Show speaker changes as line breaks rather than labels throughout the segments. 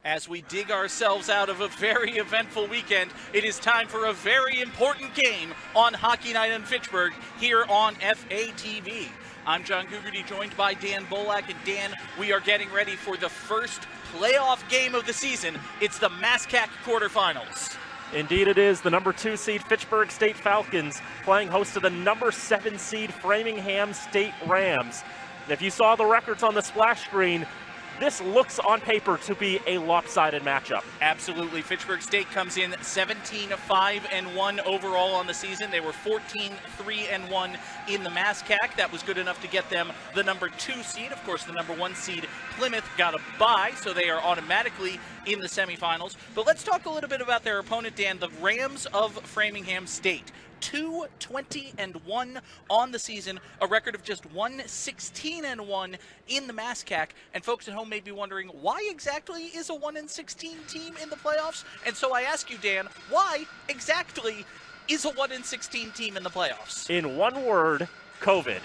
As we dig ourselves out of a very eventful weekend, it is time for a very important game on Hockey Night in Fitchburg here on FATV. I'm John Gugerty, joined by Dan Bolak. And Dan, we are getting ready for the first playoff game of the season. It's the MASCAC quarterfinals.
Indeed it is. The number 2 seed Fitchburg State Falcons playing host to the number 7 seed Framingham State Rams. And if you saw the records on the splash screen, this looks on paper to be a lopsided matchup.
Absolutely. Fitchburg State comes in 17-5-1 overall on the season. They were 14-3-1 in the MASCAC. That was good enough to get them the number 2 seed. Of course, the number 1 seed Plymouth got a bye, so they are automatically in the semifinals. But let's talk a little bit about their opponent, Dan, the Rams of Framingham State. 2-20-1 on the season, a record of just 1-16-1 in the MASCAC. And folks at home may be wondering, why exactly is a 1-16 team in the playoffs? And so I ask you, Dan, why exactly is a 1-16 team in the playoffs?
In one word, COVID.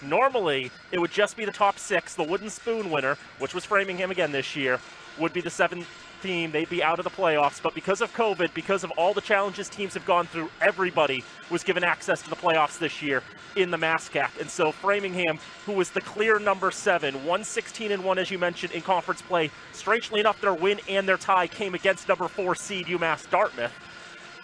Normally, it would just be the top 6. The wooden spoon winner, which was Framingham again this year, would be the 7th team. They'd be out of the playoffs, but because of COVID, because of all the challenges teams have gone through, everybody was given access to the playoffs this year in the MASCAC. And so Framingham, who was the clear number 7, 1-16-1 as you mentioned in conference play, strangely enough their win and their tie came against number 4 seed UMass Dartmouth,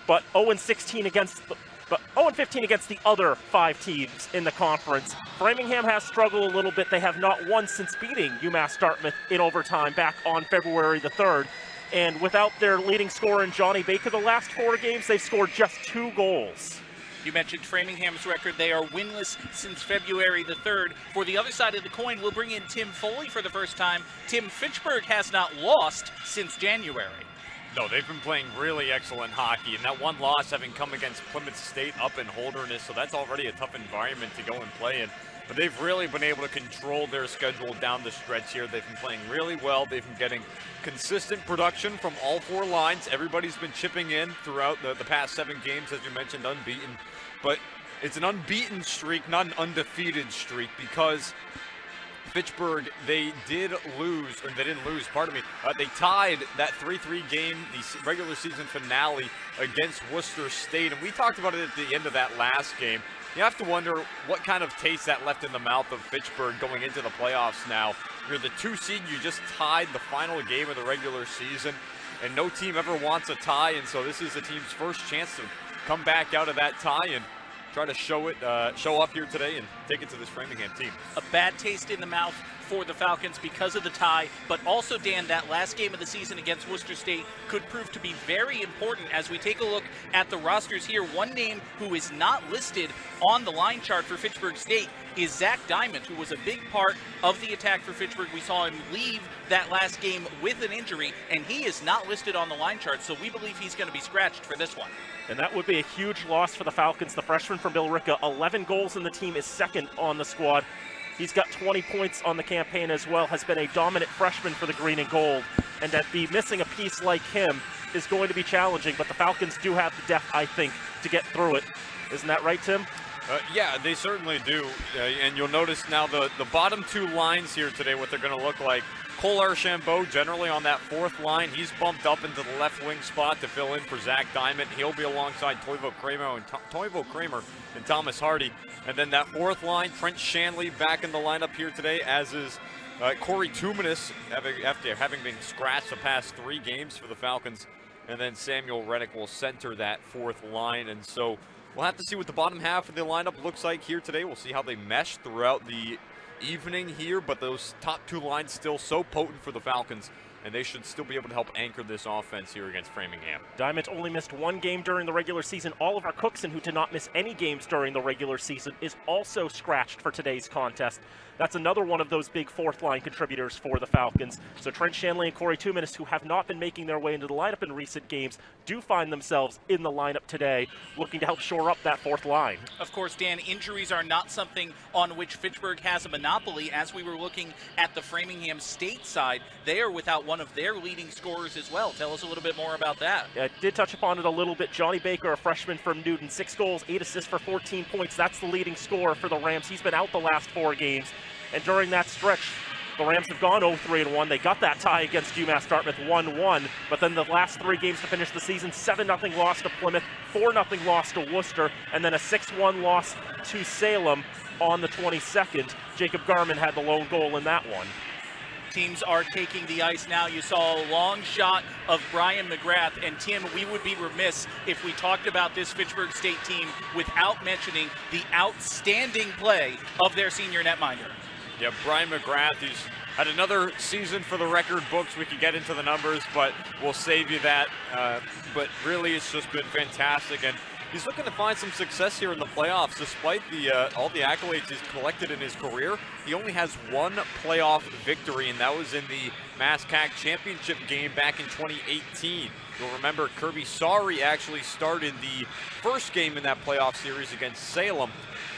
but 0-15 against the other 5 teams in the conference. Framingham has struggled a little bit. They have not won since beating UMass Dartmouth in overtime back on February the 3rd. And without their leading scorer in Johnny Baker the last 4 games, they've scored just 2 goals.
You mentioned Framingham's record. They are winless since February the 3rd. For the other side of the coin, we'll bring in Tim Foley for the first time. Tim, Fitchburg has not lost since January.
No, they've been playing really excellent hockey, and that one loss having come against Plymouth State up in Holderness, so that's already a tough environment to go and play in. But they've really been able to control their schedule down the stretch here. They've been playing really well. They've been getting consistent production from all 4 lines. Everybody's been chipping in throughout the past 7 games, as you mentioned, unbeaten. But it's an unbeaten streak, not an undefeated streak, because Fitchburg, they didn't lose, pardon me. They tied that 3-3 game, the regular season finale against Worcester State. And we talked about it at the end of that last game. You have to wonder what kind of taste that left in the mouth of Fitchburg going into the playoffs now. You're the 2 seed, you just tied the final game of the regular season, and no team ever wants a tie, and so this is the team's first chance to come back out of that tie and try to show up here today and take it to this Framingham team.
A bad taste in the mouth for the Falcons because of the tie, but also, Dan, that last game of the season against Worcester State could prove to be very important as we take a look at the rosters here. One name who is not listed on the line chart for Fitchburg State is Zach Diamond, who was a big part of the attack for Fitchburg. We saw him leave that last game with an injury, and he is not listed on the line chart, so we believe he's going to be scratched for this one.
And that would be a huge loss for the Falcons. The freshman from Billerica, 11 goals in the team, is second on the squad. He's got 20 points on the campaign as well, has been a dominant freshman for the green and gold. And to be missing a piece like him is going to be challenging, but the Falcons do have the depth, I think, to get through it. Isn't that right, Tim?
Yeah, they certainly do. And you'll notice now the bottom 2 lines here today, what they're going to look like. Cole Archambault generally on that 4th line. He's bumped up into the left wing spot to fill in for Zach Diamond. He'll be alongside Toivo Kramer and Thomas Hardy. And then that 4th line, Trent Shanley back in the lineup here today, as is Corey Tumanis, after having been scratched the past 3 games for the Falcons. And then Samuel Reddick will center that 4th line. And so we'll have to see what the bottom half of the lineup looks like here today. We'll see how they mesh throughout the evening here, but those top 2 lines still so potent for the Falcons, and they should still be able to help anchor this offense here against Framingham.
Diamond only missed 1 game during the regular season. Oliver Cookson, who did not miss any games during the regular season, is also scratched for today's contest. That's another one of those big 4th line contributors for the Falcons. So Trent Shanley and Corey Tumanis, who have not been making their way into the lineup in recent games, do find themselves in the lineup today, looking to help shore up that 4th line.
Of course, Dan, injuries are not something on which Fitchburg has a monopoly. As we were looking at the Framingham State side, they are without one of their leading scorers as well. Tell us a little bit more about that.
I did touch upon it a little bit. Johnny Baker, a freshman from Newton, 6 goals, 8 assists for 14 points. That's the leading scorer for the Rams. He's been out the last 4 games. And during that stretch, The Rams have gone 0-3-1. They got that tie against UMass Dartmouth 1-1, but then the last 3 games to finish the season, 7-0 loss to Plymouth, 4-0 loss to Worcester, and then a 6-1 loss to Salem on the 22nd. Jacob Garman had the lone goal in that one.
Teams are taking the ice now. You saw a long shot of Brian McGrath. And Tim, we would be remiss if we talked about this Fitchburg State team without mentioning the outstanding play of their senior netminder.
Yeah, Brian McGrath, he's had another season for the record books. We can get into the numbers, but we'll save you that. But really, it's just been fantastic. And he's looking to find some success here in the playoffs. Despite all the accolades he's collected in his career, he only has 1 playoff victory, and that was in the MASCAC championship game back in 2018. You'll remember Kirby Sari actually started the first game in that playoff series against Salem,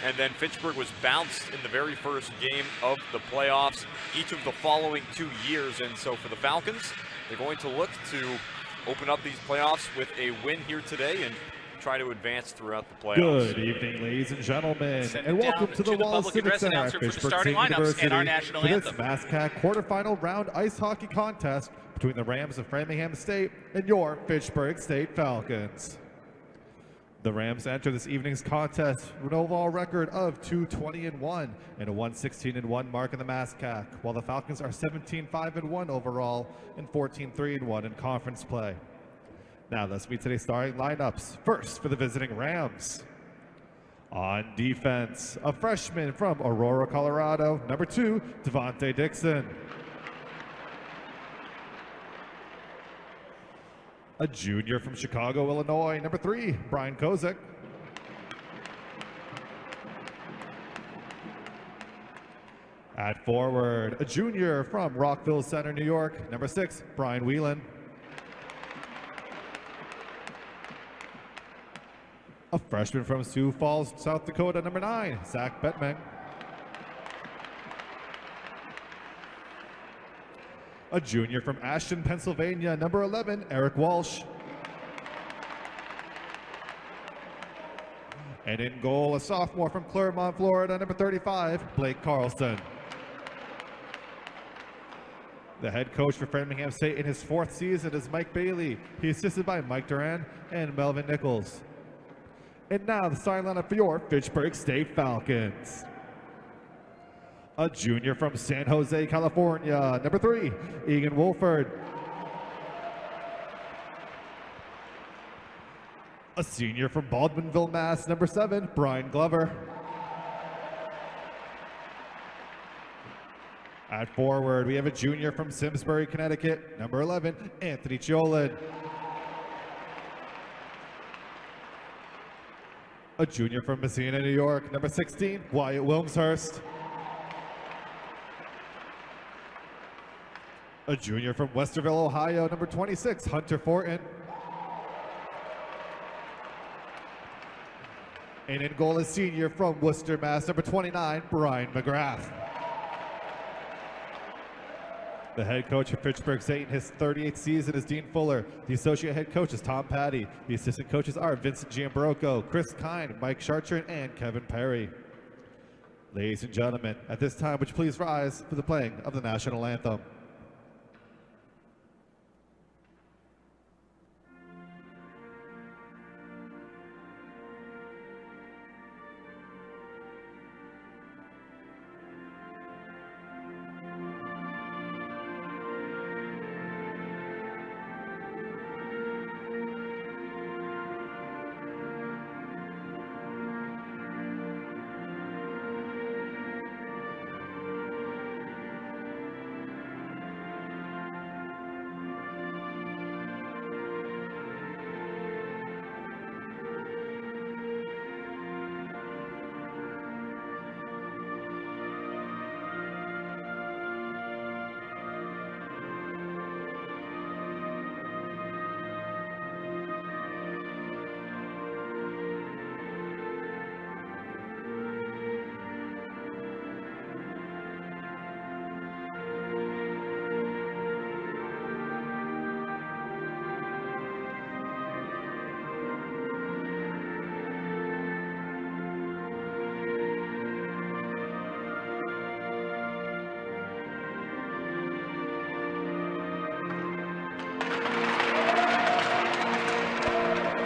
and then Fitchburg was bounced in the very first game of the playoffs each of the following 2 years. And so for the Falcons, they're going to look to open up these playoffs with a win here today and try to advance throughout the playoffs.
Good evening, ladies and gentlemen, and welcome to the Wallace Civic Center at
for the
Fitchburg
starting
State
lineups
University
and our national
for this
anthem.
MASCAC quarterfinal round ice hockey contest between the Rams of Framingham State and your Fitchburg State Falcons. The Rams enter this evening's contest with an overall record of 2-20-1 and a 1-16-1 mark in the MASCAC, while the Falcons are 17-5-1 overall and 14-3-1 in conference play. Now let's meet today's starting lineups. First, for the visiting Rams. On defense, a freshman from Aurora, Colorado, number 2, Devontae Dixon. A junior from Chicago, Illinois, number 3, Brian Kozik. At forward, a junior from Rockville Center, New York, number 6, Brian Whelan. A freshman from Sioux Falls, South Dakota, number 9, Zach Bettman. A junior from Ashton, Pennsylvania, number 11, Eric Walsh. And in goal, a sophomore from Claremont, Florida, number 35, Blake Carlson. The head coach for Framingham State in his 4th season is Mike Bailey. He's assisted by Mike Duran and Melvin Nichols. And now the starting lineup for your Fitchburg State Falcons. A junior from San Jose, California, number 3, Egan Wolford. A senior from Baldwinville, Mass, number 7, Brian Glover. At forward, we have a junior from Simsbury, Connecticut, number 11, Anthony Chiolin. A junior from Messina, New York, number 16, Wyatt Wilmshurst. A junior from Westerville, Ohio, number 26, Hunter Fortin. And in goal, a senior from Worcester, Mass, number 29, Brian McGrath. The head coach for Fitchburg State in his 38th season is Dean Fuller. The associate head coach is Tom Patty. The assistant coaches are Vincent Giambroco, Chris Kine, Mike Chartrand, and Kevin Perry. Ladies and gentlemen, at this time, would you please rise for the playing of the national anthem?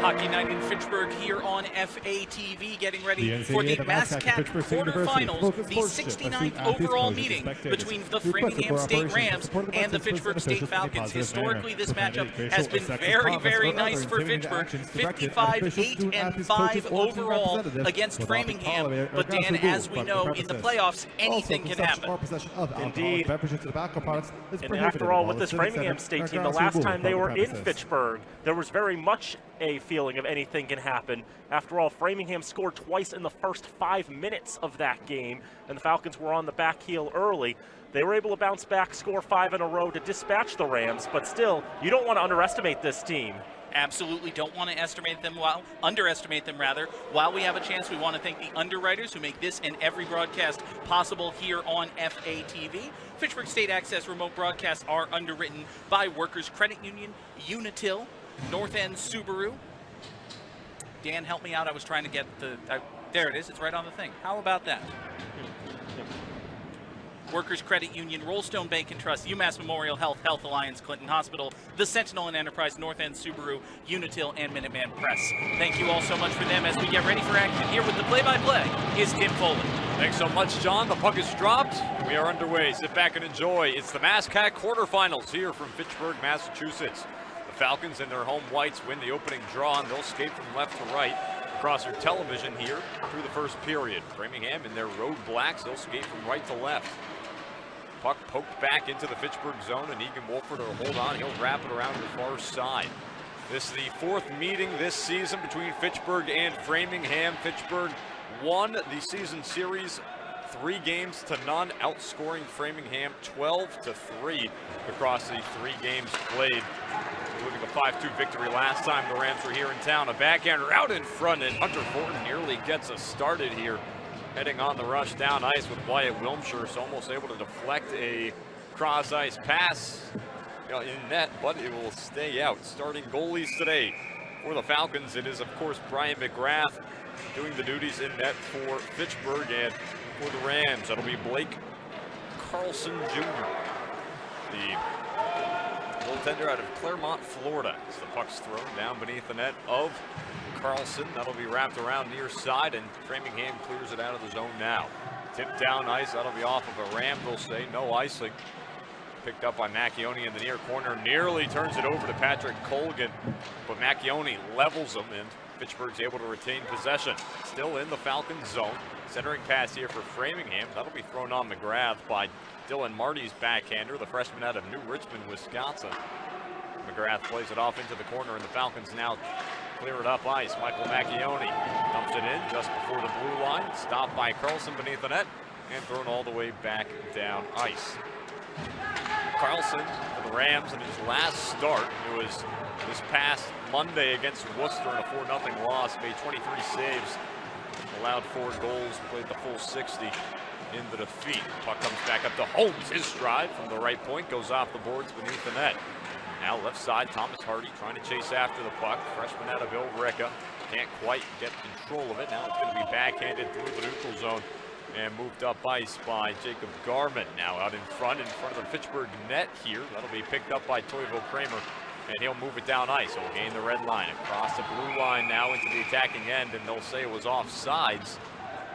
Hockey Night in Fitchburg here on FATV, getting ready
The
for the
NCAA
MASCAC quarterfinals, the 69th overall meeting between the Framingham State Rams and the Fitchburg State Falcons. Historically, this matchup has been very, very nice for Fitchburg. 55-8-5 overall against Framingham. But Dan, as we know, in the playoffs, anything can happen.
Indeed. And after all, with this Framingham State team, the last time they were in Fitchburg, there was very much a feeling of anything can happen. After all, Framingham scored twice in the first 5 minutes of that game, and the Falcons were on the back heel early. They were able to bounce back, score 5 in a row to dispatch the Rams, but still, you don't want to underestimate this team.
Absolutely don't want to underestimate them rather. While we have a chance, we want to thank the underwriters who make this and every broadcast possible here on FATV. Fitchburg State Access remote broadcasts are underwritten by Workers Credit Union, Unitil, North End Subaru. Dan, help me out. I was trying to get there it is. It's right on the thing. How about that? Workers Credit Union, Rollstone Bank and Trust, UMass Memorial Health, Health Alliance, Clinton Hospital, the Sentinel and Enterprise, North End Subaru, Unitil, and Minuteman Press. Thank you all so much for them as we get ready for action. Here with the play-by-play is Tim Foley.
Thanks so much, John. The puck is dropped. We are underway. Sit back and enjoy. It's the MASCAC quarterfinals here from Fitchburg, Massachusetts. The Falcons in their home whites win the opening draw, and they'll skate from left to right across their television here through the first period. Framingham in their road blacks, they'll skate from right to left. Puck poked back into the Fitchburg zone, and Egan Wolford will hold on. He'll wrap it around the far side. This is the 4th meeting this season between Fitchburg and Framingham. Fitchburg won the season series 3 games to none, outscoring Framingham 12-3 across the 3 games played. Including a 5-2 victory last time the Rams were here in town. A backhander out in front, and Hunter Fortin nearly gets us started here. Heading on the rush down ice with Wyatt Wilmshire, so almost able to deflect a cross-ice pass in net, but it will stay out. Starting goalies today for the Falcons, it is, of course, Brian McGrath doing the duties in net for Fitchburg, and for the Rams, that'll be Blake Carlson Jr., the goaltender out of Claremont, Florida. As the puck's thrown down beneath the net of Carlson. That'll be wrapped around near side, and Framingham clears it out of the zone now. Tipped down ice, that'll be off of a Ram, they'll say. No icing. Picked up by Macchione in the near corner. Nearly turns it over to Patrick Colgan, but Macchione levels him, and Fitchburg's able to retain possession. Still in the Falcons zone. Centering pass here for Framingham. That'll be thrown on McGrath by Dylan Marty's backhander, the freshman out of New Richmond, Wisconsin. McGrath plays it off into the corner, and the Falcons now clear it up ice. Michael Macchione dumps it in just before the blue line. Stopped by Carlson beneath the net and thrown all the way back down ice. Carlson for the Rams in his last start. It was this past Monday against Worcester in a 4-0 loss. Made 23 saves, allowed 4 goals, played the full 60 in the defeat. Puck comes back up to Holmes. His stride from the right point goes off the boards beneath the net. Now left side, Thomas Hardy trying to chase after the puck. Freshman out of Billerica can't quite get control of it. Now it's going to be backhanded through the neutral zone and moved up ice by Jacob Garman. Now out in front of the Fitchburg net here. That'll be picked up by Toivo Kramer, and he'll move it down ice. He'll gain the red line across the blue line now into the attacking end, and they'll say it was offsides.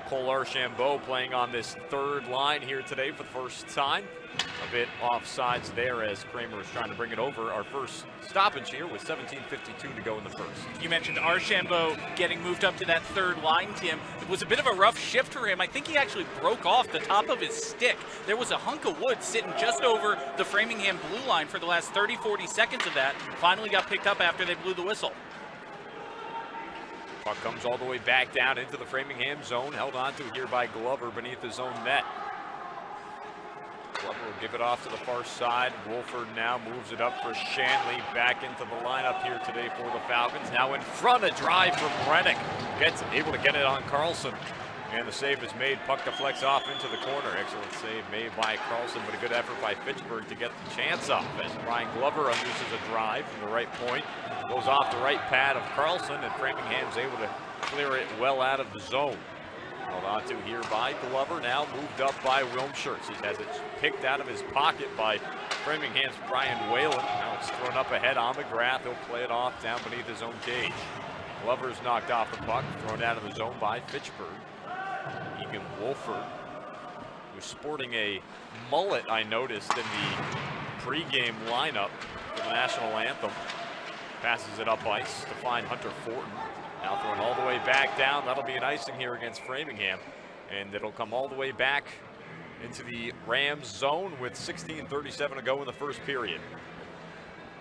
Cole Archambault playing on this 3rd line here today for the first time. A bit offsides there as Kramer is trying to bring it over. Our first stoppage here with 17:52 to go in the first.
You mentioned Archambault getting moved up to that 3rd line, Tim. It was a bit of a rough shift for him. I think he actually broke off the top of his stick. There was a hunk of wood sitting just over the Framingham blue line for the last 30-40 seconds of that. Finally got picked up after they blew the whistle.
Puck comes all the way back down into the Framingham zone, held on to here by Glover beneath his own net. Glover will give it off to the far side. Wolford now moves it up for Shanley, back into the lineup here today for the Falcons. Now in front, a drive from Rennick. Able to get it on Carlson. And the save is made. Puck deflects off into the corner. Excellent save made by Carlson, but a good effort by Fitchburg to get the chance off as Brian Glover unleashes a drive from the right point. Goes off the right pad of Carlson, and Framingham's able to clear it well out of the zone. Held on to here by Glover, now moved up by Wilmshire. He has it picked out of his pocket by Framingham's Brian Whalen. Now it's thrown up ahead on McGrath. He'll play it off down beneath his own cage. Glover's knocked off the puck, thrown out of the zone by Fitchburg. Egan Wolford, who's sporting a mullet, I noticed, in the pregame lineup for the national anthem. Passes it up ice to find Hunter Fortin. Now throwing all the way back down. That'll be an icing here against Framingham. And it'll come all the way back into the Rams zone with 16:37 to go in the first period.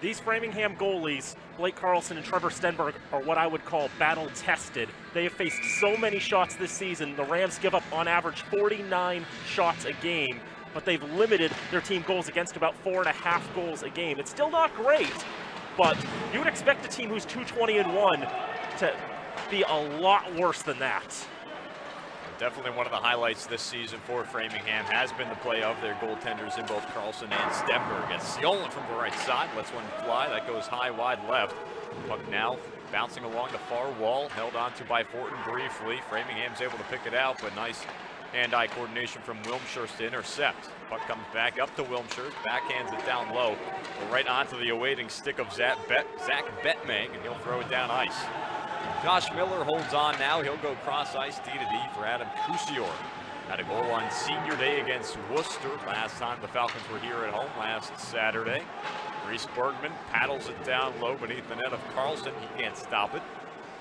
These Framingham goalies, Blake Carlson and Trevor Stenberg, are what I would call battle-tested. They have faced so many shots this season. The Rams give up, on average, 49 shots a game, but they've limited their team goals against about 4.5 goals a game. It's still not great, but you would expect a team who's 220-1 to be a lot worse than that.
Definitely one of the highlights this season for Framingham has been the play of their goaltenders in both Carlson and Stenberg. As Siolan from the right side lets one fly. That goes high, wide left. Puck now bouncing along the far wall. Held onto by Fortin briefly. Framingham's able to pick it out, but nice hand-eye coordination from Wilmshire to intercept. Puck comes back up to Wilmshire. Backhands it down low. Right onto the awaiting stick of Zach Betmang, and he'll throw it down ice. Josh Miller holds on now. He'll go cross ice D to D for Adam Kusior. Had a goal on senior day against Worcester last time the Falcons were here at home last Saturday. Reese Bergman paddles it down low beneath the net of Carlson. He can't stop it.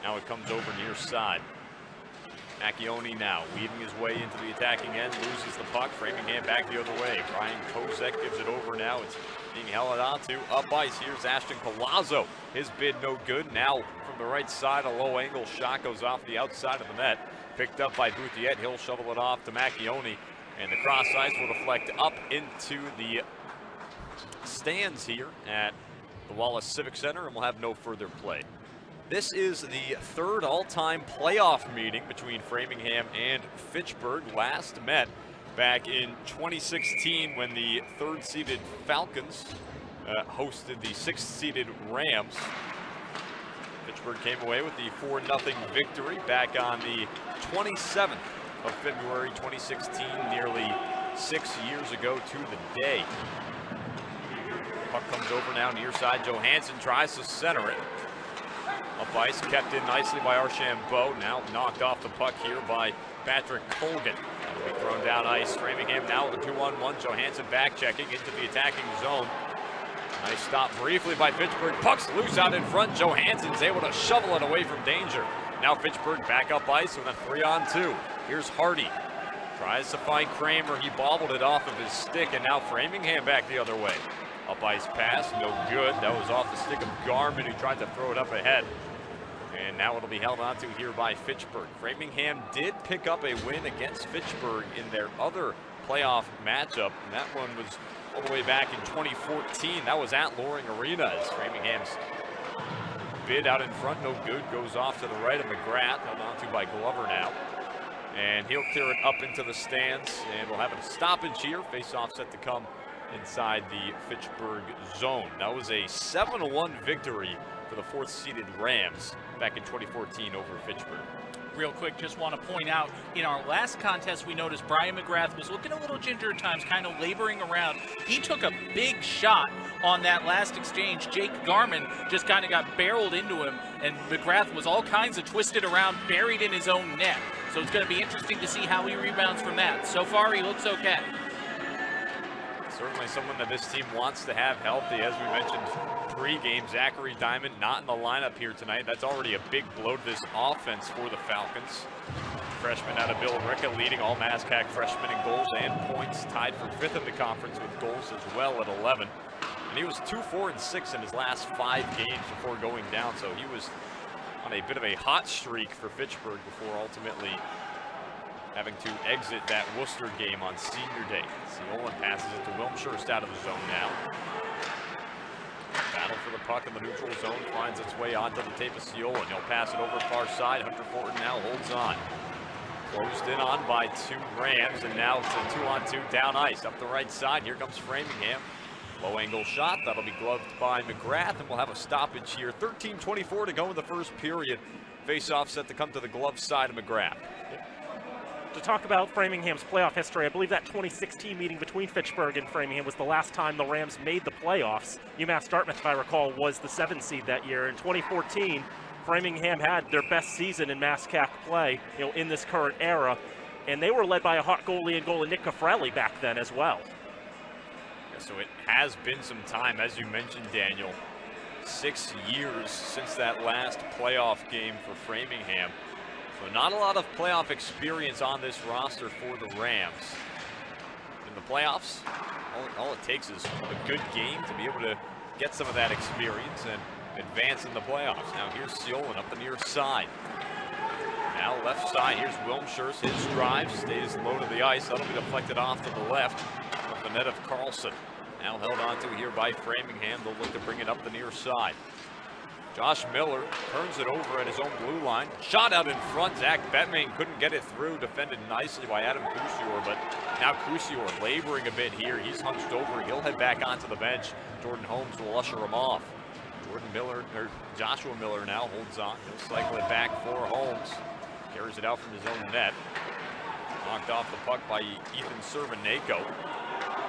Now it comes over near side. Accioni now weaving his way into the attacking end, loses the puck. Framingham back the other way. Brian Kozek gives it over now. It's being held onto up ice. Here's Ashton Palazzo. His bid no good. Now from the right side, a low angle shot goes off the outside of the net. Picked up by Bouthiet. He'll shovel it off to Macchioni. And the cross ice will deflect up into the stands here at the Wallace Civic Center, and we'll have no further play. This is the third all-time playoff meeting between Framingham and Fitchburg. Last met back in 2016 when the third-seeded Falcons hosted the sixth-seeded Rams. Fitchburg came away with the 4-0 victory back on the 27th of February 2016, nearly 6 years ago to the day. Puck comes over now near side. Johansson tries to center it. Up ice, kept in nicely by Archambault. Now knocked off the puck here by Patrick Colgan. Thrown down ice. Framingham now with a 2-on-1. Johansson back checking into the attacking zone. Nice stop briefly by Fitchburg. Puck's loose out in front. Johansson's able to shovel it away from danger. Now Fitchburg back up ice with a 3-on-2. Here's Hardy. Tries to find Kramer. He bobbled it off of his stick, and now Framingham back the other way. Up ice pass, no good. That was off the stick of Garman, who tried to throw it up ahead. And now it'll be held onto here by Fitchburg. Framingham did pick up a win against Fitchburg in their other playoff matchup, and that one was all the way back in 2014. That was at Loring Arena, as Framingham's bid out in front, no good. Goes off to the right of McGrath, held onto by Glover now. And he'll clear it up into the stands, and we'll have a stoppage here. Face-off set to come inside the Fitchburg zone. That was a 7-1 victory for the fourth-seeded Rams back in 2014 over Fitchburg.
Real quick, just want to point out, in our last contest, we noticed Brian McGrath was looking a little ginger at times, kind of laboring around. He took a big shot on that last exchange. Jake Garman just kind of got barreled into him, and McGrath was all kinds of twisted around, buried in his own net. So it's going to be interesting to see how he rebounds from that. So far, he looks okay.
Certainly someone that this team wants to have healthy. As we mentioned pre-game, Zachary Diamond not in the lineup here tonight. That's already a big blow to this offense for the Falcons. Freshman out of Bill Ricca leading all MASCAC freshmen in goals and points. Tied for 5th in the conference with goals as well at 11. And he was 2-4-6 in his last 5 games before going down. So he was on a bit of a hot streak for Fitchburg before ultimately having to exit that Worcester game on senior day. Siolan passes it to Wilmshire out of the zone now. Battle for the puck in the neutral zone, finds its way onto the tape of Siolan. He'll pass it over far side. Hunter Fortin now holds on. Closed in on by 2 Rams, and now it's a 2-on-2 down ice. Up the right side, here comes Framingham. Low angle shot, that'll be gloved by McGrath, and we'll have a stoppage here. 13:24 to go in the first period. Face-off set to come to the glove side of McGrath.
To talk about Framingham's playoff history, I believe that 2016 meeting between Fitchburg and Framingham was the last time the Rams made the playoffs. UMass Dartmouth, if I recall, was the 7th seed that year. In 2014, Framingham had their best season in MASCAC play, in this current era, and they were led by a hot goalie and goalie Nick Caffrelli back then as well.
Yeah, so it has been some time, as you mentioned, Daniel. 6 years since that last playoff game for Framingham. So not a lot of playoff experience on this roster for the Rams. In the playoffs, all it takes is a good game to be able to get some of that experience and advance in the playoffs. Now here's Seolan up the near side. Now left side, here's Wilmshire. His drive stays low to the ice. That'll be deflected off to the left of the net of Carlson. Now held on to here by Framingham. They'll look to bring it up the near side. Josh Miller turns it over at his own blue line. Shot out in front. Zach Betmain couldn't get it through. Defended nicely by Adam Couture, but now Couture laboring a bit here. He's hunched over. He'll head back onto the bench. Jordan Holmes will usher him off. Joshua Miller now holds on. He'll cycle it back for Holmes. Carries it out from his own net. Knocked off the puck by Ethan Cerveneko.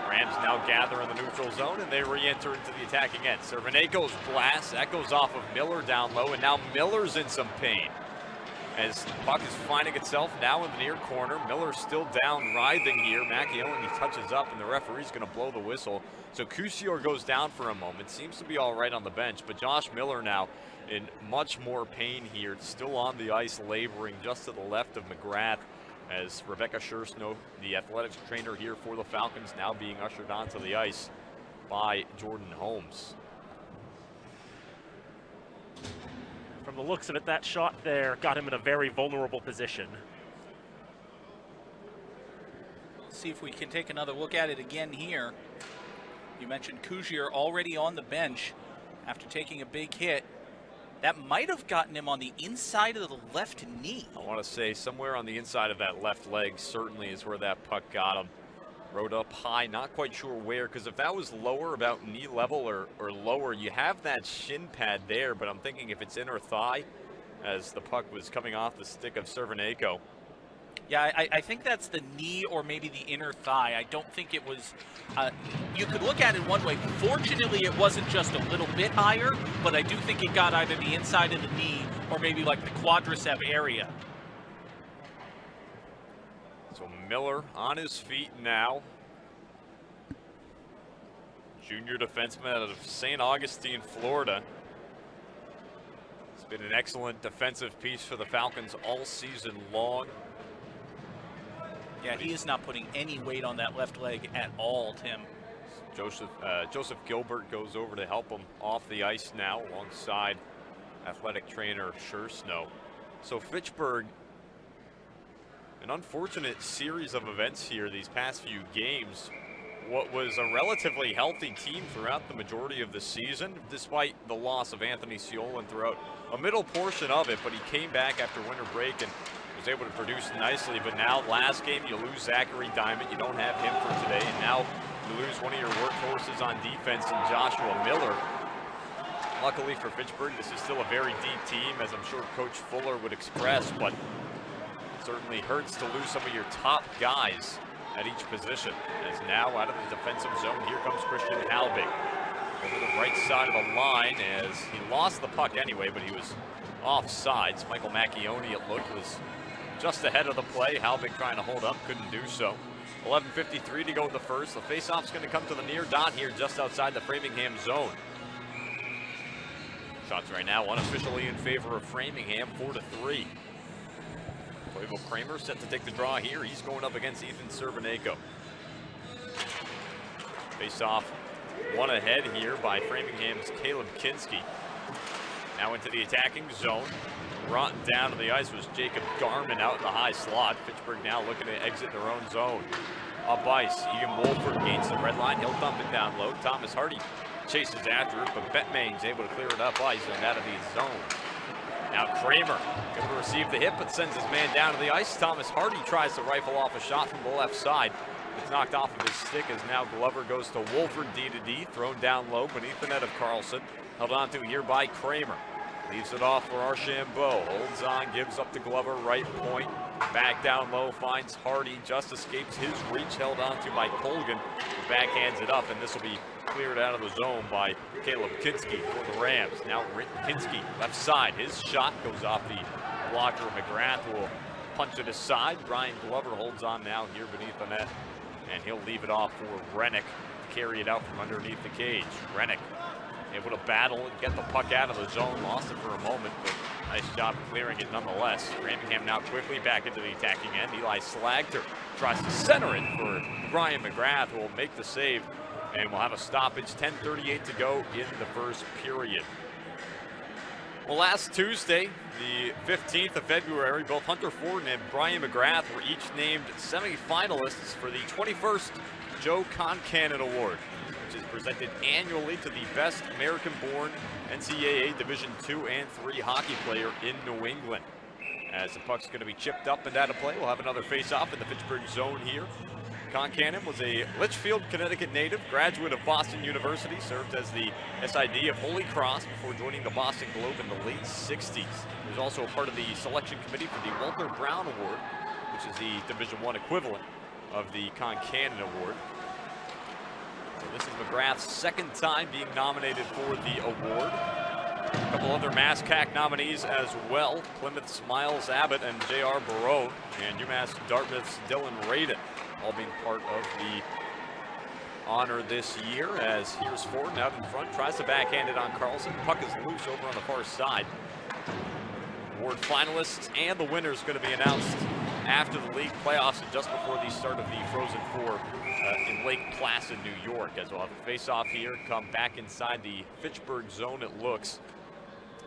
Rams now gather in the neutral zone, and they re-enter into the attacking end. Cerveneko's blast, that goes off of Miller down low, and now Miller's in some pain. As the puck is finding itself now in the near corner. Miller's still down, writhing here. Macchione touches up, and the referee's going to blow the whistle. So Couture goes down for a moment. Seems to be all right on the bench, but Josh Miller now in much more pain here. Still on the ice, laboring just to the left of McGrath, as Rebecca Schursnow, the athletics trainer here for the Falcons, now being ushered onto the ice by Jordan Holmes.
From the looks of it, that shot there got him in a very vulnerable position.
See if we can take another look at it again here. You mentioned Couture already on the bench after taking a big hit. That might have gotten him on the inside of the left knee.
I want to say somewhere on the inside of that left leg certainly is where that puck got him. Rode up high, not quite sure where, because if that was lower, about knee level or lower, you have that shin pad there, but I'm thinking if it's inner thigh, as the puck was coming off the stick of Cerveneko.
Yeah, I think that's the knee or maybe the inner thigh. I don't think it was, you could look at it one way. Fortunately, it wasn't just a little bit higher, but I do think it got either the inside of the knee or maybe like the quadricep area.
So Miller on his feet now. Junior defenseman out of St. Augustine, Florida. It's been an excellent defensive piece for the Falcons all season long.
Yeah, he is not putting any weight on that left leg at all, Tim.
Joseph Gilbert goes over to help him off the ice now alongside athletic trainer Schursnow. So Fitchburg, an unfortunate series of events here these past few games. What was a relatively healthy team throughout the majority of the season, despite the loss of Anthony Seolan throughout a middle portion of it, but he came back after winter break and was able to produce nicely. But now last game you lose Zachary Diamond, you don't have him for today, and now you lose one of your workhorses on defense in Joshua Miller. Luckily for Fitchburg, this is still a very deep team, as I'm sure Coach Fuller would express, but it certainly hurts to lose some of your top guys at each position. As now out of the defensive zone, here comes Christian Halbig over the right side of the line, as he lost the puck anyway, but he was offsides. Michael Macchione, it looked, was just ahead of the play. Halbig trying to hold up, couldn't do so. 11:53 to go in the first. The faceoff's going to come to the near dot here, just outside the Framingham zone. Shots right now unofficially in favor of Framingham, 4-3. Toivo Kramer set to take the draw here. He's going up against Ethan Cerveneko. Face-off one ahead here by Framingham's Caleb Kinski. Now into the attacking zone. Brought down to the ice was Jacob Garman out in the high slot. Fitchburg now looking to exit their own zone. Up ice, Egan Wolford gains the red line. He'll dump it down low. Thomas Hardy chases after it, but Betmain's able to clear it up ice and out of the zone. Now Kramer going to receive the hit, but sends his man down to the ice. Thomas Hardy tries to rifle off a shot from the left side. It's knocked off of his stick as now Glover goes to Wolford, D-to-D, thrown down low beneath the net of Carlson. Held on to here by Kramer. Leaves it off for Archambault. Holds on, gives up to Glover, right point. Back down low, finds Hardy, just escapes his reach, held onto by Colgan. Backhands it up, and this will be cleared out of the zone by Caleb Kinski for the Rams. Now Kinski, left side. His shot goes off the blocker. McGrath will punch it aside. Brian Glover holds on now here beneath the net, and he'll leave it off for Rennick to carry it out from underneath the cage. Rennick able to battle and get the puck out of the zone. Lost it for a moment, but nice job clearing it nonetheless. Framingham now quickly back into the attacking end. Eli Slagter tries to center it for Brian McGrath, who will make the save, and we'll have a stoppage. 10:38 to go in the first period. Well, last Tuesday, the 15th of February, both Hunter Forden and Brian McGrath were each named semifinalists for the 21st Joe Concannon Award, which is presented annually to the best American-born NCAA Division II and III hockey player in New England. As the puck's going to be chipped up and out of play, we'll have another face-off in the Fitchburg zone here. Concannon was a Litchfield, Connecticut native, graduate of Boston University, served as the SID of Holy Cross before joining the Boston Globe in the late 60s. He was also a part of the selection committee for the Walter Brown Award, which is the Division I equivalent of the Concannon Award. So this is McGrath's second time being nominated for the award. A couple other MassCAC nominees as well. Plymouth's Miles Abbott and J.R. Barone, and UMass Dartmouth's Dylan Radin, all being part of the honor this year. As here's Forden out in front, tries to backhand it on Carlson. Puck is loose over on the far side. Award finalists and the winners going to be announced after the league playoffs and just before the start of the Frozen Four in Lake Placid, New York. As we'll have a face-off here, come back inside the Fitchburg zone, it looks.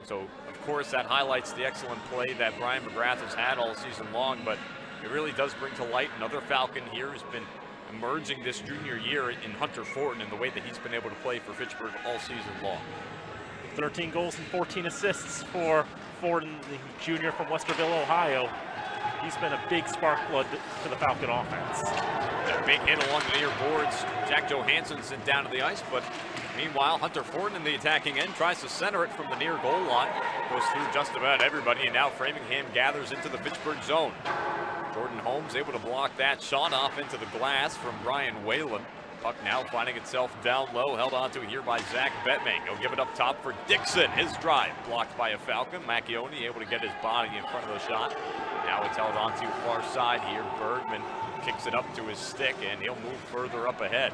So, of course, that highlights the excellent play that Brian McGrath has had all season long, but it really does bring to light another Falcon here who's been emerging this junior year in Hunter Forden in the way that he's been able to play for Fitchburg all season long.
13 goals and 14 assists for Forden, the junior from Westerville, Ohio. He's been a big spark plug to the Falcon offense.
A big hit along the near boards. Jack Johansson sent down to the ice, but meanwhile, Hunter Forden in the attacking end tries to center it from the near goal line. Goes through just about everybody, and now Framingham gathers into the Fitchburg zone. Jordan Holmes able to block that shot off into the glass from Brian Whalen. Puck now finding itself down low, held onto here by Zach Bettman. He'll give it up top for Dixon. His drive blocked by a Falcon. Macchione able to get his body in front of the shot. Now it's held onto far side here. Bergman kicks it up to his stick, and he'll move further up ahead.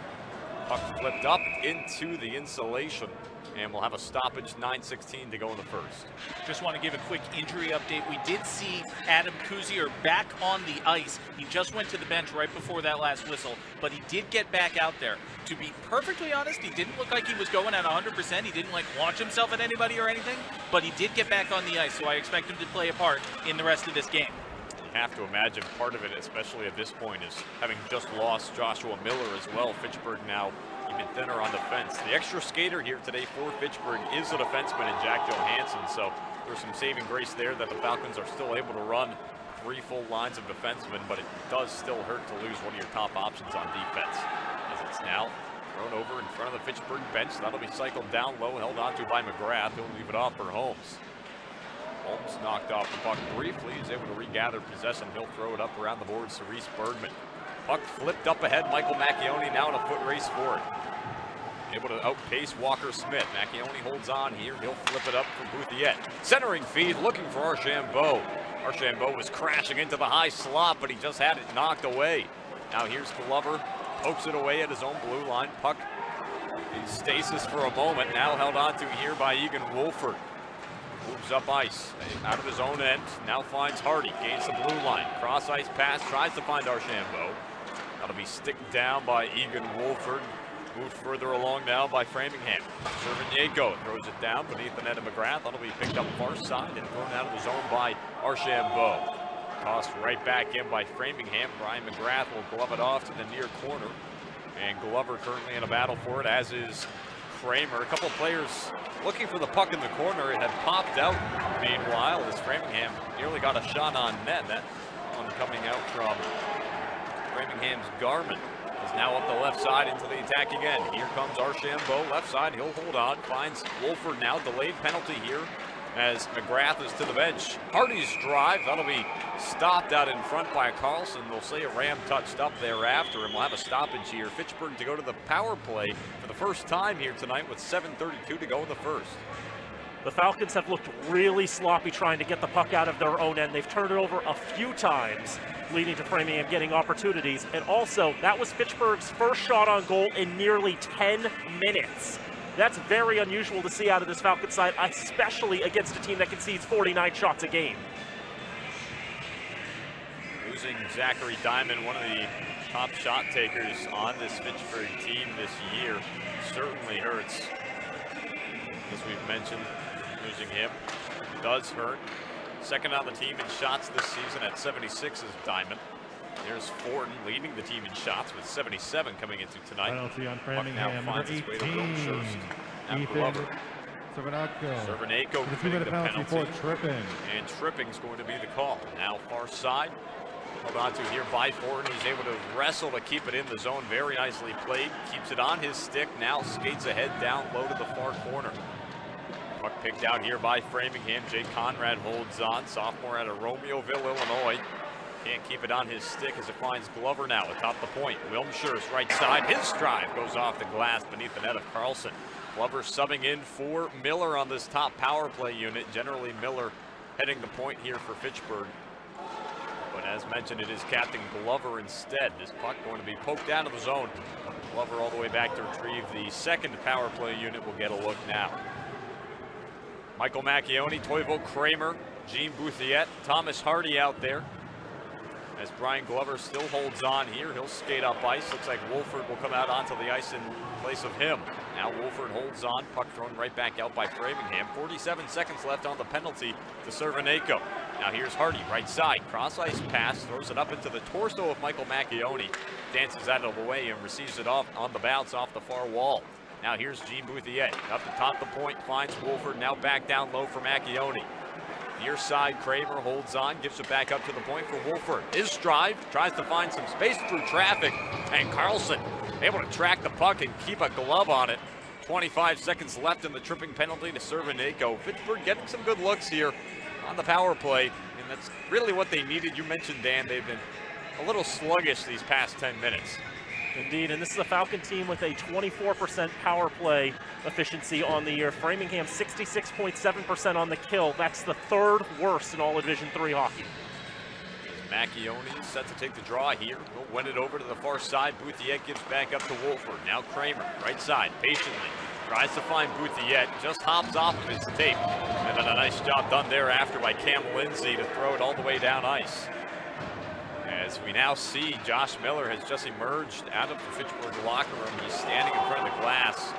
Puck flipped up into the insulation, and we'll have a stoppage. 9:16 to go in the first.
Just want to give a quick injury update. We did see Adam Kuzier back on the ice. He just went to the bench right before that last whistle, but he did get back out there. To be perfectly honest, he didn't look like he was going at 100%. He didn't like launch himself at anybody or anything, but he did get back on the ice, so I expect him to play a part in the rest of this game.
You have to imagine part of it, especially at this point, is having just lost Joshua Miller as well. Fitchburg now even thinner on defense. The extra skater here today for Fitchburg is the defenseman in Jack Johansson, so there's some saving grace there that the Falcons are still able to run 3 full lines of defensemen, but it does still hurt to lose one of your top options on defense. As it's now thrown over in front of the Fitchburg bench. That'll be cycled down low, held onto by McGrath. He'll leave it off for Holmes. Holmes knocked off the puck briefly. He's able to regather possession. He'll throw it up around the boards to Reese Bergman. Puck flipped up ahead. Michael Macchione now in a foot race for it. Able to outpace Walker Smith. Macchione holds on here. He'll flip it up for Bouthiette. Centering feed, looking for Archambault. Archambault was crashing into the high slot, but he just had it knocked away. Now here's Glover. Pokes it away at his own blue line. Puck in stasis for a moment. Now held on to here by Egan Wolford. Moves up ice, out of his own end, now finds Hardy, gains the blue line, cross ice pass, tries to find Archambault. That'll be sticked down by Egan Wolford, moved further along now by Framingham. Cerviniaco throws it down beneath the net of McGrath. That'll be picked up far side and thrown out of the zone by Archambault. Tossed right back in by Framingham. Brian McGrath will glove it off to the near corner, and Glover currently in a battle for it, as is Kramer. A couple of players looking for the puck in the corner. It had popped out meanwhile as Framingham nearly got a shot on net. That one coming out from Framingham's Garmin is now up the left side into the attack again. Here comes Archambault left side. He'll hold on. Finds Wolford now. Delayed penalty here as McGrath is to the bench. Hardy's drive, that'll be stopped out in front by Carlson. They'll say a Ram touched up thereafter, and we'll have a stoppage here. Fitchburg to go to the power play for the first time here tonight with 7:32 to go in the first.
The Falcons have looked really sloppy trying to get the puck out of their own end. They've turned it over a few times, leading to Framingham getting opportunities. And also, that was Fitchburg's first shot on goal in nearly 10 minutes. That's very unusual to see out of this Falcon side, especially against a team that concedes 49 shots a game.
Losing Zachary Diamond, one of the top shot takers on this Fitchburg team this year, certainly hurts. As we've mentioned, losing him does hurt. Second on the team in shots this season at 76 is Diamond. There's Forden leading the team in shots with 77 coming into tonight.
Penalty on
Puck
Framingham,
now finds
number
its way to
18.
Wilmshurst. Now
Ethan
Glover.
Cervenako.
committing the
penalty
penalty.
for tripping.
And tripping's going to be the call. Now far side. Held on to here by Forden. He's able to wrestle to keep it in the zone. Very nicely played. Keeps it on his stick. Now skates ahead down low to the far corner. Puck picked out here by Framingham. Jake Conrad holds on. Sophomore out of Romeoville, Illinois. Can't keep it on his stick as it finds Glover now atop the point. Wilmshurst right side. His drive goes off the glass beneath the net of Carlson. Glover subbing in for Miller on this top power play unit. Generally Miller heading the point here for Fitchburg. But as mentioned, it is Captain Glover instead. This puck going to be poked out of the zone. Glover all the way back to retrieve the second power play unit. Will get a look now. Michael Macchione, Toivo Kramer, Gene Bouthiette, Thomas Hardy out there. As Brian Glover still holds on here, he'll skate up ice. Looks like Wolford will come out onto the ice in place of him. Now Wolford holds on, puck thrown right back out by Framingham. 47 seconds left on the penalty to Cervenako. Now here's Hardy, right side, cross ice pass, throws it up into the torso of Michael Macchione. Dances out of the way and receives it off on the bounce off the far wall. Now here's Gene Bouthiette, up the top of the point, finds Wolford, now back down low for Macchione. Near side, Kramer holds on, gives it back up to the point for Wolford. His drive, tries to find some space through traffic, and Carlson able to track the puck and keep a glove on it. 25 seconds left in the tripping penalty to Cervenako. Fitchburg getting some good looks here on the power play, and that's really what they needed. You mentioned, Dan, they've been a little sluggish these past 10 minutes.
Indeed, and this is a Falcon team with a 24% power play efficiency on the year. Framingham 66.7% on the kill. That's the third worst in all of Division III hockey.
Macchione set to take the draw here. He'll win it over to the far side. Bouthiette gives back up to Wolford. Now Kramer, right side, patiently. Tries to find Bouthiette, just hops off of his tape. And then a nice job done thereafter by Cam Lindsay to throw it all the way down ice. As we now see, Josh Miller has just emerged out of the Fitchburg locker room. He's standing in front of the glass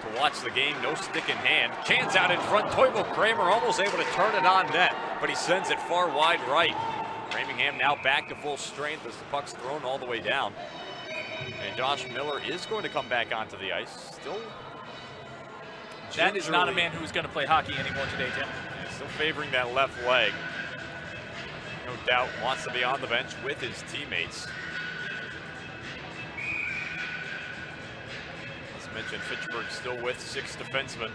to watch the game, no stick in hand. Chance out in front, Toivo Kramer almost able to turn it on net, but he sends it far wide right. Framingham now back to full strength as the puck's thrown all the way down. And Josh Miller is going to come back onto the ice. Still
That is not a man who's going to play hockey anymore today, Jim.
Still favoring that left leg. No doubt wants to be on the bench with his teammates. As mentioned, Fitchburg still with 6 defensemen.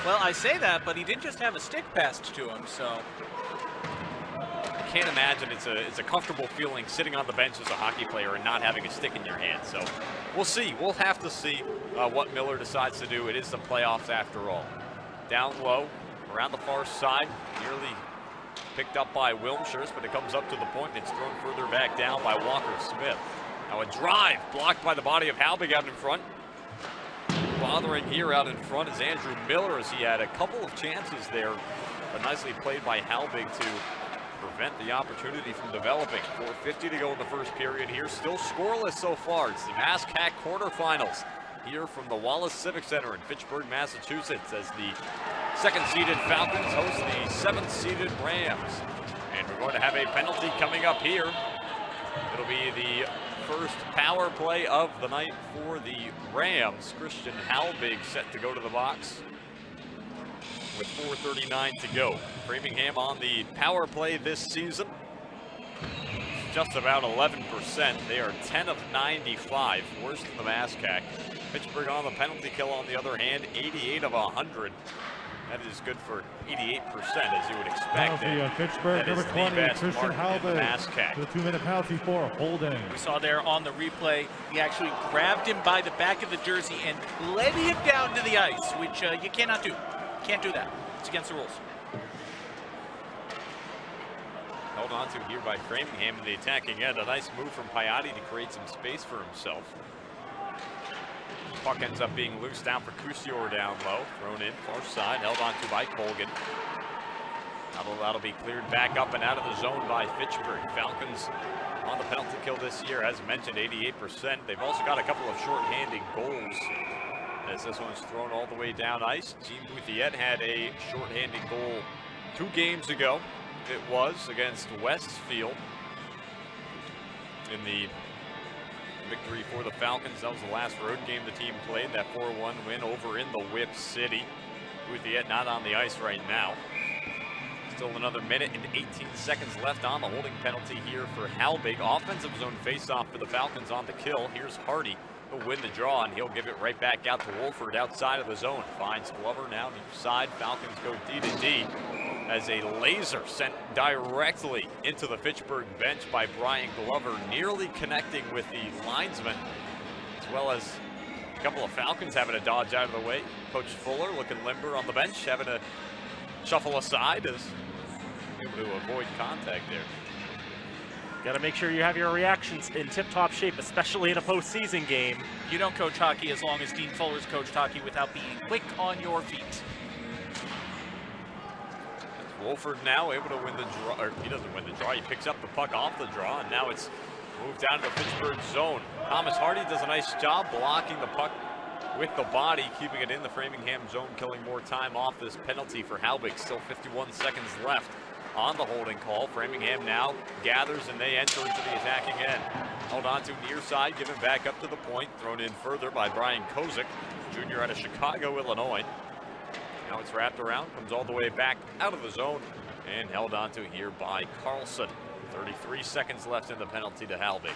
Well, I say that, but he did just have a stick passed to him, so.
I can't imagine it's a comfortable feeling sitting on the bench as a hockey player and not having a stick in your hand. So we'll see. We'll have to see what Miller decides to do. It is the playoffs after all. Down low, around the far side, nearly picked up by Wilmshurst, but it comes up to the point and it's thrown further back down by Walker Smith. Now a drive blocked by the body of Halbig out in front. Bothering here out in front is Andrew Miller, as he had a couple of chances there, but nicely played by Halbig to prevent the opportunity from developing. 4:50 to go in the first period here, still scoreless so far. It's the MassCAC quarterfinals here from the Wallace Civic Center in Fitchburg, Massachusetts, as the second-seeded Falcons host the 7th-seeded Rams. And we're going to have a penalty coming up here. It'll be the first power play of the night for the Rams. Christian Halbig set to go to the box with 4:39 to go. Framingham on the power play this season, just about 11%. They are 10 of 95, worst in the MassCAC. Fitchburg on the penalty kill, on the other hand, 88 of 100. That is good for 88%, as you would expect.
Penalty of Fitchburg, number 20, Christian Halbig. The 2-minute penalty for holding.
We saw there on the replay, he actually grabbed him by the back of the jersey and led him down to the ice, which you cannot do. Can't do that. It's against the rules.
Held on to here by Framingham in the attacking end. A nice move from Piatti to create some space for himself. Puck ends up being loose down for Cousior down low. Thrown in, far side, held on to by Colgan. That'll be cleared back up and out of the zone by Fitchburg. Falcons on the penalty kill this year, as mentioned, 88%. They've also got a couple of short-handed goals, as this one's thrown all the way down ice. Gene Bouthiette had a short-handed goal 2 games ago. It was against Westfield in the victory for the Falcons. That was the last road game the team played, that 4-1 win over in the Whip City. Bouthiette not on the ice right now. Still another minute and 18 seconds left on the holding penalty here for Halbig. Offensive zone faceoff for the Falcons on the kill. Here's Hardy. He'll win the draw, and he'll give it right back out to Wolford outside of the zone. Finds Glover now near side. Falcons go D to D as a laser sent directly into the Fitchburg bench by Brian Glover, nearly connecting with the linesman, as well as a couple of Falcons having to dodge out of the way. Coach Fuller looking limber on the bench, having to shuffle aside as able to avoid contact there.
Got to make sure you have your reactions in tip-top shape, especially in a postseason game.
You don't coach hockey as long as Dean Fuller's coached hockey without being quick on your feet.
Wolford now able to win the draw, or he doesn't win the draw, he picks up the puck off the draw, and now it's moved down to Fitchburg zone. Thomas Hardy does a nice job blocking the puck with the body, keeping it in the Framingham zone, killing more time off this penalty for Halbig. Still 51 seconds left on the holding call. Framingham now gathers and they enter into the attacking end. Held on to near side, given back up to the point, thrown in further by Brian Kozik, junior out of Chicago, Illinois. Now it's wrapped around, comes all the way back out of the zone, and held on to here by Carlson. 33 seconds left in the penalty to Halbig.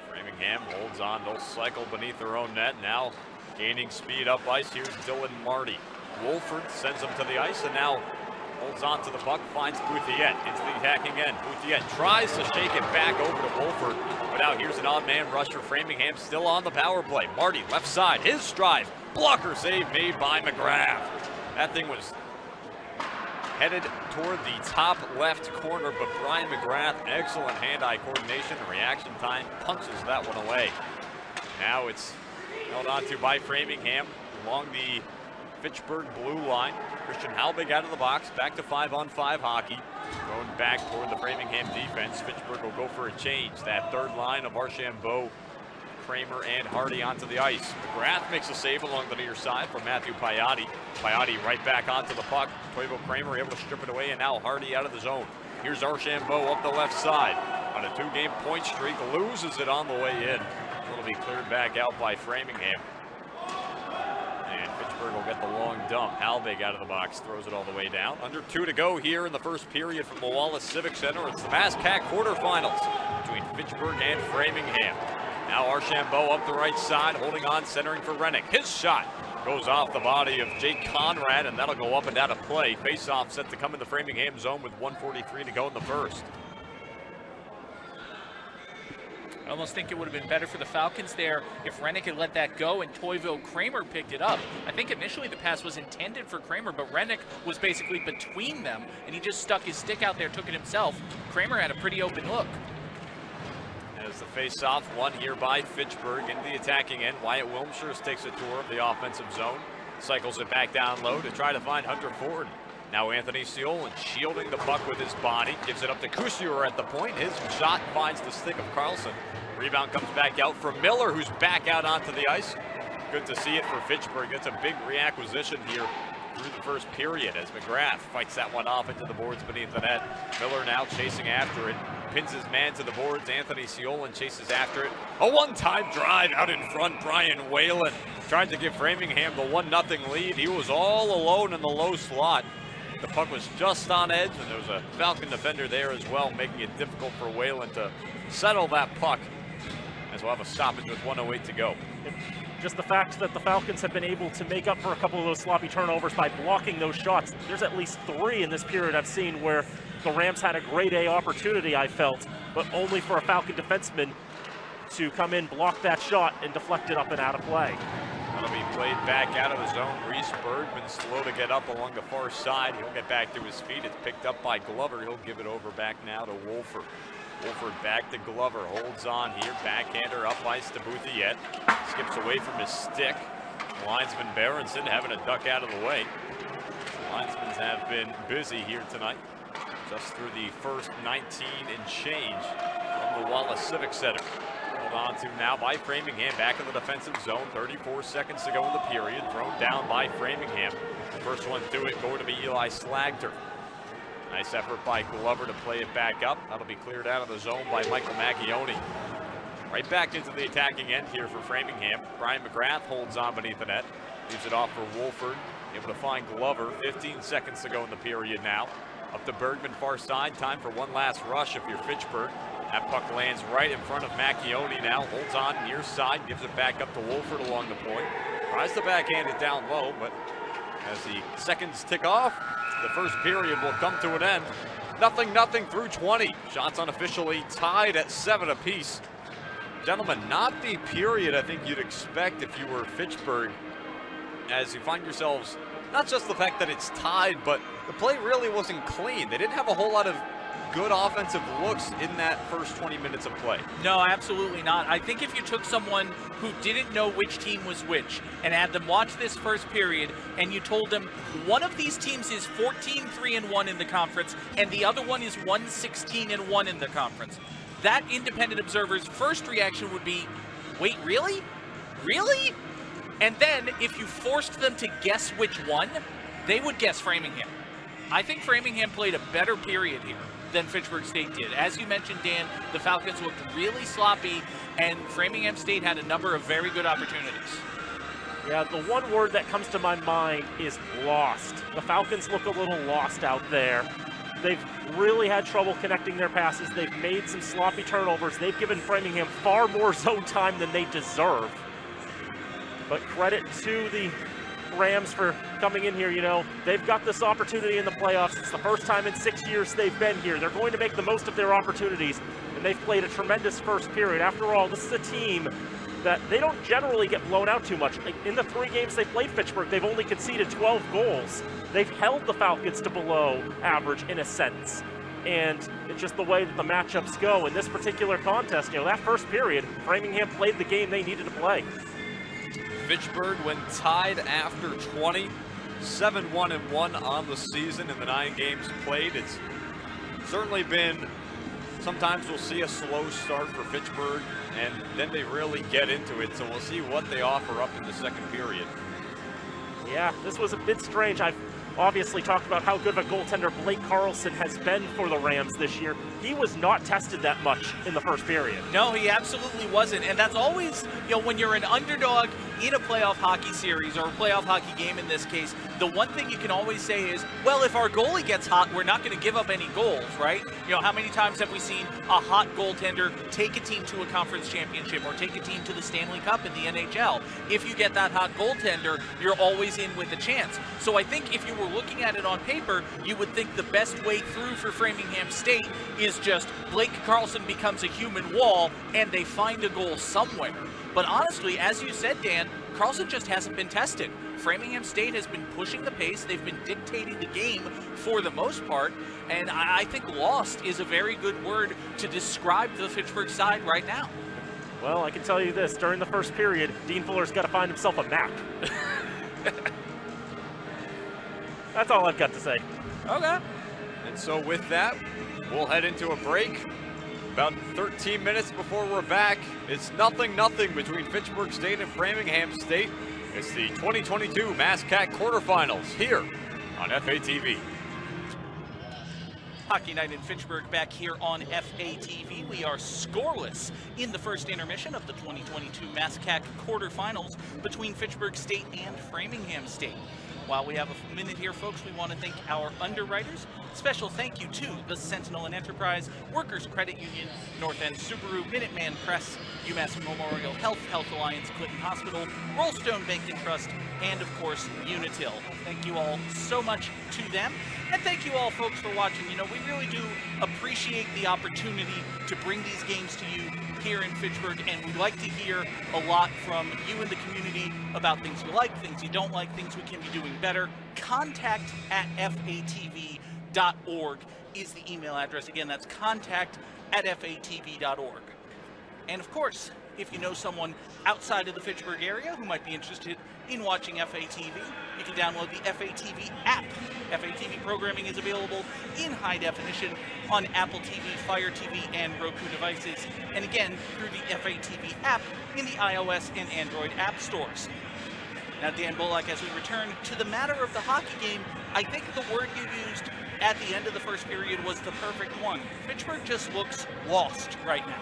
Framingham holds on, they'll cycle beneath their own net. Now gaining speed up ice, here's Dylan Marty. Wolford sends him to the ice and now holds on to the puck, finds Bouthiette into the attacking end. Bouthiette tries to shake it back over to Wolford, but now here's an odd man rush for Framingham, still on the power play. Marty left side, his stride, blocker save made by McGrath. That thing was headed toward the top left corner, but Brian McGrath, excellent hand-eye coordination and reaction time, punches that one away. Now it's held on to by Framingham along the Fitchburg blue line. Christian Halbig out of the box, back to 5-on-5 hockey. Thrown back toward the Framingham defense. Fitchburg will go for a change. That third line of Archambault, Kramer, and Hardy onto the ice. McGrath makes a save along the near side from Matthew Piatti. Piatti right back onto the puck. Toivo Kramer able to strip it away, and now Hardy out of the zone. Here's Archambault up the left side. On a 2-game point streak, loses it on the way in. It'll be cleared back out by Framingham. And Fitchburg will get the long dump. Halbig out of the box, throws it all the way down. Under 2 to go here in the first period from the Wallace Civic Center. It's the MassCAC quarterfinals between Fitchburg and Framingham. Now Archambault up the right side, holding on, centering for Rennick. His shot goes off the body of Jake Conrad, and that'll go up and out of play. Face-off set to come in the Framingham zone with 1:43 to go in the first.
I almost think it would have been better for the Falcons there if Rennick had let that go and Toivo Kramer picked it up. I think initially the pass was intended for Kramer, but Rennick was basically between them, and he just stuck his stick out there, took it himself. Kramer had a pretty open look.
As the face-off won here by Fitchburg into the attacking end, Wyatt Wilmshire takes a tour of the offensive zone, cycles it back down low to try to find Hunter Ford. Now Anthony Seolan shielding the puck with his body, gives it up to Cousier at the point. His shot finds the stick of Carlson. Rebound comes back out for Miller, who's back out onto the ice. Good to see it for Fitchburg. It's a big reacquisition here through the first period as McGrath fights that one off into the boards beneath the net. Miller now chasing after it, pins his man to the boards. Anthony Seolan chases after it. A one-time drive out in front. Brian Whalen tried to give Framingham the 1-0 lead. He was all alone in the low slot. The puck was just on edge, and there was a Falcon defender there as well, making it difficult for Whalen to settle that puck, as we'll have a stoppage with 1:08 to go.
Just the fact that the Falcons have been able to make up for a couple of those sloppy turnovers by blocking those shots. There's at least 3 in this period I've seen where the Rams had a grade A opportunity, I felt, but only for a Falcon defenseman to come in, block that shot, and deflect it up and out of play.
That'll be played back out of the zone. Reese Bergman slow to get up along the far side. He'll get back to his feet. It's picked up by Glover. He'll give it over back now to Wolford. Wolford back to Glover, holds on here, backhander up ice to Bouthiet. Skips away from his stick. Linesman Berenson having to duck out of the way. Linesmen have been busy here tonight, just through the first 19 and change from the Wallace Civic Center. Held on to now by Framingham, back in the defensive zone. 34 seconds to go in the period. Thrown down by Framingham. The first one to it going to be Eli Slagter. Nice effort by Glover to play it back up. That'll be cleared out of the zone by Michael Macchione. Right back into the attacking end here for Framingham. Brian McGrath holds on beneath the net. Leaves it off for Wolford. Able to find Glover. 15 seconds to go in the period now. Up to Bergman, far side. Time for one last rush if you're Fitchburg. That puck lands right in front of Macchione now. Holds on near side. Gives it back up to Wolford along the point. Tries to backhand it down low, but as the seconds tick off, the first period will come to an end. 0-0 through 20. Shots unofficially tied at 7 apiece. Gentlemen, not the period I think you'd expect if you were Fitchburg, as you find yourselves, not just the fact that it's tied, but the play really wasn't clean. They didn't have a whole lot of good offensive looks in that first 20 minutes of play.
No, absolutely not. I think if you took someone who didn't know which team was which and had them watch this first period and you told them one of these teams is 14-3-1 in the conference and the other one is 1-16-1 in the conference, that independent observer's first reaction would be, wait, really? Really? And then if you forced them to guess which one, they would guess Framingham. I think Framingham played a better period here than Fitchburg State did. As you mentioned, Dan, the Falcons looked really sloppy, and Framingham State had a number of very good opportunities.
Yeah, the one word that comes to my mind is lost. The Falcons look a little lost out there. They've really had trouble connecting their passes. They've made some sloppy turnovers. They've given Framingham far more zone time than they deserve. But credit to the Rams for coming in here. You know, they've got this opportunity in the playoffs. It's the first time in 6 years they've been here. They're going to make the most of their opportunities, and they've played a tremendous first period. After all, this is a team that they don't generally get blown out too much. In the 3 games they played Fitchburg, they've only conceded 12 goals. They've held the Falcons to below average in a sense. And it's just the way that the matchups go. In this particular contest, you know, that first period, Framingham played the game they needed to play.
Fitchburg, when tied after 20, 7-1-1 on the season in the 9 games played. It's certainly been, sometimes we'll see a slow start for Fitchburg, and then they really get into it. So we'll see what they offer up in the second period.
Yeah, this was a bit strange. I've obviously talked about how good of a goaltender Blake Carlson has been for the Rams this year. He was not tested that much in the first period.
No, he absolutely wasn't. And that's always, you know, when you're an underdog in a playoff hockey series or a playoff hockey game in this case, the one thing you can always say is, well, if our goalie gets hot, we're not going to give up any goals, right? You know, how many times have we seen a hot goaltender take a team to a conference championship or take a team to the Stanley Cup in the NHL? If you get that hot goaltender, you're always in with a chance. So I think if you were looking at it on paper, you would think the best way through for Framingham State is just Blake Carlson becomes a human wall and they find a goal somewhere. But honestly, as you said, Dan, Carlson just hasn't been tested. Framingham State has been pushing the pace. They've been dictating the game for the most part. And I think lost is a very good word to describe the Fitchburg side right now.
Well, I can tell you this. During the first period, Dean Fuller's got to find himself a map. That's all I've got to say.
Okay. And so with that, we'll head into a break. About 13 minutes before we're back, it's 0-0 between Fitchburg State and Framingham State. It's the 2022 MassCat quarterfinals here on FATV.
Hockey Night in Fitchburg back here on FATV. We are scoreless in the first intermission of the 2022 MassCat quarterfinals between Fitchburg State and Framingham State. While we have a minute here, folks, we want to thank our underwriters. Special thank you to the Sentinel and Enterprise, Workers Credit Union, North End Subaru, Minuteman Press, UMass Memorial Health, Health Alliance, Clinton Hospital, Rollstone Bank and Trust, and of course, Unitil. Thank you all so much to them. And thank you all, folks, for watching. You know, we really do appreciate the opportunity to bring these games to you here in Fitchburg, and we'd like to hear a lot from you in the community about things you like, things you don't like, things we can be doing better. contact@fatv.org is the email address. Again, that's contact@fatv.org. And of course, if you know someone outside of the Fitchburg area who might be interested in watching FATV, you can download the FATV app. FATV programming is available in high definition on Apple TV, Fire TV, and Roku devices. And again, through the FATV app in the iOS and Android app stores. Now, Dan Bullock, as we return to the matter of the hockey game, I think the word you used at the end of the first period was the perfect one. Fitchburg just looks lost right now.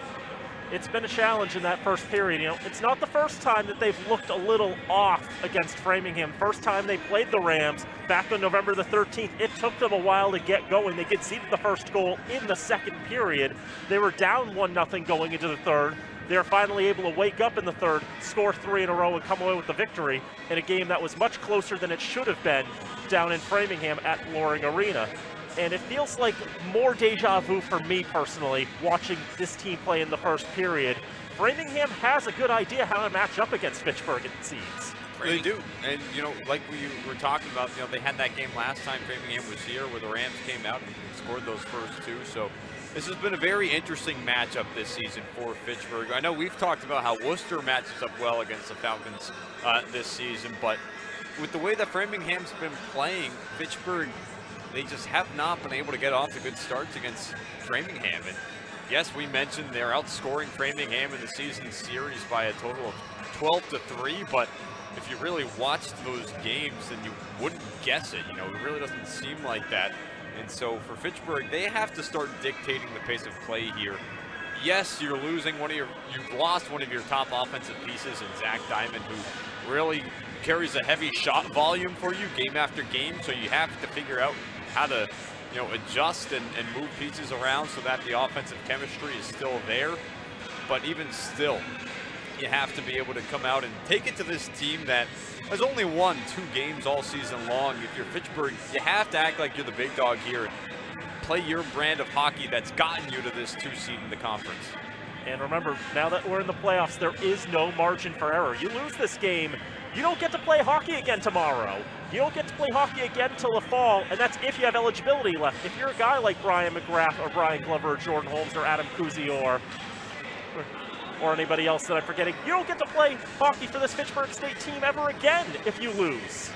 It's been a challenge in that first period. You know, it's not the first time that they've looked a little off against Framingham. First time they played the Rams back on November the 13th, it took them a while to get going. They conceded the first goal in the second period. They were down 1-0 going into the third. They were finally able to wake up in the third, score 3 in a row, and come away with the victory in a game that was much closer than it should have been down in Framingham at Loring Arena. And it feels like more deja vu for me personally, watching this team play in the first period. Framingham has a good idea how to match up against Fitchburg, it seems.
They do, and you know, like we were talking about, you know, they had that game last time Framingham was here where the Rams came out and scored those first two, so this has been a very interesting matchup this season for Fitchburg. I know we've talked about how Worcester matches up well against the Falcons this season, but with the way that Framingham's been playing, Fitchburg, they just have not been able to get off to good starts against Framingham. And yes, we mentioned they're outscoring Framingham in the season series by a total of 12-3, but if you really watched those games, then you wouldn't guess it. You know, it really doesn't seem like that. And so for Fitchburg, they have to start dictating the pace of play here. Yes, you're losing you've lost one of your top offensive pieces in Zach Diamond, who really carries a heavy shot volume for you game after game. So you have to figure out how to, you know, adjust and move pieces around so that the offensive chemistry is still there. But even still, you have to be able to come out and take it to this team that has only won 2 games all season long. If you're Fitchburg, you have to act like you're the big dog here and play your brand of hockey that's gotten you to this 2 seed in the conference.
And remember, now that we're in the playoffs, there is no margin for error. You lose this game, you don't get to play hockey again tomorrow. You don't get to play hockey again till the fall, and that's if you have eligibility left. If you're a guy like Brian McGrath or Brian Glover or Jordan Holmes or Adam Kuzior or anybody else that I'm forgetting, you don't get to play hockey for this Fitchburg State team ever again if you lose.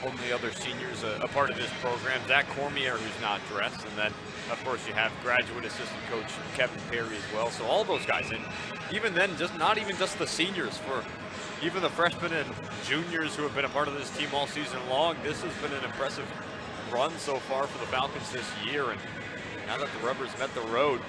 Only other seniors a part of this program, Zach Cormier, who's not dressed, and then, of course, you have graduate assistant coach Kevin Perry as well. So all those guys, and even then, not even just the seniors, for even the freshmen and juniors who have been a part of this team all season long, this has been an impressive run so far for the Falcons this year. And now that the rubber's met the road,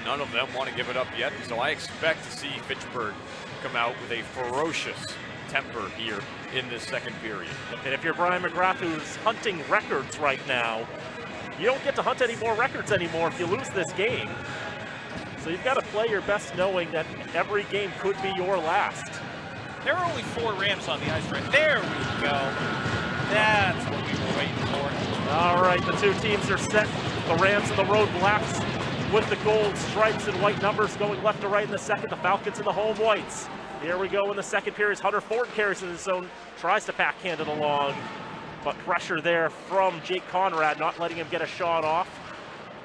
none of them want to give it up yet. So I expect to see Fitchburg come out with a ferocious temper here in this second period.
And if you're Brian McGrath, who's hunting records right now, you don't get to hunt any more records anymore if you lose this game. So you've got to play your best knowing that every game could be your last.
There are only 4 Rams on the ice right there. We go. That's what we were waiting for.
All right, the 2 teams are set. The Rams and the Road Blacks with the gold stripes and white numbers going left to right in the second. The Falcons and the home whites. Here we go in the second period. Hunter Ford carries in his zone, tries to backhand it along, but pressure there from Jake Conrad, not letting him get a shot off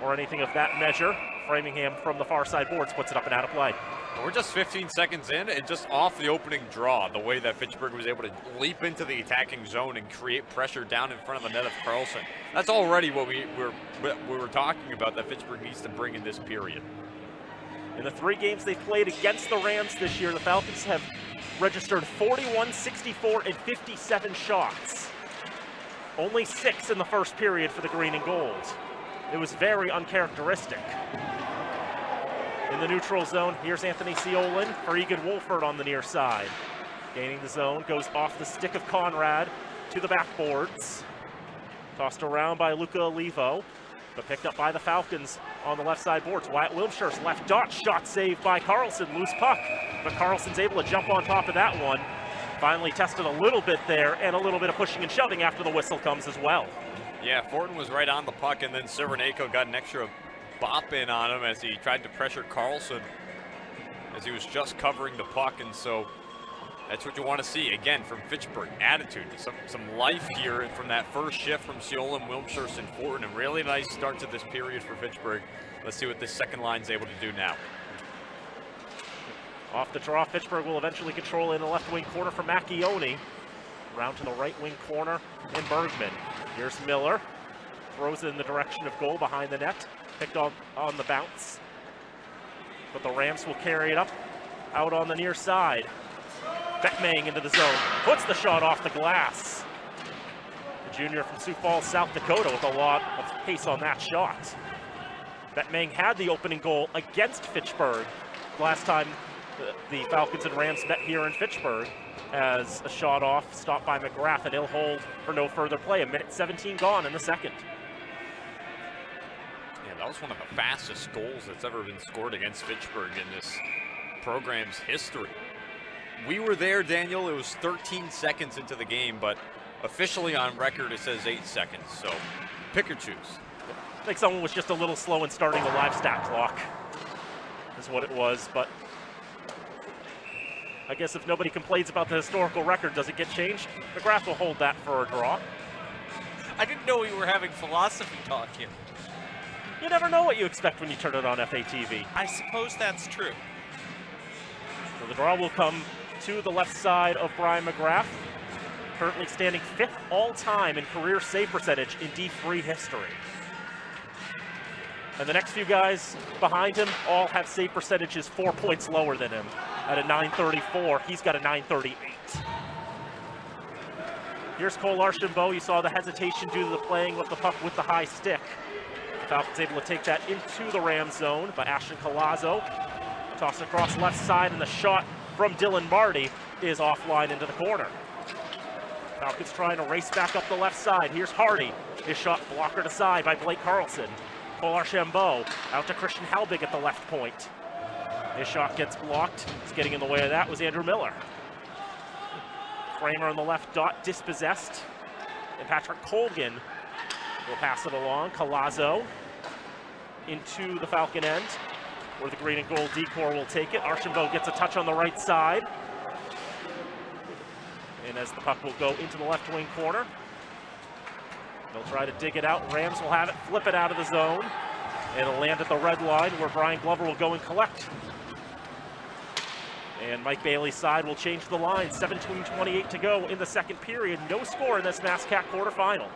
or anything of that measure. Framingham from the far side boards puts it up and out of play.
We're just 15 seconds in and just off the opening draw, the way that Fitchburg was able to leap into the attacking zone and create pressure down in front of the net of Carlson. That's already what we were talking about that Fitchburg needs to bring in this period.
In the 3 games they've played against the Rams this year, the Falcons have registered 41, 64, and 57 shots. Only 6 in the first period for the green and gold. It was very uncharacteristic. In the neutral zone, here's Anthony Ciolin for Egan Wolford on the near side. Gaining the zone, goes off the stick of Conrad to the backboards. Tossed around by Luca Olivo, but picked up by the Falcons on the left side boards. Wyatt Wilmshir's left dot shot saved by Carlson. Loose puck, but Carlson's able to jump on top of that one. Finally tested a little bit there, and a little bit of pushing and shoving after the whistle comes as well.
Yeah, Fortin was right on the puck, and then Serenayko got an extra bop in on him as he tried to pressure Carlson as he was just covering the puck, and so that's what you want to see, again, from Fitchburg. Attitude, some life here from that first shift from Seolan, Wilmshire, and Fortin. A really nice start to this period for Fitchburg. Let's see what this second line's able to do now.
Off the draw, Fitchburg will eventually control in the left wing corner for Macchione. Round to the right wing corner in Bergman. Here's Miller. Throws it in the direction of goal behind the net. Picked on the bounce. But the Rams will carry it up out on the near side. Beckmang into the zone. Puts the shot off the glass. The junior from Sioux Falls, South Dakota, with a lot of pace on that shot. Beckmang had the opening goal against Fitchburg last time the Falcons and Rams met here in Fitchburg, as a shot off, stopped by McGrath, and he'll hold for no further play. A minute 17 gone in the second.
Yeah, that was one of the fastest goals that's ever been scored against Fitchburg in this program's history. We were there, Daniel. It was 13 seconds into the game, but officially on record it says 8 seconds, so pick or choose.
I think someone was just a little slow in starting the live stat clock, is what it was, but I guess if nobody complains about the historical record, does it get changed? McGrath will hold that for a draw.
I didn't know we were having philosophy talk here.
You never know what you expect when you turn it on FATV.
I suppose that's true.
So the draw will come to the left side of Brian McGrath, currently standing 5th all-time in career save percentage in D3 history. And the next few guys behind him all have save percentages 4 points lower than him. At a 934, he's got a 938. Here's Cole Archambault. You saw the hesitation due to the playing with the puck with the high stick. The Falcons able to take that into the Ram zone by Ashton Collazo. Toss across left side, and the shot from Dylan Marty is offline into the corner. Falcons trying to race back up the left side. Here's Hardy. His shot blockered aside by Blake Carlson. Cole Archambault out to Christian Halbig at the left point. His shot gets blocked. It's getting in the way of that was Andrew Miller. Kramer on the left dot, dispossessed. And Patrick Colgan will pass it along. Collazo into the Falcon end, where the green and gold decor will take it. Archambault gets a touch on the right side. And as the puck will go into the left wing corner, they'll try to dig it out. Rams will have it, flip it out of the zone. It'll land at the red line, where Brian Glover will go and collect. And Mike Bailey's side will change the line. 17:28 to go in the second period. No score in this MassCat quarterfinal.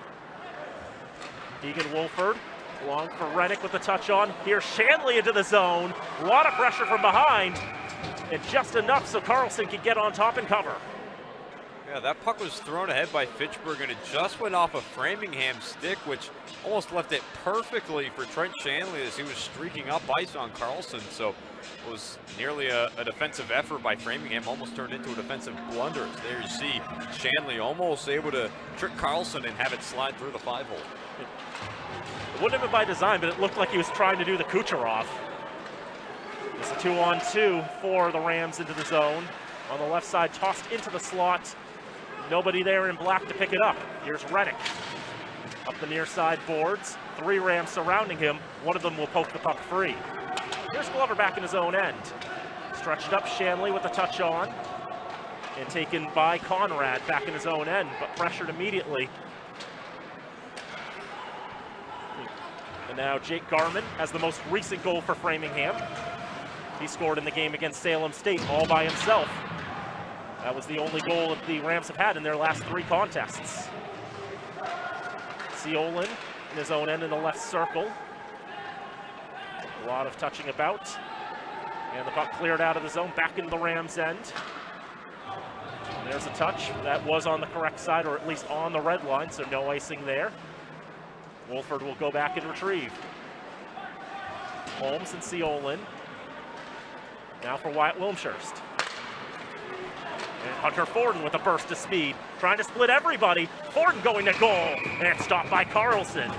Egan Wolford long for Rennick with the touch on. Here's Shanley into the zone. A lot of pressure from behind. And just enough so Carlson can get on top and cover.
Yeah, that puck was thrown ahead by Fitchburg, and it just went off a Framingham stick, which almost left it perfectly for Trent Shanley as he was streaking up ice on Carlson. So it was nearly a defensive effort by Framingham, almost turned into a defensive blunder. There you see Shanley almost able to trick Carlson and have it slide through the 5-hole.
It wouldn't have been by design, but it looked like he was trying to do the Kucherov. It's a 2-on-2 for the Rams into the zone. On the left side, tossed into the slot. Nobody there in black to pick it up. Here's Rennick. Up the near side boards. 3 Rams surrounding him. One of them will poke the puck free. Here's Glover back in his own end. Stretched up, Shanley with the touch on. And taken by Conrad back in his own end, but pressured immediately. And now Jake Garman has the most recent goal for Framingham. He scored in the game against Salem State all by himself. That was the only goal that the Rams have had in their last 3 contests. Seolin in his own end in the left circle. A lot of touching about. And the puck cleared out of the zone, back into the Rams' end. And there's a touch. That was on the correct side, or at least on the red line, so no icing there. Wolford will go back and retrieve. Holmes and Seolin. Now for Wyatt Wilmshirst. And Hunter Forden with a burst of speed, trying to split everybody. Forden going to goal, and stopped by Carlson.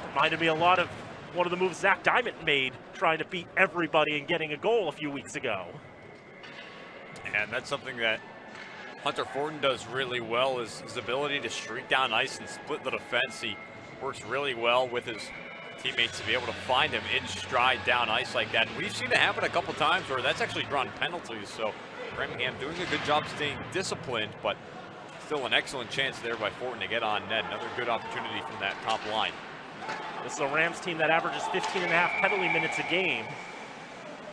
Reminded me a lot of one of the moves Zach Diamond made, trying to beat everybody and getting a goal a few weeks ago.
And that's something that Hunter Forden does really well, is his ability to streak down ice and split the defense. He works really well with his teammates to be able to find him in stride down ice like that. And we've seen it happen a couple times where that's actually drawn penalties. So Framingham doing a good job staying disciplined, but still an excellent chance there by Forden to get on net. Another good opportunity from that top line.
This is a Rams team that averages 15.5 penalty minutes a game.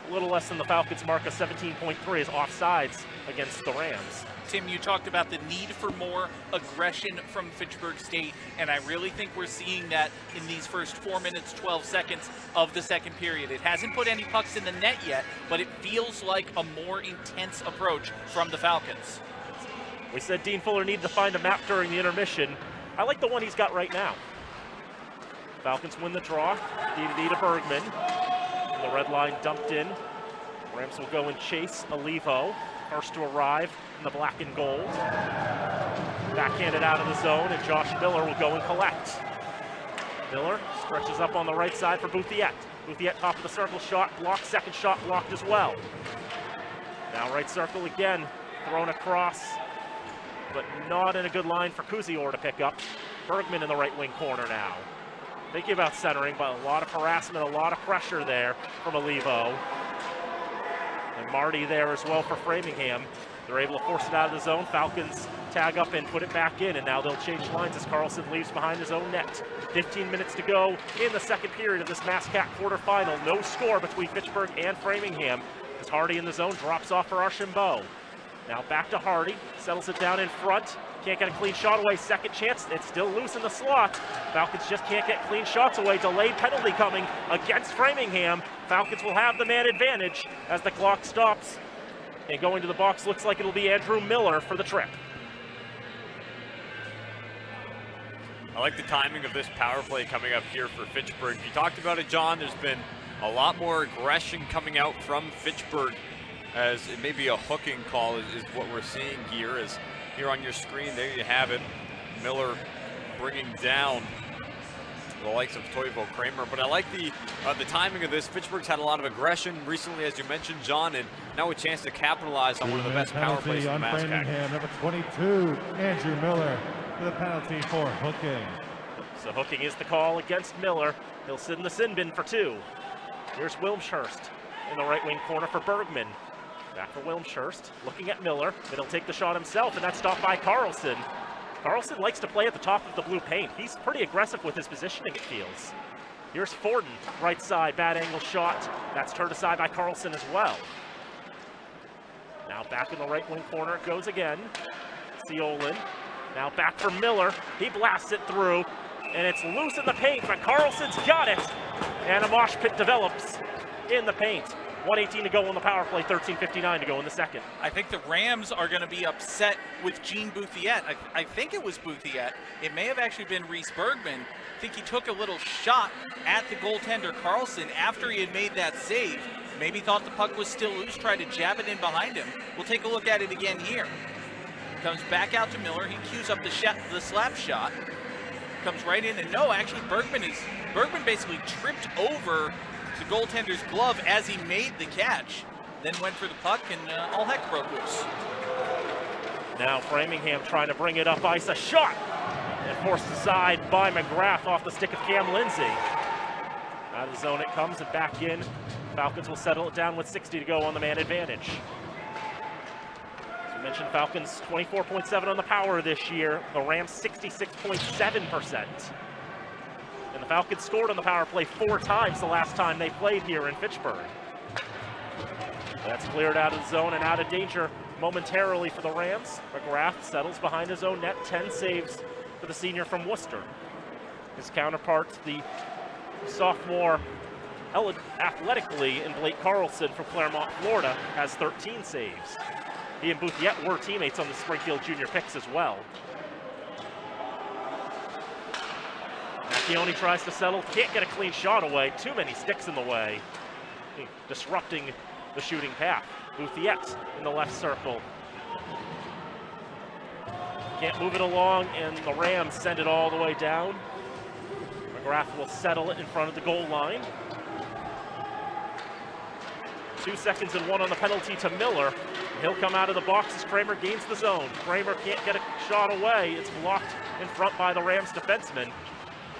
A little less than the Falcons' mark of 17.3 is offsides against the Rams.
Tim, you talked about the need for more aggression from Fitchburg State, and I really think we're seeing that in these first 4 minutes, 12 seconds of the second period. It hasn't put any pucks in the net yet, but it feels like a more intense approach from the Falcons.
We said Dean Fuller needed to find a map during the intermission. I like the one he's got right now. Falcons win the draw, D to Bergman. And the red line dumped in. Rams will go and chase Olivo, first to arrive in the black and gold. Backhanded out of the zone, and Josh Miller will go and collect. Miller stretches up on the right side for Bouthiet. Bouthiet top of the circle, shot blocked, second shot blocked as well. Now right circle again, thrown across, but not in a good line for Kuzior to pick up. Bergman in the right wing corner now. Thinking about centering, but a lot of harassment, a lot of pressure there from Olivo. And Marty there as well for Framingham. They're able to force it out of the zone. Falcons tag up and put it back in, and now they'll change lines as Carlson leaves behind his own net. 15 minutes to go in the second period of this MassCat quarterfinal. No score between Fitchburg and Framingham as Hardy in the zone drops off for Archambault. Now back to Hardy, settles it down in front. Can't get a clean shot away, second chance, it's still loose in the slot. Falcons just can't get clean shots away, delayed penalty coming against Framingham. Falcons will have the man advantage as the clock stops. And going to the box looks like it'll be Andrew Miller for the trip.
I like the timing of this power play coming up here for Fitchburg. You talked about it, John, there's been a lot more aggression coming out from Fitchburg, as it may be a hooking call is what we're seeing here. As here on your screen, there you have it. Miller bringing down the likes of Toivo Kramer. But I like the timing of this. Fitchburg's had a lot of aggression recently, as you mentioned, John, and now a chance to capitalize on one of the best power plays in the MassCat.
Framingham, number 22, Andrew Miller, with a penalty for hooking.
So hooking is the call against Miller. He'll sit in the sin bin for two. Here's Wilmshurst in the right wing corner for Bergman. Back for Wilmshurst, looking at Miller, but he'll take the shot himself, and that's stopped by Carlson. Carlson likes to play at the top of the blue paint. He's pretty aggressive with his positioning, it feels. Here's Forden, right side, bad angle shot. That's turned aside by Carlson as well. Now back in the right wing corner it goes again. Ciolin, now back for Miller. He blasts it through, and it's loose in the paint, but Carlson's got it. And a mosh pit develops in the paint. 1:18 to go on the power play, 13:59 to go in the second.
I think the Rams are going to be upset with Gene Bouthiet. I think it was Bouthiet. It may have actually been Reese Bergman. I think he took a little shot at the goaltender Carlson after he had made that save. Maybe thought the puck was still loose, tried to jab it in behind him. We'll take a look at it again here. Comes back out to Miller. He cues up the slap shot. Comes right in, and no, actually Bergman basically tripped over the goaltender's glove as he made the catch, then went for the puck, and all heck broke loose.
Now Framingham trying to bring it up ice, a shot, and forced aside by McGrath off the stick of Cam Lindsay. Out of the zone it comes and back in. Falcons will settle it down with 60 to go on the man advantage. As we mentioned, Falcons 24.7 on the power this year, the Rams 66.7%. And the Falcons scored on the power play 4 times the last time they played here in Fitchburg. That's cleared out of the zone and out of danger momentarily for the Rams. McGrath settles behind his own net, 10 saves for the senior from Worcester. His counterpart, the sophomore athletically in Blake Carlson from Claremont, Florida, has 13 saves. He and Bouthiet were teammates on the Springfield Junior Picks as well. Macchione tries to settle, can't get a clean shot away, too many sticks in the way, disrupting the shooting path. Bouthiet in the left circle. Can't move it along, and the Rams send it all the way down. McGrath will settle it in front of the goal line. 2 seconds and 1 on the penalty to Miller. He'll come out of the box as Kramer gains the zone. Kramer can't get a shot away. It's blocked in front by the Rams defenseman.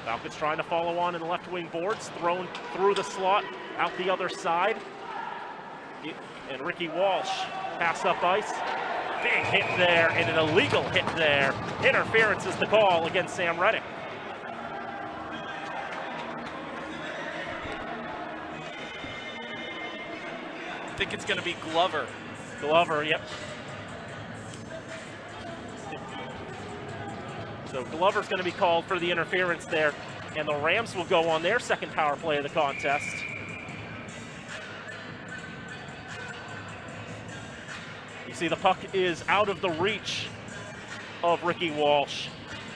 Falcons trying to follow on in the left wing boards, thrown through the slot, out the other side. And Ricky Walsh, pass up ice. Big hit there, and an illegal hit there. Interference is the call against Sam Reddick.
I think it's going to be Glover.
Glover, yep. So Glover's going to be called for the interference there, and the Rams will go on their second power play of the contest. You see the puck is out of the reach of Ricky Walsh,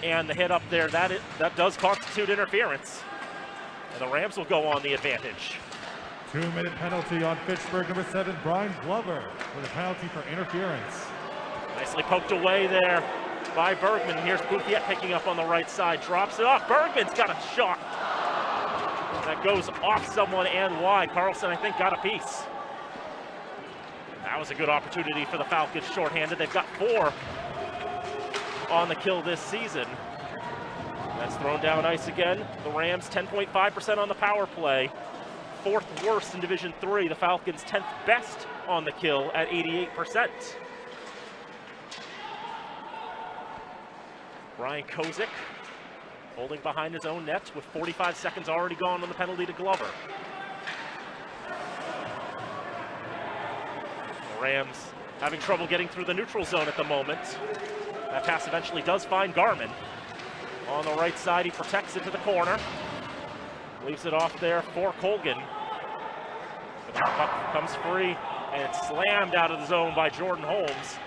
and the hit up there, that does constitute interference. And the Rams will go on the advantage.
2-minute penalty on Fitchburg, number 7, Brian Glover, with a penalty for interference.
Nicely poked away there by Bergman. Here's Bouthiet picking up on the right side, drops it off. Bergman's got a shot. That goes off someone and wide. Carlson, I think, got a piece. That was a good opportunity for the Falcons shorthanded. They've got 4 on the kill this season. That's thrown down ice again. The Rams 10.5% on the power play. 4th worst in Division 3. The Falcons 10th best on the kill at 88%. Brian Kozik holding behind his own net with 45 seconds already gone on the penalty to Glover. The Rams having trouble getting through the neutral zone at the moment. That pass eventually does find Garman. On the right side, he protects it to the corner. Leaves it off there for Colgan. The puck comes free, and it's slammed out of the zone by Jordan Holmes.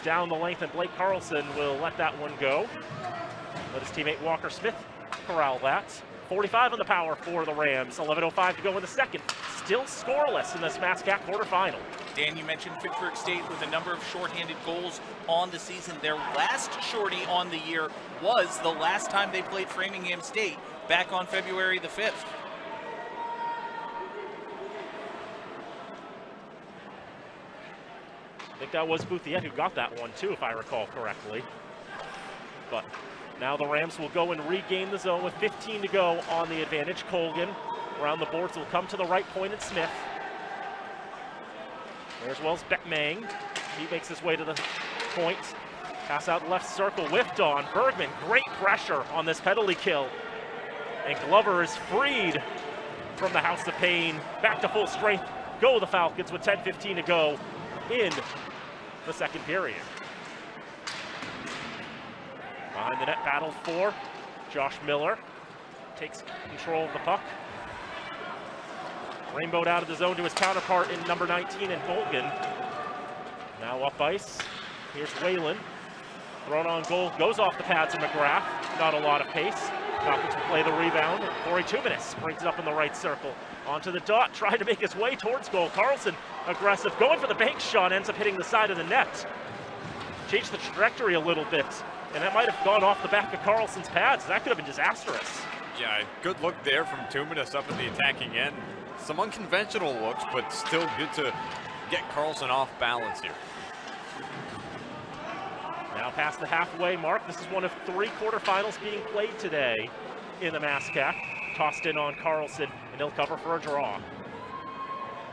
Down the length, and Blake Carlson will let that one go. Let his teammate Walker Smith corral that. 45 on the power for the Rams. 11:05 to go in the second. Still scoreless in this MASCAC quarterfinal.
Dan, you mentioned Fitchburg State with a number of shorthanded goals on the season. Their last shorty on the year was the last time they played Framingham State back on February the 5th.
I think that was Bouthiet who got that one too, if I recall correctly. But now the Rams will go and regain the zone with 15 to go on the advantage. Colgan around the boards will come to the right point, and Smith. There as well as Beckmang. He makes his way to the point. Pass out left circle, whiffed on. Bergman, great pressure on this penalty kill. And Glover is freed from the House of Pain. Back to full strength. Go the Falcons with 10:15 to go in the second period. Behind the net battle for Josh Miller. Takes control of the puck. Rainbowed out of the zone to his counterpart in number 19 in Colgan. Now up ice. Here's Whalen. Thrown on goal, goes off the pads of McGrath. Not a lot of pace. Falcons will play the rebound. Corey Tuminis brings it up in the right circle. Onto the dot, trying to make his way towards goal. Carlson, aggressive, going for the bank shot, ends up hitting the side of the net. Changed the trajectory a little bit, and that might have gone off the back of Carlson's pads. That could have been disastrous.
Yeah, good look there from Tuminis up at the attacking end. Some unconventional looks, but still good to get Carlson off balance here.
Now past the halfway mark. This is one of 3 quarterfinals being played today in the MASCAC. Tossed in on Carlson, and he'll cover for a draw.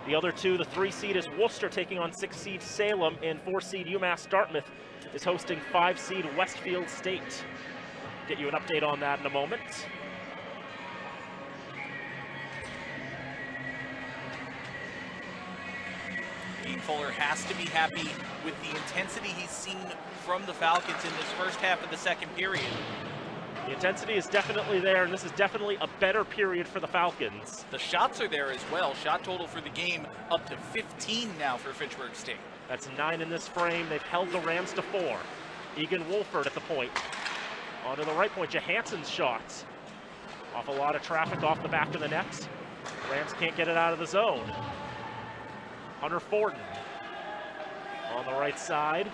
The other 2, the 3 seed is Worcester taking on 6 seed Salem, and 4 seed UMass Dartmouth is hosting 5 seed Westfield State. Get you an update on that in a moment.
Dean Fuller has to be happy with the intensity he's seen from the Falcons in this first half of the second period.
The intensity is definitely there, and this is definitely a better period for the Falcons.
The shots are there as well. Shot total for the game up to 15 now for Fitchburg State.
That's 9 in this frame. They've held the Rams to 4. Egan Wolford at the point. Onto the right point, Johansson's shots. Off a lot of traffic off the back of the net. Rams can't get it out of the zone. Hunter Forden on the right side.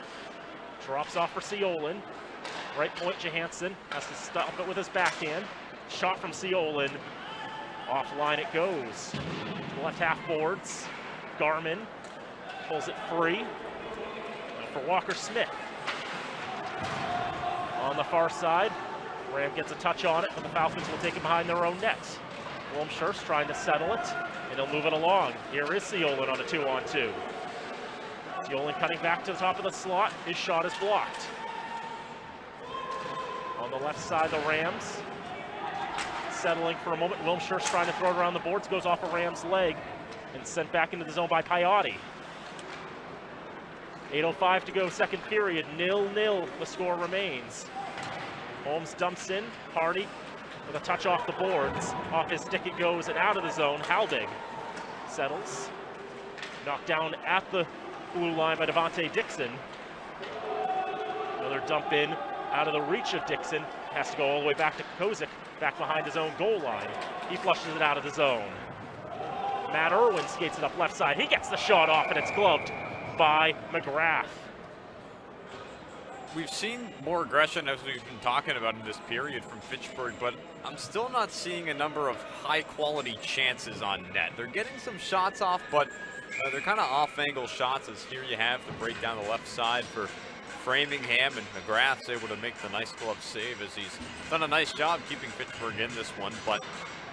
Drops off for Seolin. Right point, Johansson has to stop it with his backhand. Shot from Seolin. Offline it goes. Left half boards. Garmin pulls it free. Now for Walker Smith. On the far side, Ram gets a touch on it, but the Falcons will take it behind their own net. Wilmshurst trying to settle it, and he'll move it along. Here is Seolin on a 2-on-2. Seolin cutting back to the top of the slot. His shot is blocked. On the left side, the Rams settling for a moment. Wilmshurst trying to throw it around the boards, goes off a Ram's leg and sent back into the zone by Coyote. 8:05 to go, second period, 0-0 the score remains. Holmes dumps in, Hardy with a touch off the boards. Off his stick it goes and out of the zone. Halbig settles. Knocked down at the blue line by Devontae Dixon. Another dump in out of the reach of Dixon. Has to go all the way back to Kozik, back behind his own goal line. He flushes it out of the zone. Matt Irwin skates it up left side. He gets the shot off and it's gloved by McGrath.
We've seen more aggression, as we've been talking about in this period, from Fitchburg, but I'm still not seeing a number of high-quality chances on net. They're getting some shots off, but they're kind of off-angle shots, as here you have the break down the left side for Framingham, and McGrath's able to make the nice glove save as he's done a nice job keeping Fitchburg in this one, but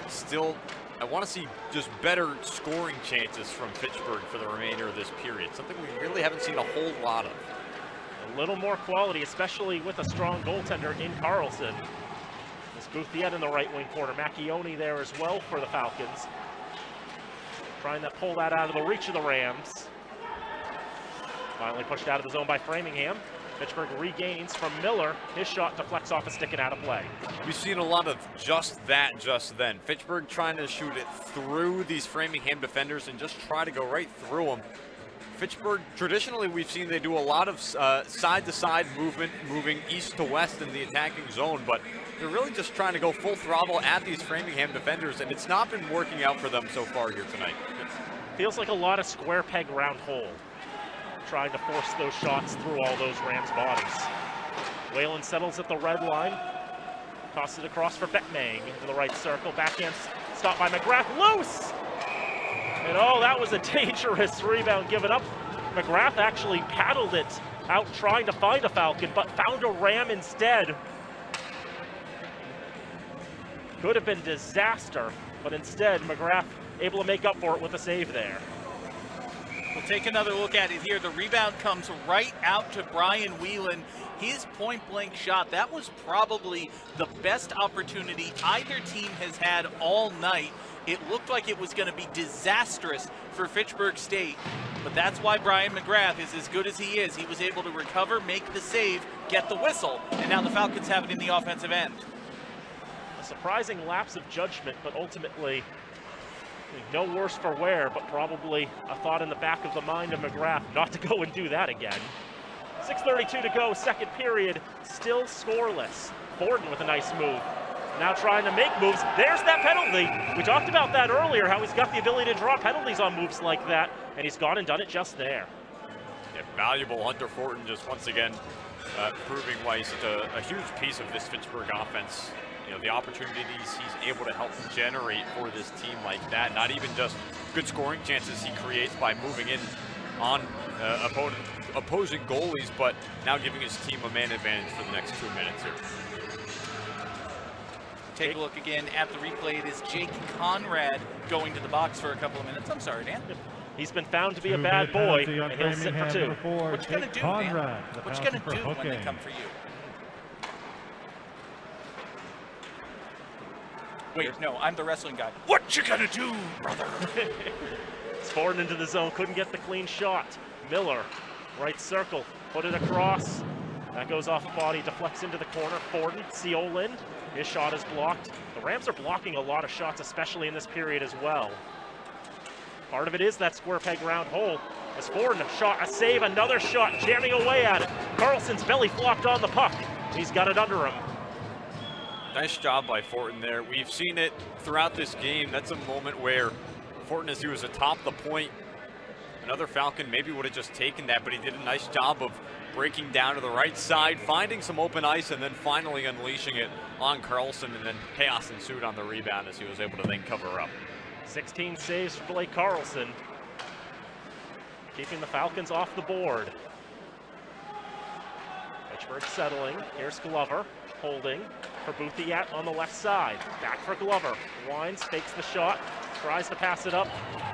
still, I want to see just better scoring chances from Fitchburg for the remainder of this period, something we really haven't seen a whole lot of.
A little more quality, especially with a strong goaltender in Carlson. There's Bouthiet in the right wing corner. Macchione there as well for the Falcons. Trying to pull that out of the reach of the Rams. Finally pushed out of the zone by Framingham. Fitchburg regains from Miller. His shot deflects off a stick and out of play.
We've seen a lot of just that just then. Fitchburg trying to shoot it through these Framingham defenders and just try to go right through them. Fitchburg, traditionally we've seen they do a lot of side-to-side movement, moving east to west in the attacking zone, but they're really just trying to go full throttle at these Framingham defenders, and it's not been working out for them so far here tonight.
It feels like a lot of square peg round hole, trying to force those shots through all those Rams' bodies. Whalen settles at the red line, tosses it across for Beckmang into the right circle, backhand stopped by McGrath, loose! And oh, that was a dangerous rebound given up. McGrath actually paddled it out trying to find a Falcon, but found a Ram instead. Could have been disaster, but instead McGrath able to make up for it with a save there.
We'll take another look at it here. The rebound comes right out to Brian Whelan. His point-blank shot, that was probably the best opportunity either team has had all night. It looked like it was going to be disastrous for Fitchburg State, but that's why Brian McGrath is as good as he is. He was able to recover, make the save, get the whistle, and now the Falcons have it in the offensive end.
A surprising lapse of judgment, but ultimately no worse for wear, but probably a thought in the back of the mind of McGrath not to go and do that again. 6:32 to go, second period, still scoreless. Borden with a nice move. Now trying to make moves. There's that penalty. We talked about that earlier, how he's got the ability to draw penalties on moves like that, and he's gone and done it just there.
Yeah, valuable Hunter Fortin just once again proving why he's such a huge piece of this Fitchburg offense. You know, the opportunities he's able to help generate for this team like that. Not even just good scoring chances he creates by moving in on opposing goalies, but now giving his team a man advantage for the next 2 minutes here.
Take a look again at the replay. It is Jake Conrad going to the box for a couple of minutes. I'm sorry, Dan.
He's been found to be a bad boy, and he'll sit for 2.
What you gonna do, Dan? What you gonna do when they come for you? Wait, no, I'm the wrestling guy. What you gonna do, brother?
Sporting into the zone, couldn't get the clean shot. Miller, right circle, put it across. That goes off the body, deflects into the corner. Forden, Seolin, his shot is blocked. The Rams are blocking a lot of shots, especially in this period as well. Part of it is that square peg round hole. As Forden, a shot, a save, another shot, jamming away at it. Carlson's belly flopped on the puck. He's got it under him.
Nice job by Fortin there. We've seen it throughout this game. That's a moment where Fortin, as he was atop the point, Another Falcon maybe would have just taken that, but he did a nice job of breaking down to the right side, finding some open ice, and then finally unleashing it on Carlson, and then chaos ensued on the rebound as he was able to then cover up.
16 saves for Blake Carlson, keeping the Falcons off the board. Fitchburg settling. Here's Glover holding for Bouthiat on the left side. Back for Glover. Winds, fakes the shot, tries to pass it up,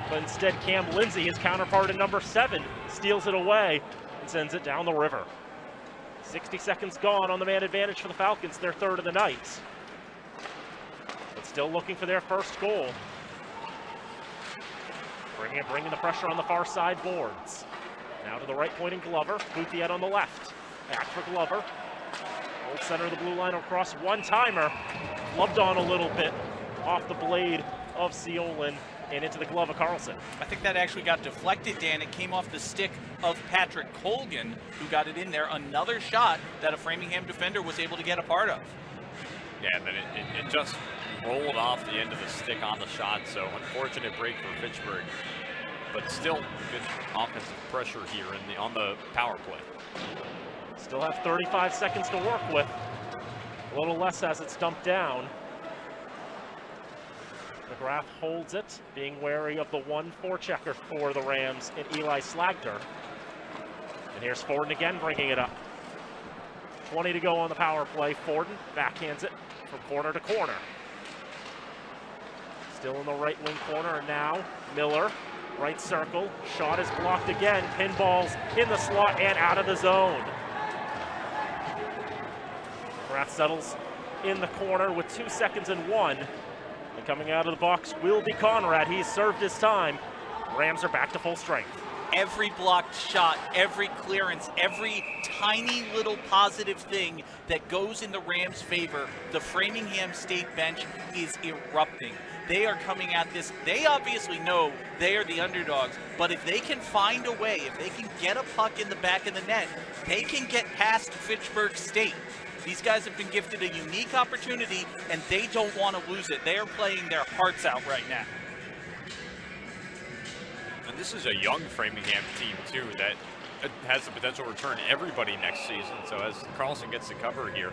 but instead Cam Lindsay, his counterpart in number 7, steals it away and sends it down the river. 60 seconds gone on the man advantage for the Falcons, their third of the night. But still looking for their first goal. Bringing the pressure on the far side boards. Now to the right pointing Glover. Bouthiat on the left. Back for Glover. Old center of the blue line across one-timer. Flubbed on a little bit off the blade of Seolin and into the glove of Carlson.
I think that actually got deflected, Dan. It came off the stick of Patrick Colgan, who got it in there. Another shot that a Framingham defender was able to get a part of.
Yeah, and then it just rolled off the end of the stick on the shot, so unfortunate break for Fitchburg. But still good offensive pressure here on the power play.
Still have 35 seconds to work with. A little less as it's dumped down. McGrath holds it, being wary of the 1-4 checker for the Rams and Eli Slagter. And here's Forden again bringing it up. 20 to go on the power play. Forden backhands it from corner to corner. Still in the right wing corner, and now Miller, right circle. Shot is blocked again. Pinballs in the slot and out of the zone. McGrath settles in the corner with 2 seconds and 1. And coming out of the box will be Conrad. He's served his time. Rams are back to full strength.
Every blocked shot, every clearance, every tiny little positive thing that goes in the Rams' favor, the Framingham State bench is erupting. They are coming at this. They obviously know they are the underdogs, but if they can find a way, if they can get a puck in the back of the net, they can get past Fitchburg State. These guys have been gifted a unique opportunity, and they don't want to lose it. They are playing their hearts out right now.
And this is a young Framingham team, too, that has the potential to return everybody next season. So as Carlson gets the cover here,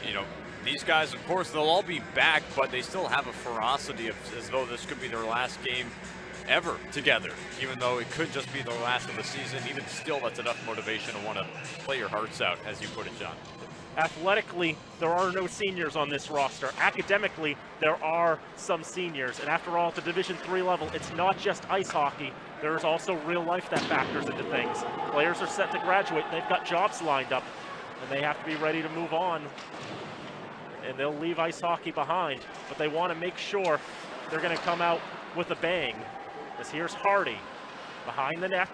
you know, these guys, of course, they'll all be back, but they still have a ferocity as though this could be their last game ever together, even though it could just be the last of the season. Even still, that's enough motivation to want to play your hearts out, as you put it, John.
Athletically, there are no seniors on this roster. Academically, there are some seniors. And after all, at the Division III level, it's not just ice hockey. There's also real life that factors into things. Players are set to graduate. They've got jobs lined up, and they have to be ready to move on. And they'll leave ice hockey behind, but they want to make sure they're going to come out with a bang. As here's Hardy behind the net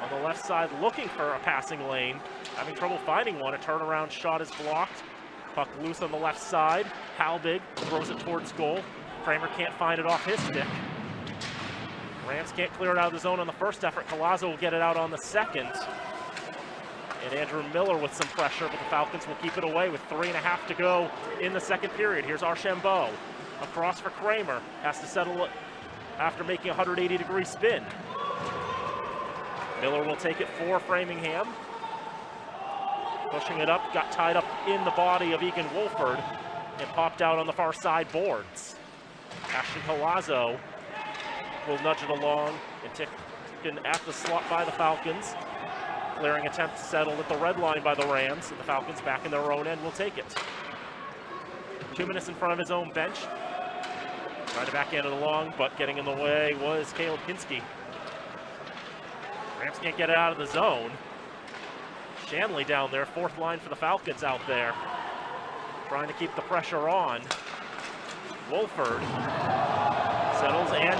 on the left side, looking for a passing lane, having trouble finding one. A turnaround shot is blocked. Puck loose on the left side. Halbig throws it towards goal. Kramer can't find it off his stick. Rams can't clear it out of the zone on the first effort. Collazo will get it out on the second. And Andrew Miller with some pressure, but the Falcons will keep it away with 3.5 to go in the second period. Here's Archambault. Across for Kramer. Has to settle it after making a 180-degree spin. Miller will take it for Framingham. Pushing it up, got tied up in the body of Egan Wolford and popped out on the far side boards. Ashton Collazo will nudge it along and taken at the slot by the Falcons. Clearing attempt settled at the red line by the Rams, and the Falcons back in their own end will take it. 2 minutes in front of his own bench. Trying to backhand it along, but getting in the way was Caleb Pinsky. Rams can't get it out of the zone. Shanley down there, fourth line for the Falcons out there. Trying to keep the pressure on. Wolford settles and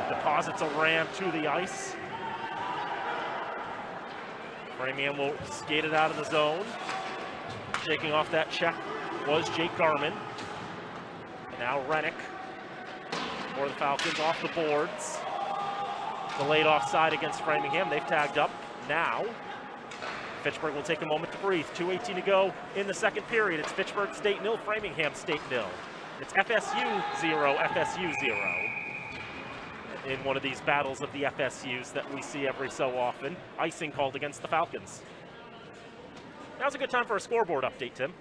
deposits a Ram to the ice. Framingham will skate it out of the zone. Shaking off that check was Jake Garman. And now Rennick for the Falcons off the boards. Delayed offside against Framingham. They've tagged up now. Fitchburg will take a moment to breathe. 2:18 to go in the second period. It's Fitchburg State 0, Framingham State 0. It's FSU 0, FSU 0. in one of these battles of the FSUs that we see every so often. Icing called against the Falcons. Now's a good time for a scoreboard update, Tim.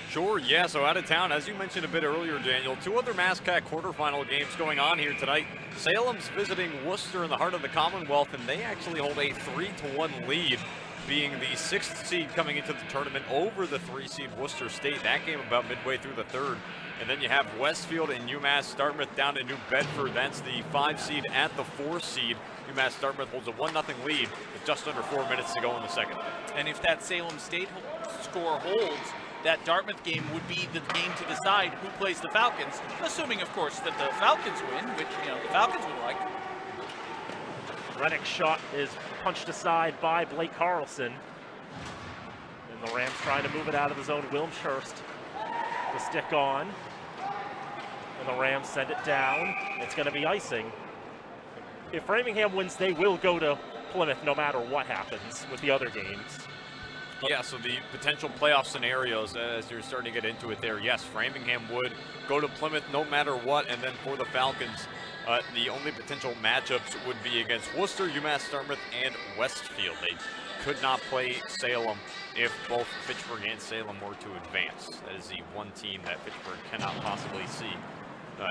Sure, yeah, so out of town, as you mentioned a bit earlier, Daniel, 2 other MassCAC quarterfinal games going on here tonight. Salem's visiting Worcester in the heart of the Commonwealth, and they actually hold a 3-1 lead, being the 6th seed coming into the tournament over the 3 seed Worcester State. That game about midway through the 3rd. And then you have Westfield and UMass Dartmouth down in New Bedford. That's the 5 seed at the 4 seed. UMass Dartmouth holds a 1-0 lead with just under 4 minutes to go in the second.
And if that Salem State score holds, that Dartmouth game would be the game to decide who plays the Falcons, assuming, of course, that the Falcons win, which, the Falcons would like.
Reddick's shot is punched aside by Blake Carlson. And the Rams trying to move it out of the zone. Wilmshurst to stick on. And the Rams send it down. It's going to be icing. If Framingham wins, they will go to Plymouth no matter what happens with the other games.
Yeah, so the potential playoff scenarios, as you're starting to get into it there, yes, Framingham would go to Plymouth no matter what, and then for the Falcons, the only potential matchups would be against Worcester, UMass Dartmouth, and Westfield. They could not play Salem if both Fitchburg and Salem were to advance. That is the one team that Fitchburg cannot possibly see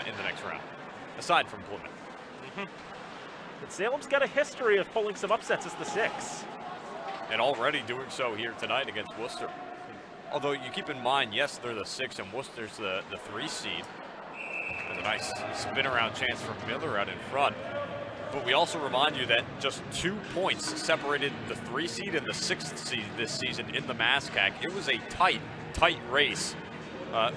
in the next round, aside from Plymouth.
But Salem's got a history of pulling some upsets as the 6.
And already doing so here tonight against Worcester. Although you keep in mind, yes, they're the 6 and Worcester's the 3 seed. There's a nice spin around chance from Miller out in front. But we also remind you that just 2 points separated the 3 seed and the 6th seed this season in the MassCAC. It was a tight race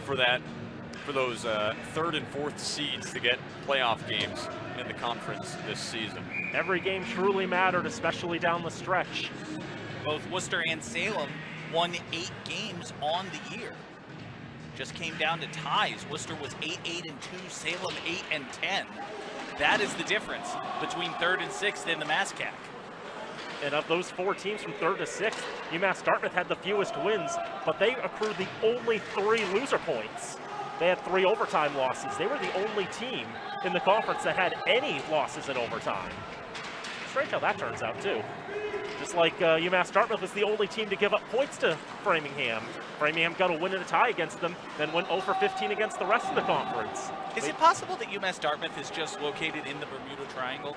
for those 3rd and 4th seeds to get playoff games in the conference this season.
Every game truly mattered, especially down the stretch.
Both Worcester and Salem won 8 games on the year. Just came down to ties. Worcester was 8-8-2, Salem 8-10. That is the difference between 3rd and 6th in the MassCAC.
And of those 4 teams from 3rd to 6th, UMass Dartmouth had the fewest wins, but they accrued the only 3 loser points. They had 3 overtime losses. They were the only team in the conference that had any losses in overtime. Strange how that turns out, too. Just like UMass Dartmouth was the only team to give up points to Framingham. Framingham got a win and a tie against them, then went 0 for 15 against the rest of the conference.
Is it possible that UMass Dartmouth is just located in the Bermuda Triangle?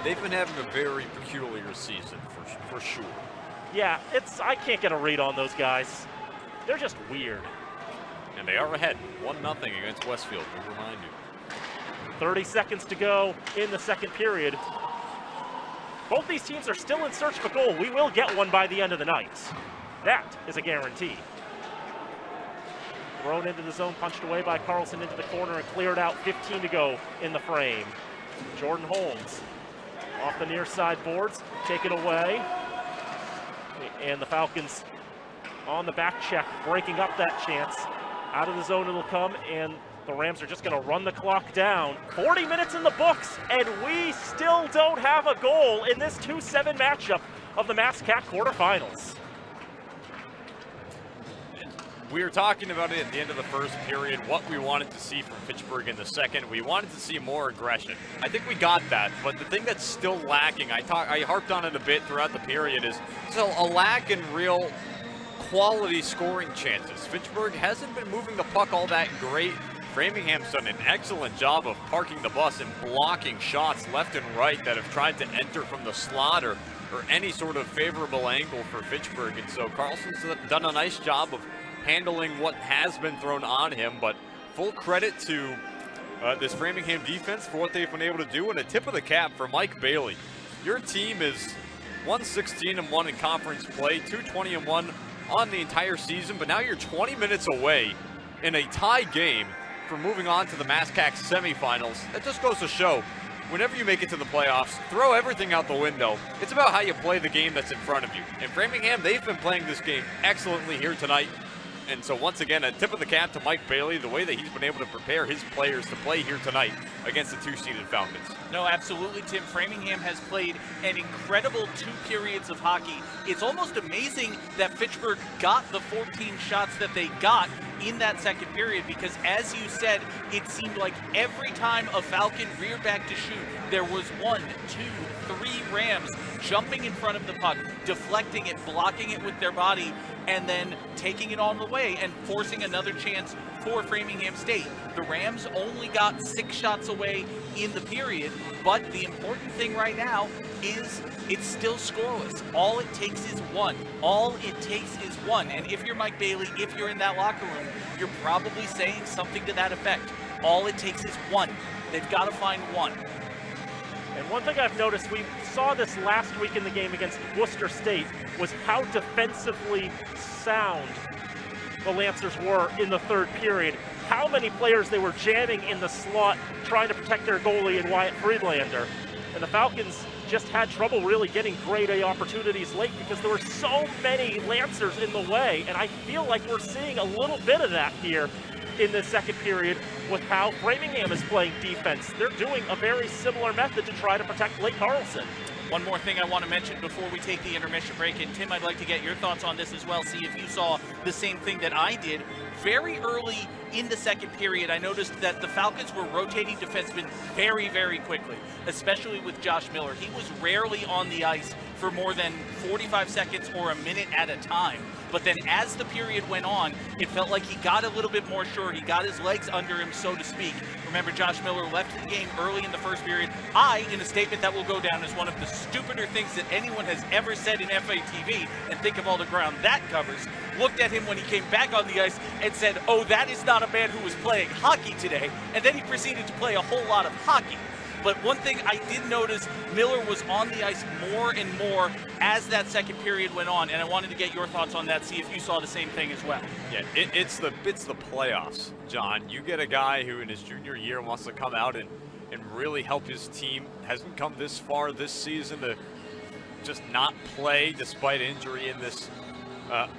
They've been having a very peculiar season, for sure.
Yeah, I can't get a read on those guys. They're just weird.
And they are ahead, 1-0 against Westfield, we remind you.
30 seconds to go in the second period. Both these teams are still in search of a goal. We will get one by the end of the night. That is a guarantee. Thrown into the zone, punched away by Carlson into the corner and cleared out. 15 to go in the frame. Jordan Holmes off the near side boards, taken away. And the Falcons on the back check, breaking up that chance. Out of the zone it'll come, and the Rams are just going to run the clock down. 40 minutes in the books, and we still don't have a goal in this 2-7 matchup of the MassCAC quarterfinals.
We were talking about it at the end of the first period, what we wanted to see from Fitchburg in the second. We wanted to see more aggression. I think we got that, but the thing that's still lacking, I harped on it a bit throughout the period, is still a lack in real quality scoring chances. Fitchburg hasn't been moving the puck all that great. Framingham's done an excellent job of parking the bus and blocking shots left and right that have tried to enter from the slot or any sort of favorable angle for Fitchburg. And so Carlson's done a nice job of handling what has been thrown on him, but full credit to this Framingham defense for what they've been able to do, and a tip of the cap for Mike Bailey. Your team is 1-16-1 in conference play, 2-20-1 on the entire season, but now you're 20 minutes away in a tie game for moving on to the MassCAC semifinals. That just goes to show, whenever you make it to the playoffs, throw everything out the window. It's about how you play the game that's in front of you. And Framingham, they've been playing this game excellently here tonight. And so once again, a tip of the cap to Mike Bailey, the way that he's been able to prepare his players to play here tonight against the 2-seeded Falcons.
No, absolutely, Tim. Framingham has played an incredible 2 periods of hockey. It's almost amazing that Fitchburg got the 14 shots that they got in that second period, because as you said, it seemed like every time a Falcon reared back to shoot, there was 1, 2, 3 Rams jumping in front of the puck, deflecting it, blocking it with their body, and then taking it on the way and forcing another chance for Framingham State. The Rams only got 6 shots away in the period, but the important thing right now is it's still scoreless. All it takes is 1. All it takes is 1. And if you're Mike Bailey, if you're in that locker room, you're probably saying something to that effect. All it takes is 1. They've got to find 1.
And one thing I've noticed, we saw this last week in the game against Worcester State, was how defensively sound the Lancers were in the third period. How many players they were jamming in the slot trying to protect their goalie in Wyatt Friedlander. And the Falcons just had trouble really getting grade A opportunities late because there were so many Lancers in the way. And I feel like we're seeing a little bit of that here in the second period with how Framingham is playing defense. They're doing a very similar method to try to protect Blake Carlson.
One more thing I want to mention before we take the intermission break, and Tim, I'd like to get your thoughts on this as well, see if you saw the same thing that I did. Very early in the second period, I noticed that the Falcons were rotating defensemen very, very quickly, especially with Josh Miller. He was rarely on the ice for more than 45 seconds or a minute at a time. But then as the period went on, it felt like he got a little bit more sure. He got his legs under him, so to speak. Remember, Josh Miller left the game early in the first period. In a statement that will go down as one of the stupider things that anyone has ever said in FATV, and think of all the ground that covers, looked at him when he came back on the ice and said, "Oh, that is not a man who was playing hockey today." And then he proceeded to play a whole lot of hockey. But one thing I did notice, Miller was on the ice more and more as that second period went on, and I wanted to get your thoughts on that, see if you saw the same thing as well.
Yeah, it's the playoffs, John. You get a guy who in his junior year wants to come out and really help his team, hasn't come this far this season to just not play despite injury in this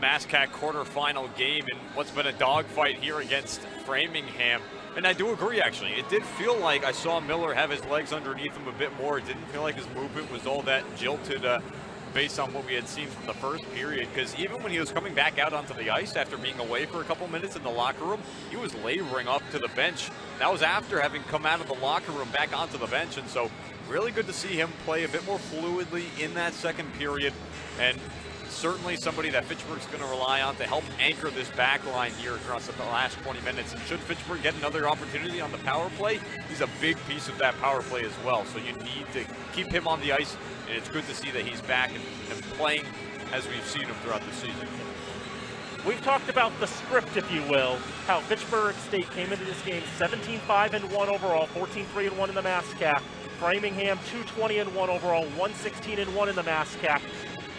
MASCAC quarterfinal game in what's been a dogfight here against Framingham. And I do agree, actually. It did feel like I saw Miller have his legs underneath him a bit more. It didn't feel like his movement was all that jilted based on what we had seen from the first period. Because even when he was coming back out onto the ice after being away for a couple minutes in the locker room, he was laboring up to the bench. That was after having come out of the locker room back onto the bench. And so really good to see him play a bit more fluidly in that second period. And certainly somebody that Fitchburg's going to rely on to help anchor this back line here across the last 20 minutes. And should Fitchburg get another opportunity on the power play, he's a big piece of that power play as well. So you need to keep him on the ice, and it's good to see that he's back and playing as we've seen him throughout the season.
We've talked about the script, if you will, how Fitchburg State came into this game 17-5-1 overall, 14-3-1 in the MASCAC. Framingham 2-20-1 overall, 1-16-1 in the MASCAC.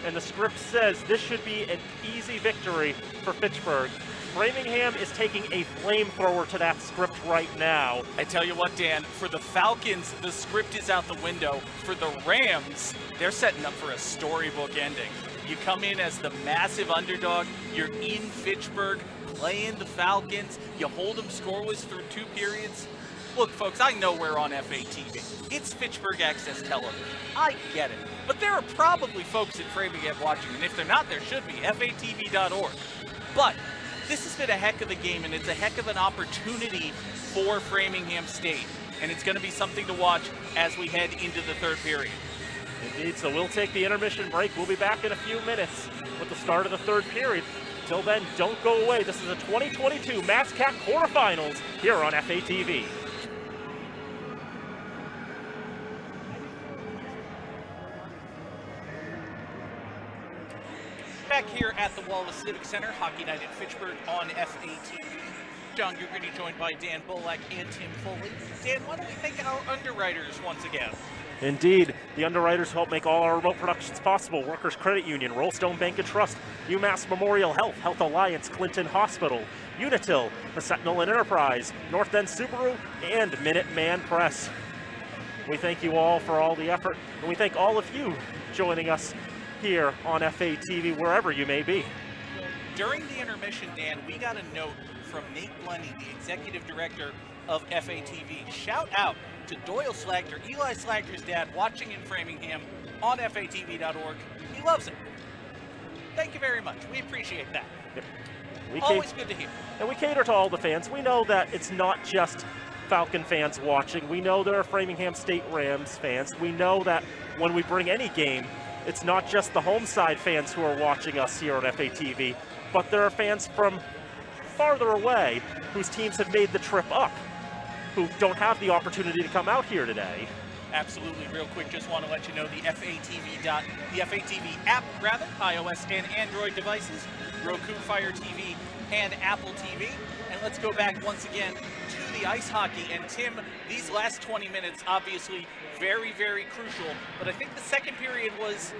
And the script says this should be an easy victory for Fitchburg. Framingham is taking a flamethrower to that script right now.
I tell you what, Dan, for the Falcons, the script is out the window. For the Rams, they're setting up for a storybook ending. You come in as the massive underdog, you're in Fitchburg, playing the Falcons, you hold them scoreless through 2 periods. Look, folks, I know we're on FATV. It's Fitchburg Access Television. I get it. But there are probably folks in Framingham watching, and if they're not, there should be, fatv.org. But this has been a heck of a game, and it's a heck of an opportunity for Framingham State. And it's going to be something to watch as we head into the third period.
Indeed, so we'll take the intermission break. We'll be back in a few minutes with the start of the third period. Till then, don't go away. This is the 2022 MASCAC quarterfinals here on FATV.
Back here at the Wallace Civic Center, Hockey Night at Fitchburg on FATV. John Gugarty joined by Dan Bolak and Tim Foley. Dan, why don't we thank our underwriters once again?
Indeed, the underwriters help make all our remote productions possible. Workers Credit Union, Rollstone Bank and Trust, UMass Memorial Health, Health Alliance, Clinton Hospital, Unitil, the Sentinel and Enterprise, North End Subaru, and Minuteman Press. We thank you all for all the effort, and we thank all of you joining us here on FATV, wherever you may be.
During the intermission, Dan, we got a note from Nate Blenny, the executive director of FATV. Shout out to Doyle Slagter, Eli Slagter's dad, watching in Framingham on FATV.org. He loves it. Thank you very much. We appreciate that.
Yep.
Always good to hear.
And we cater to all the fans. We know that it's not just Falcon fans watching. We know there are Framingham State Rams fans. We know that when we bring any game, it's not just the home side fans who are watching us here on FATV, but there are fans from farther away whose teams have made the trip up, who don't have the opportunity to come out here today.
Absolutely. Real quick, just want to let you know the FATV app, iOS and Android devices, Roku, Fire TV, and Apple TV. And let's go back once again to the ice hockey. And Tim, these last 20 minutes, obviously very, very crucial. But I think the second period was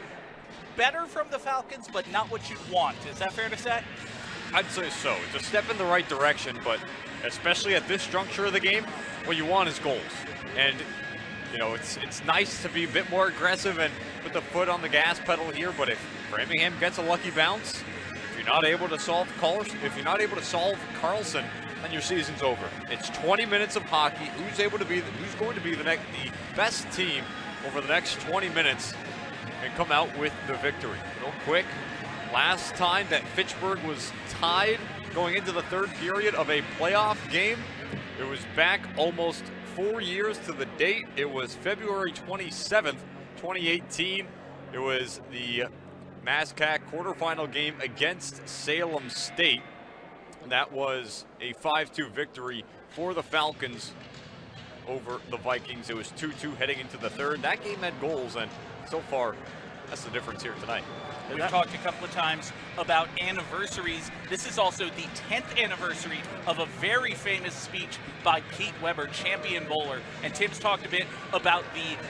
better from the Falcons, but not what you'd want. Is that fair to say?
I'd say so. It's a step in the right direction, but especially at this juncture of the game, what you want is goals. And you know, it's nice to be a bit more aggressive and put the foot on the gas pedal here, but if Framingham gets a lucky bounce, if you're not able to solve Carlson, then your season's over. It's 20 minutes of hockey. Who's going to be the best team over the next 20 minutes and come out with the victory? Real quick, last time that Fitchburg was tied going into the third period of a playoff game, it was back almost 4 years to the date. It was February 27th, 2018. It was the MASCAC quarterfinal game against Salem State. That was a 5-2 victory for the Falcons over the Vikings. It was 2-2 heading into the third. That game had goals, and so far, that's the difference here tonight.
We've talked a couple of times about anniversaries. This is also the 10th anniversary of a very famous speech by Pete Weber, champion bowler. And Tim's talked a bit about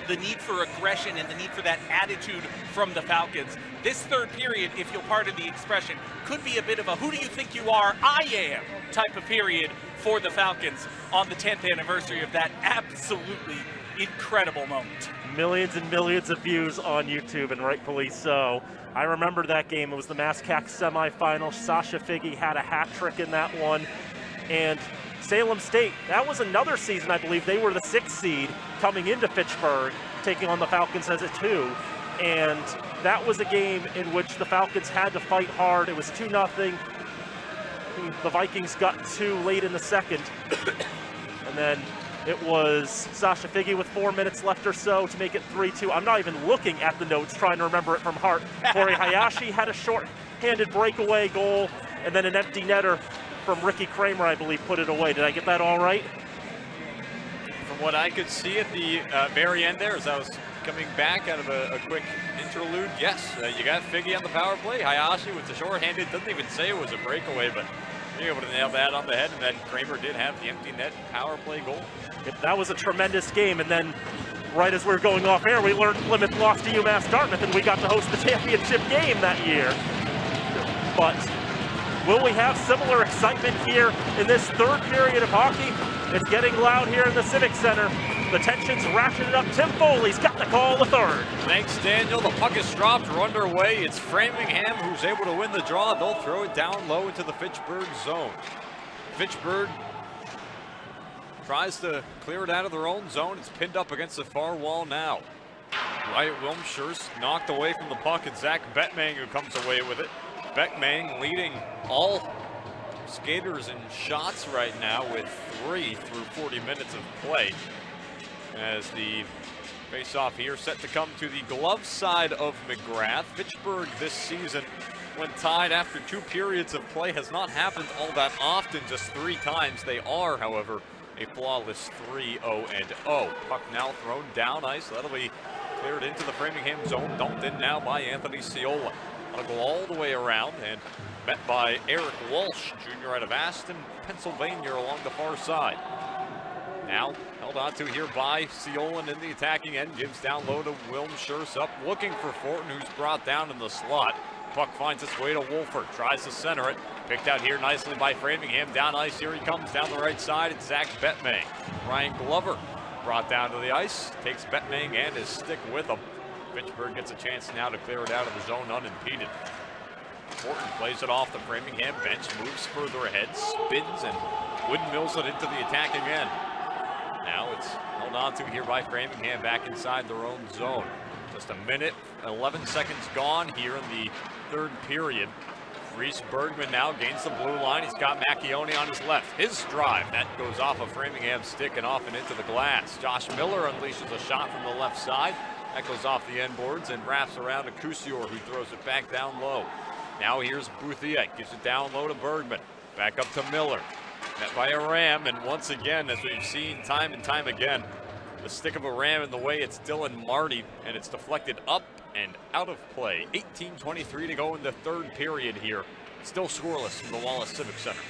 the need for aggression and the need for that attitude from the Falcons. This third period, if you'll pardon the expression, could be a bit of a who do you think you are, I am type of period for the Falcons on the 10th anniversary of that absolutely incredible moment.
Millions and millions of views on YouTube, and rightfully so. I remember that game. It was the MASCAC semifinal. Sasha Figge had a hat trick in that one. And Salem State, that was another season, I believe. They were the 6th seed coming into Fitchburg, taking on the Falcons as a 2. And that was a game in which the Falcons had to fight hard. It was 2-0. The Vikings got 2 late in the second. And then it was Sasha Figge with 4 minutes left or so to make it 3-2. I'm not even looking at the notes, trying to remember it from heart. Corey Hayashi had a short-handed breakaway goal, and then an empty netter from Ricky Kramer, I believe, put it away. Did I get that all right?
From what I could see at the very end there, as I was coming back out of a quick interlude, yes, you got Figge on the power play. Hayashi with the short-handed, doesn't even say it was a breakaway, but you're able to nail that on the head, and then Kramer did have the empty net power play goal.
That was a tremendous game, and then right as we were going off air, we learned Plymouth lost to UMass Dartmouth, and we got to host the championship game that year. But will we have similar excitement here in this third period of hockey? It's getting loud here in the Civic Center. The tension's ratcheted up. Tim Foley's got the call in the third.
Thanks, Daniel. The puck is dropped. We're underway. It's Framingham who's able to win the draw. They'll throw it down low into the Fitchburg zone. Fitchburg tries to clear it out of their own zone. It's pinned up against the far wall now. Wyatt Wilmshires knocked away from the puck. It's Zach Bettmang who comes away with it. Bettmang leading all skaters in shots right now with 3 through 40 minutes of play. As the face-off here set to come to the glove side of McGrath. Fitchburg this season, when tied after 2 periods of play, has not happened all that often, just 3 times. They are, however, a flawless 3-0-0. Puck now thrown down ice. That'll be cleared into the Framingham zone. Dumped in now by Anthony Ciola. That'll go all the way around and met by Eric Walsh, junior out of Aston, Pennsylvania, along the far side. Now held on to here by Ciolan in the attacking end. Gives down low to Wilmshires, up looking for Fortin, who's brought down in the slot. Puck finds its way to Wolford, tries to center it. Picked out here nicely by Framingham. Down ice, here he comes down the right side. It's Zach Bettmang. Ryan Glover brought down to the ice. Takes Bettmang and his stick with him. Fitchburg gets a chance now to clear it out of the zone unimpeded. Fortin plays it off the Framingham bench, moves further ahead, spins and windmills it into the attacking end. Now it's held on to here by Framingham back inside their own zone. Just a minute, 11 seconds gone here in the third period. Reese Bergman now gains the blue line. He's got Macchione on his left. His drive, that goes off of Framingham's stick and off and into the glass. Josh Miller unleashes a shot from the left side. That goes off the end boards and wraps around to Cousior, who throws it back down low. Now here's Bouthier, gives it down low to Bergman. Back up to Miller. Met by a Ram, and once again, as we've seen time and time again, the stick of a Ram in the way, it's Dylan Marty, and it's deflected up and out of play. 18:23 to go in the third period here. Still scoreless from the Wallace Civic Center.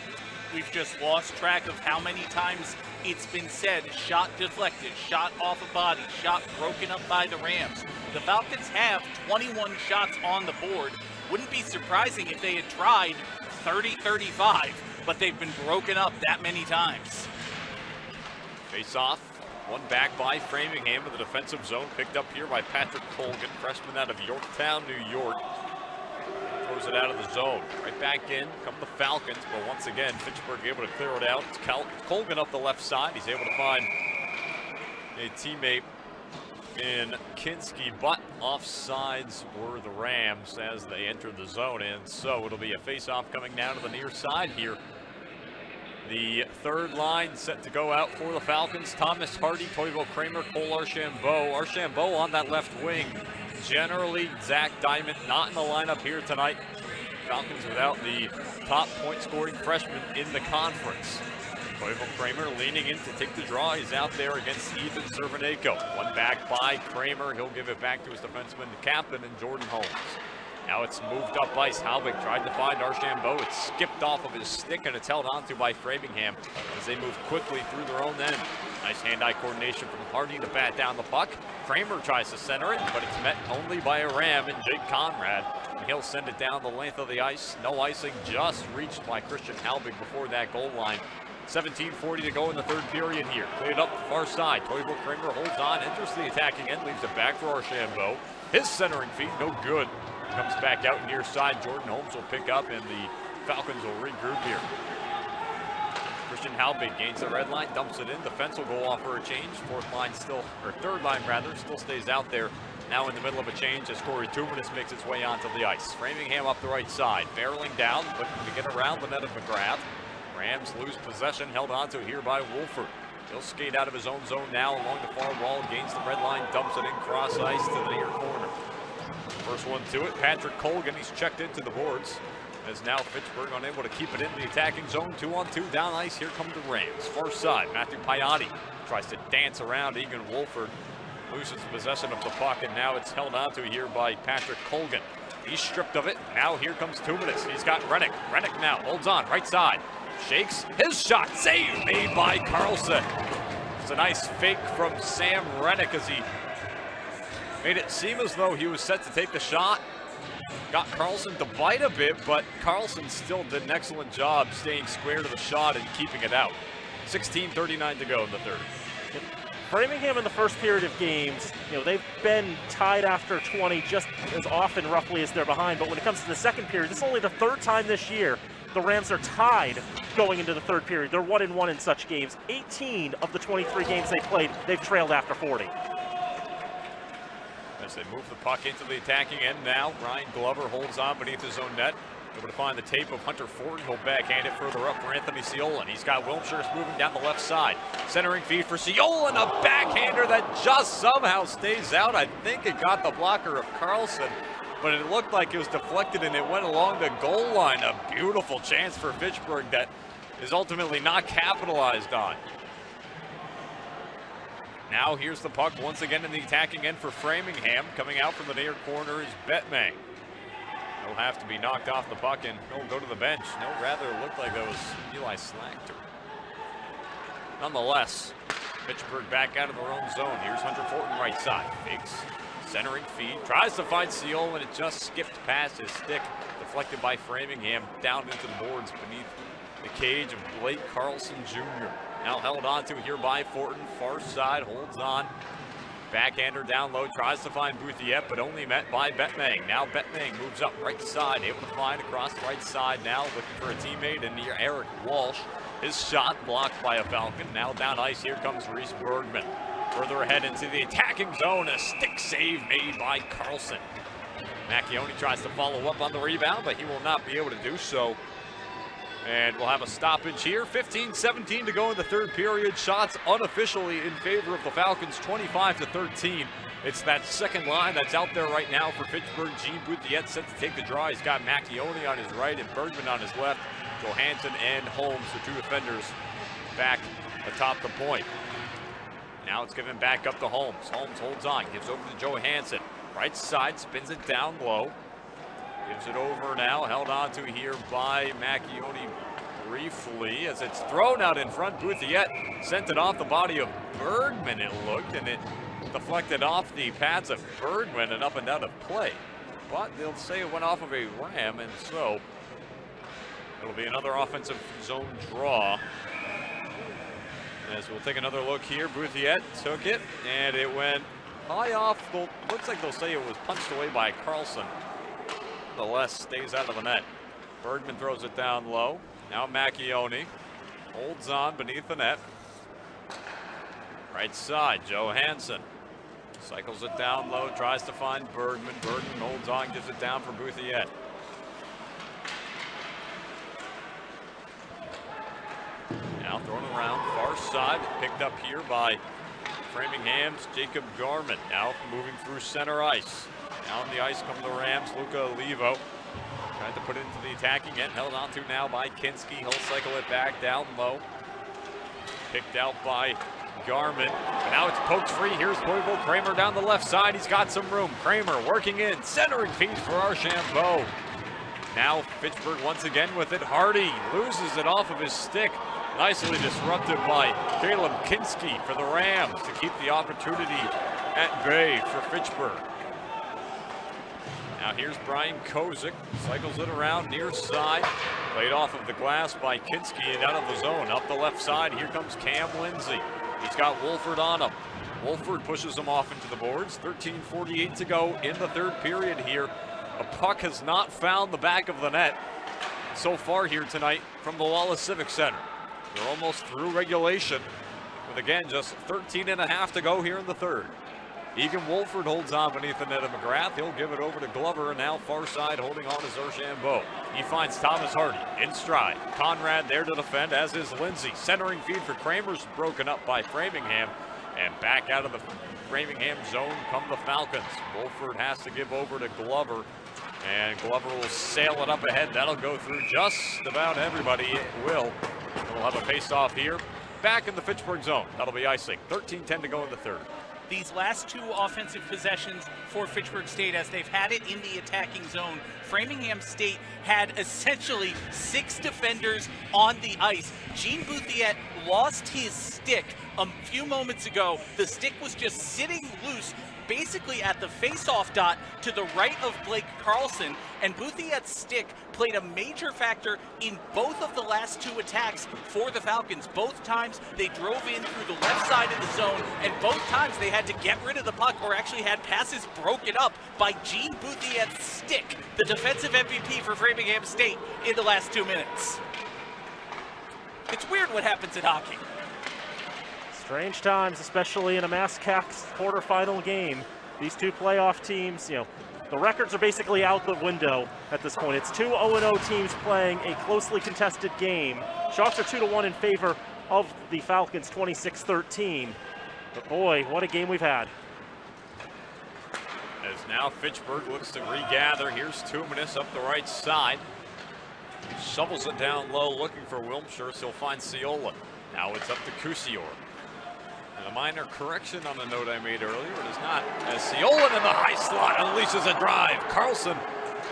We've just lost track of how many times it's been said, shot deflected, shot off a body, shot broken up by the Rams. The Falcons have 21 shots on the board. Wouldn't be surprising if they had tried 30-35, but they've been broken up that many times.
Face off. One back by Framingham in the defensive zone, picked up here by Patrick Colgan, freshman out of Yorktown, New York. Throws it out of the zone. Right back in come the Falcons, but once again, Fitchburg able to clear it out. It's Colgan up the left side. He's able to find a teammate in Kinski, but offsides were the Rams as they entered the zone, and so it'll be a face-off coming down to the near side here. The third line set to go out for the Falcons. Thomas Hardy, Toivo Kramer, Cole Archambault. Archambault on that left wing. Generally, Zach Diamond not in the lineup here tonight. Falcons without the top point-scoring freshman in the conference. Toivo Kramer leaning in to take the draw. He's out there against Ethan Cerveneko. One back by Kramer. He'll give it back to his defenseman, the captain, and Jordan Holmes. Now it's moved up ice. Halvik tried to find Archambault. It's skipped off of his stick, and it's held onto by Framingham as they move quickly through their own end. Nice hand-eye coordination from Hardy to bat down the puck. Kramer tries to center it, but it's met only by a Ram and Jake Conrad. And he'll send it down the length of the ice. No icing, just reached by Christian Halvik before that goal line. 17:40 to go in the third period here. Cleared up the far side. Toivo Kramer holds on, enters the attacking end, leaves it back for Archambault. His centering feet, no good. Comes back out near side. Jordan Holmes will pick up, and the Falcons will regroup here. Christian Halvik gains the red line, dumps it in. Defense will go off for a change. Fourth line still, or third line rather, still stays out there. Now in the middle of a change as Corey Tumanis makes its way onto the ice. Framingham up the right side, barreling down, looking to get around the net of McGrath. Rams lose possession, held onto here by Wolford. He'll skate out of his own zone now along the far wall, gains the red line, dumps it in cross ice to the near corner. First one to it, Patrick Colgan, he's checked into the boards. As now Fitchburg unable to keep it in the attacking zone. 2-on-2 down ice, here come the Rams. Far side, Matthew Piotti tries to dance around Egan Wolford. Loses possession of the puck, and now it's held onto here by Patrick Colgan. He's stripped of it, now here comes Tumanis. He's got Rennick. Rennick now holds on, right side. Shakes, his shot, save made by Carlson. It's a nice fake from Sam Rennick as he made it seem as though he was set to take the shot. Got Carlson to bite a bit, but Carlson still did an excellent job staying square to the shot and keeping it out. 16:39 to go in the third.
Framingham in the first period of games, they've been tied after 20 just as often roughly as they're behind, but when it comes to the second period, this is only the third time this year the Rams are tied going into the third period. They're 1-1 in such games. 18 of the 23 games they played, they've trailed after 40.
As they move the puck into the attacking end now, Ryan Glover holds on beneath his own net. Able to find the tape of Hunter Ford. He'll backhand it further up for Anthony Ciolan. He's got Wilmshire moving down the left side. Centering feed for Ciolan, a backhander that just somehow stays out. I think it got the blocker of Carlson, but it looked like it was deflected and it went along the goal line. A beautiful chance for Fitchburg that is ultimately not capitalized on. Now here's the puck once again in the attacking end for Framingham. Coming out from the near corner is Bettmang. He'll have to be knocked off the puck and he'll go to the bench. No, rather it looked like that was Eli Slachter. Nonetheless, Fitchburg back out of their own zone. Here's Hunter Fortin right side. Fakes, centering feed, tries to find Seal and it just skipped past his stick. Deflected by Framingham down into the boards beneath the cage of Blake Carlson Jr. Now held on to here by Fortin. Far side, holds on. Backhander down low, tries to find Bouthier, but only met by Bettmang. Now Bettmang moves up right side, able to find across the right side now, looking for a teammate in near Eric Walsh. His shot blocked by a Falcon. Now down ice, here comes Reese Bergman. Further ahead into the attacking zone, a stick save made by Carlson. Macchione tries to follow up on the rebound, but he will not be able to do so. And we'll have a stoppage here. 15-17 to go in the third period. Shots unofficially in favor of the Falcons, 25-13. It's that second line that's out there right now for Fitchburg. Gene Bouthiette set to take the draw. He's got Macchione on his right and Bergman on his left. Johansson and Holmes, the two defenders, back atop the point. Now it's given back up to Holmes. Holmes holds on, gives over to Johansson. Right side, spins it down low. Gives it over now, held on to here by Macchione briefly as it's thrown out in front. Bouthiette sent it off the body of Bergman, it looked, and it deflected off the pads of Bergman and up and down of play. But they'll say it went off of a Ram, and so it'll be another offensive zone draw. As we'll take another look here, Bouthiette took it, and it went high off. Looks like they'll say it was punched away by Carlson. Nonetheless, stays out of the net. Bergman throws it down low. Now Macchione holds on beneath the net. Right side, Johansson cycles it down low, tries to find Bergman. Bergman holds on, gives it down for Bouthiette. Now thrown around, far side, picked up here by Framingham's Jacob Garman. Now moving through center ice. Down the ice come the Rams, Luca Olivo. Tried to put it into the attacking end, held on to now by Kinski. He'll cycle it back down low. Picked out by Garman. But now it's poked free. Here's Koivu Kramer down the left side. He's got some room. Kramer working in, centering feed for Archambault. Now Fitchburg once again with it. Hardy loses it off of his stick. Nicely disrupted by Caleb Kinski for the Rams to keep the opportunity at bay for Fitchburg. Now here's Brian Kozik, cycles it around near side, played off of the glass by Kinski and out of the zone. Up the left side, here comes Cam Lindsay. He's got Wolford on him. Wolford pushes him off into the boards. 13:48 to go in the third period here. A puck has not found the back of the net so far here tonight from the Wallace Civic Center. They're almost through regulation with, again, just 13.5 to go here in the third. Egan Wolford holds on beneath the net of McGrath. He'll give it over to Glover, and now far side holding on is Archambault. He finds Thomas Hardy in stride. Conrad there to defend, as is Lindsay. Centering feed for Kramer's broken up by Framingham, and back out of the Framingham zone come the Falcons. Wolford has to give over to Glover, and Glover will sail it up ahead. That'll go through just about everybody. It will. We'll have a face-off here. Back in the Fitchburg zone. That'll be icing. 13:10 to go in the third.
These last two offensive possessions for Fitchburg State, as they've had it in the attacking zone, Framingham State had essentially 6 defenders on the ice. Gene Bouthiette lost his stick a few moments ago. The stick was just sitting loose basically at the face-off dot to the right of Blake Carlson, and Bouthiette's stick played a major factor in both of the last 2 attacks for the Falcons. Both times they drove in through the left side of the zone, and both times they had to get rid of the puck or actually had passes broken up by Gene Bouthiette's stick, the defensive MVP for Framingham State in the last 2 minutes. It's weird what happens in hockey.
Strange times, especially in a MassCAC quarterfinal game. These two playoff teams, the records are basically out the window at this point. It's 2 0-0 teams playing a closely contested game. Shots are 2-1 in favor of the Falcons, 26-13. But boy, what a game we've had.
As now Fitchburg looks to regather. Here's Tumanis up the right side. Shovels it down low, looking for Wilmshire, so he'll find Ciola. Now it's up to Cusior. And a minor correction on a note I made earlier. It is not, as Ciolan in the high slot unleashes a drive. Carlson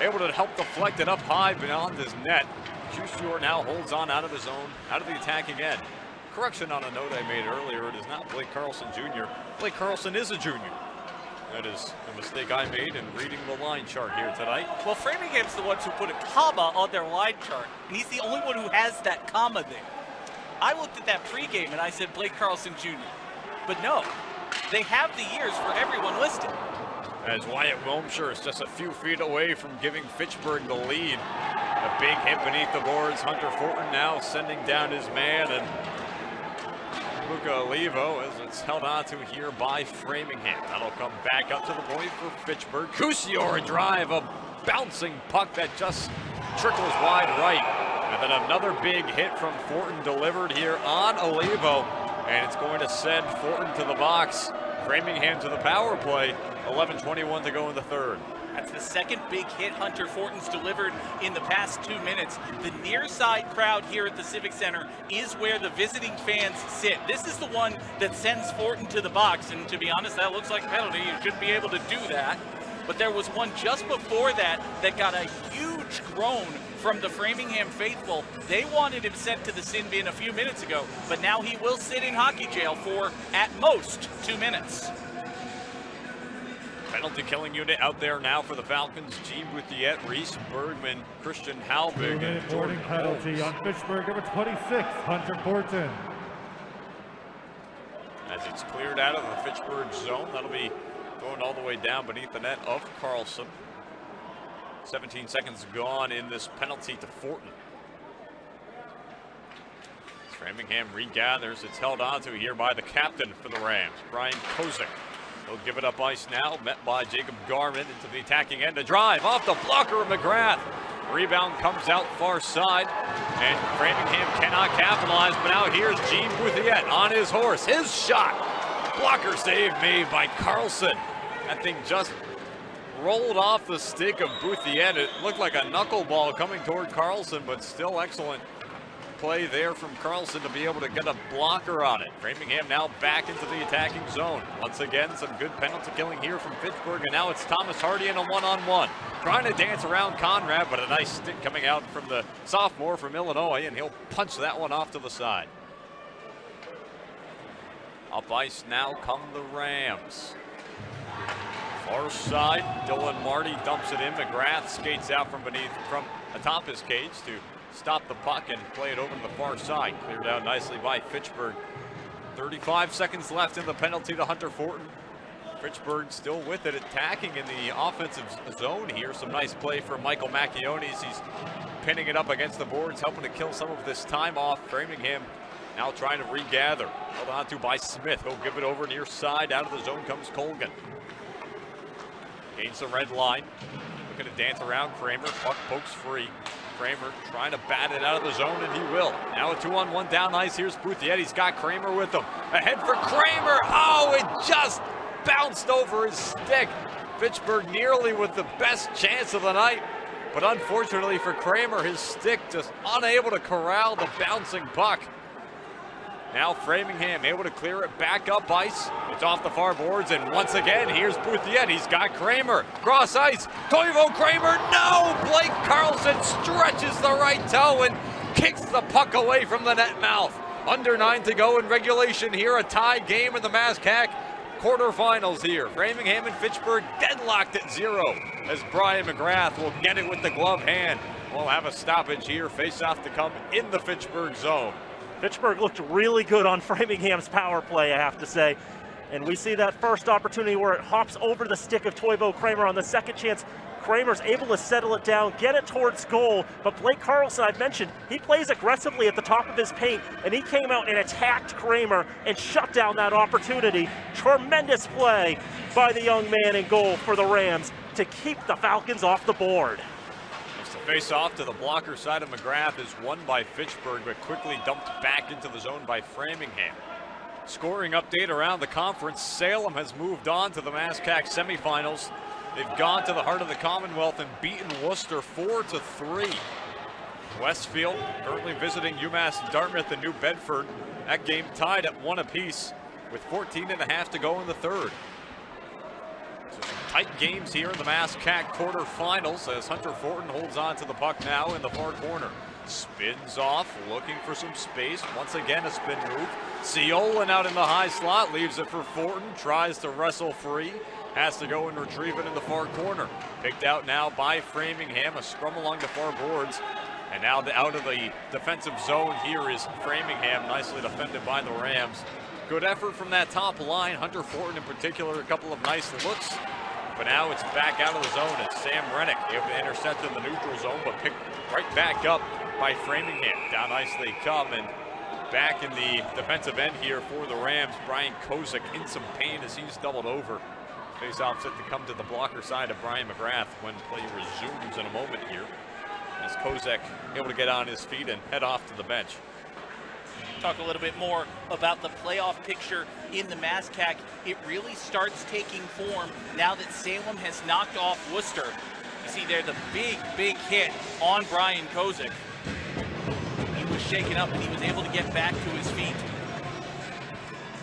able to help deflect it up high beyond his net. Cusior now holds on out of his own, out of the attacking end. Correction on a note I made earlier. It is not Blake Carlson Jr. Blake Carlson is a junior. That is a mistake I made in reading the line chart here tonight.
Well, Framingham's the ones who put a comma on their line chart, and he's the only one who has that comma there. I looked at that pregame and I said Blake Carlson Jr. But no, they have the years for everyone listed.
As Wyatt Wilmshire is just a few feet away from giving Fitchburg the lead. A big hit beneath the boards. Hunter Fortin now sending down his man, and Luca Olivo as it's held on to here by Framingham. That'll come back up to the point for Fitchburg. Cusior, a drive, a bouncing puck that just trickles wide right. And then another big hit from Fortin delivered here on Olivo, and it's going to send Fortin to the box. Framingham to the power play. 11:21 to go in the third.
That's the second big hit Hunter Fortin's delivered in the past 2 minutes. The near side crowd here at the Civic Center is where the visiting fans sit. This is the one that sends Fortin to the box, and to be honest, that looks like a penalty. You shouldn't be able to do that. But there was one just before that that got a huge groan from the Framingham faithful. They wanted him sent to the sin bin a few minutes ago, but now he will sit in hockey jail for, at most, 2 minutes.
Penalty killing unit out there now for the Falcons. G. Bouthiet, Reese Bergman, Christian Halbig, and
Jordan penalty on Fitchburg, number 26, Hunter Fortin.
As it's cleared out of the Fitchburg zone, that'll be going all the way down beneath the net of Carlson. 17 seconds gone in this penalty to Fortin. As Framingham regathers, it's held onto here by the captain for the Rams, Brian Kozik. He'll give it up ice now, met by Jacob Garman into the attacking end. A drive off the blocker of McGrath. Rebound comes out far side, and Framingham cannot capitalize, but now here's Gene Bouthiet on his horse. His shot. Blocker save made by Carlson. That thing just rolled off the stick of Bouthiet. It looked like a knuckleball coming toward Carlson, but still excellent play there from Carlson to be able to get a blocker on it. Framingham now back into the attacking zone. Once again, some good penalty killing here from Fitchburg, and now it's Thomas Hardy in a one-on-one. Trying to dance around Conrad, but a nice stick coming out from the sophomore from Illinois, and he'll punch that one off to the side. Up ice now come the Rams. Far side, Dylan Marty dumps it in. McGrath skates out from atop his cage to stop the puck and play it over to the far side. Cleared out nicely by Fitchburg. 35 seconds left in the penalty to Hunter Fortin. Fitchburg still with it, attacking in the offensive zone here. Some nice play from Michael Macchiones. He's pinning it up against the boards, helping to kill some of this time off. Framingham now trying to regather. Held on to by Smith. He'll give it over near side. Out of the zone comes Colgan. Gains the red line. Looking to dance around Kramer. Puck pokes free. Kramer trying to bat it out of the zone, and he will. Now a 2-on-1 down ice. Here's Bouthiet. He's got Kramer with him. Ahead for Kramer. Oh, it just bounced over his stick. Fitchburg nearly with the best chance of the night. But unfortunately for Kramer, his stick just unable to corral the bouncing puck. Now Framingham able to clear it back up ice. It's off the far boards, and once again, here's Bouthiet. He's got Kramer. Cross ice. Toivo Kramer. No! Blake Carlson stretches the right toe and kicks the puck away from the net mouth. Under 9 to go in regulation here. A tie game in the MASCAC quarterfinals here. Framingham and Fitchburg deadlocked at 0 as Brian McGrath will get it with the glove hand. We'll have a stoppage here. Face off to come in the Fitchburg zone.
Fitchburg looked really good on Framingham's power play, I have to say. And we see that first opportunity where it hops over the stick of Toivo Kramer. On the second chance, Kramer's able to settle it down, get it towards goal. But Blake Carlson, I've mentioned, he plays aggressively at the top of his paint, and he came out and attacked Kramer and shut down that opportunity. Tremendous play by the young man in goal for the Rams to keep the Falcons off the board.
Face off to the blocker side of McGrath is won by Fitchburg, but quickly dumped back into the zone by Framingham. Scoring update around the conference. Salem has moved on to the MASCAC semifinals. They've gone to the heart of the Commonwealth and beaten Worcester 4-3. Westfield currently visiting UMass Dartmouth and New Bedford. That game tied at 1 apiece with 14.5 to go in the third. So some tight games here in the MASCAC quarterfinals as Hunter Fortin holds on to the puck now in the far corner. Spins off, looking for some space. Once again, a spin move. Ciolin out in the high slot, leaves it for Fortin, tries to wrestle free, has to go and retrieve it in the far corner. Picked out now by Framingham, a scrum along the far boards. And now out of the defensive zone here is Framingham, nicely defended by the Rams. Good effort from that top line. Hunter Fortin in particular, a couple of nice looks. But now it's back out of the zone as Sam Rennick able to intercept in the neutral zone, but picked right back up by Framingham. Down ice they come, and back in the defensive end here for the Rams, Brian Kozik in some pain as he's doubled over. Face-off set to come to the blocker side of Brian McGrath when play resumes in a moment here. As Kozik able to get on his feet and head off to the bench.
Talk a little bit more about the playoff picture in the MASCAC. It really starts taking form now that Salem has knocked off Worcester. You see there the big hit on Brian Kozik. He was shaken up and he was able to get back to his feet.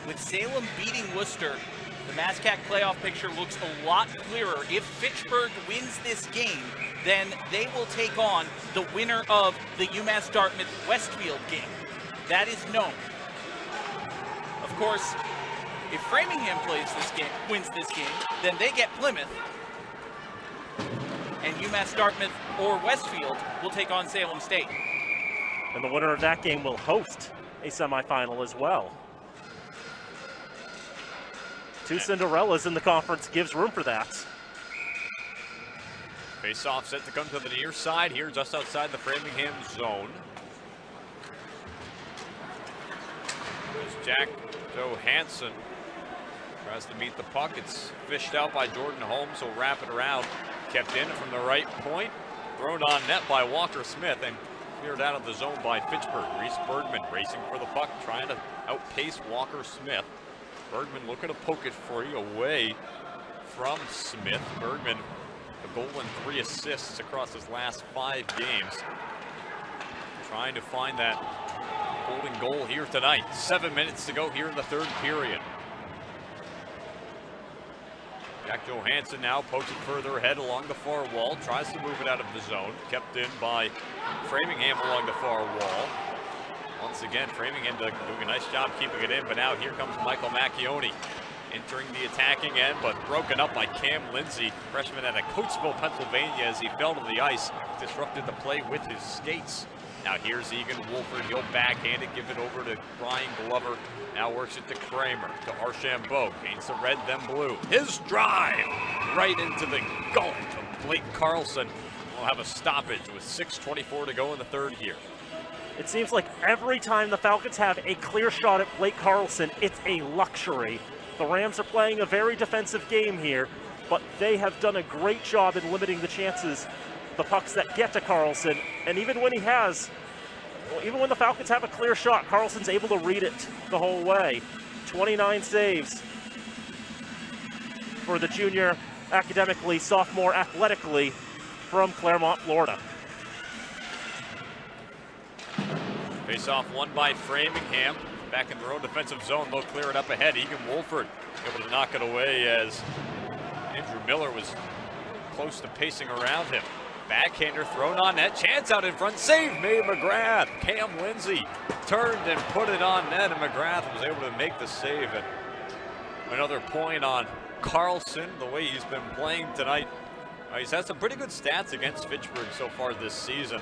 With Salem beating Worcester, the MASCAC playoff picture looks a lot clearer. If Fitchburg wins this game, then they will take on the winner of the UMass Dartmouth-Westfield game. That is known. Of course, if Framingham wins this game, then they get Plymouth. And UMass Dartmouth or Westfield will take on Salem State.
And the winner of that game will host a semifinal as well. Two Cinderellas in the conference gives room for that.
Face-off set to come to the near side here, just outside the Framingham zone. There's Jack Johansson. Tries to meet the puck. It's fished out by Jordan Holmes. He'll wrap it around. Kept in from the right point. Thrown on net by Walker Smith and cleared out of the zone by Fitchburg. Reese Bergman racing for the puck, trying to outpace Walker Smith. Bergman looking to poke it free away from Smith. Bergman, a goal and 3 assists across his last 5 games. Trying to find that golden goal here tonight. 7 minutes to go here in the third period. Jack Johansson now pokes it further ahead along the far wall. Tries to move it out of the zone. Kept in by Framingham along the far wall. Once again, Framingham doing a nice job keeping it in, but now here comes Michael Macchione entering the attacking end, but broken up by Cam Lindsay, freshman out of Coatesville, Pennsylvania, as he fell to the ice, disrupted the play with his skates. Now here's Egan Wolford. He'll backhand it, give it over to Brian Glover. Now works it to Kramer, to Archambault. Paints the red, then blue. His drive right into the gullet of Blake Carlson. We'll have a stoppage with 6:24 to go in the third here.
It seems like every time the Falcons have a clear shot at Blake Carlson, it's a luxury. The Rams are playing a very defensive game here, but they have done a great job in limiting the chances, the pucks that get to Carlson. And even when even when the Falcons have a clear shot, Carlson's able to read it the whole way. 29 saves for the junior academically, sophomore athletically from Claremont, Florida.
Face-off won by Framingham. Back in their own defensive zone, they'll clear it up ahead. Egan Wolford able to knock it away as Andrew Miller was close to pacing around him. Backhander thrown on net, chance out in front, save made McGrath. Cam Lindsay turned and put it on net, and McGrath was able to make the save. And another point on Carlson, the way he's been playing tonight. He's had some pretty good stats against Fitchburg so far this season.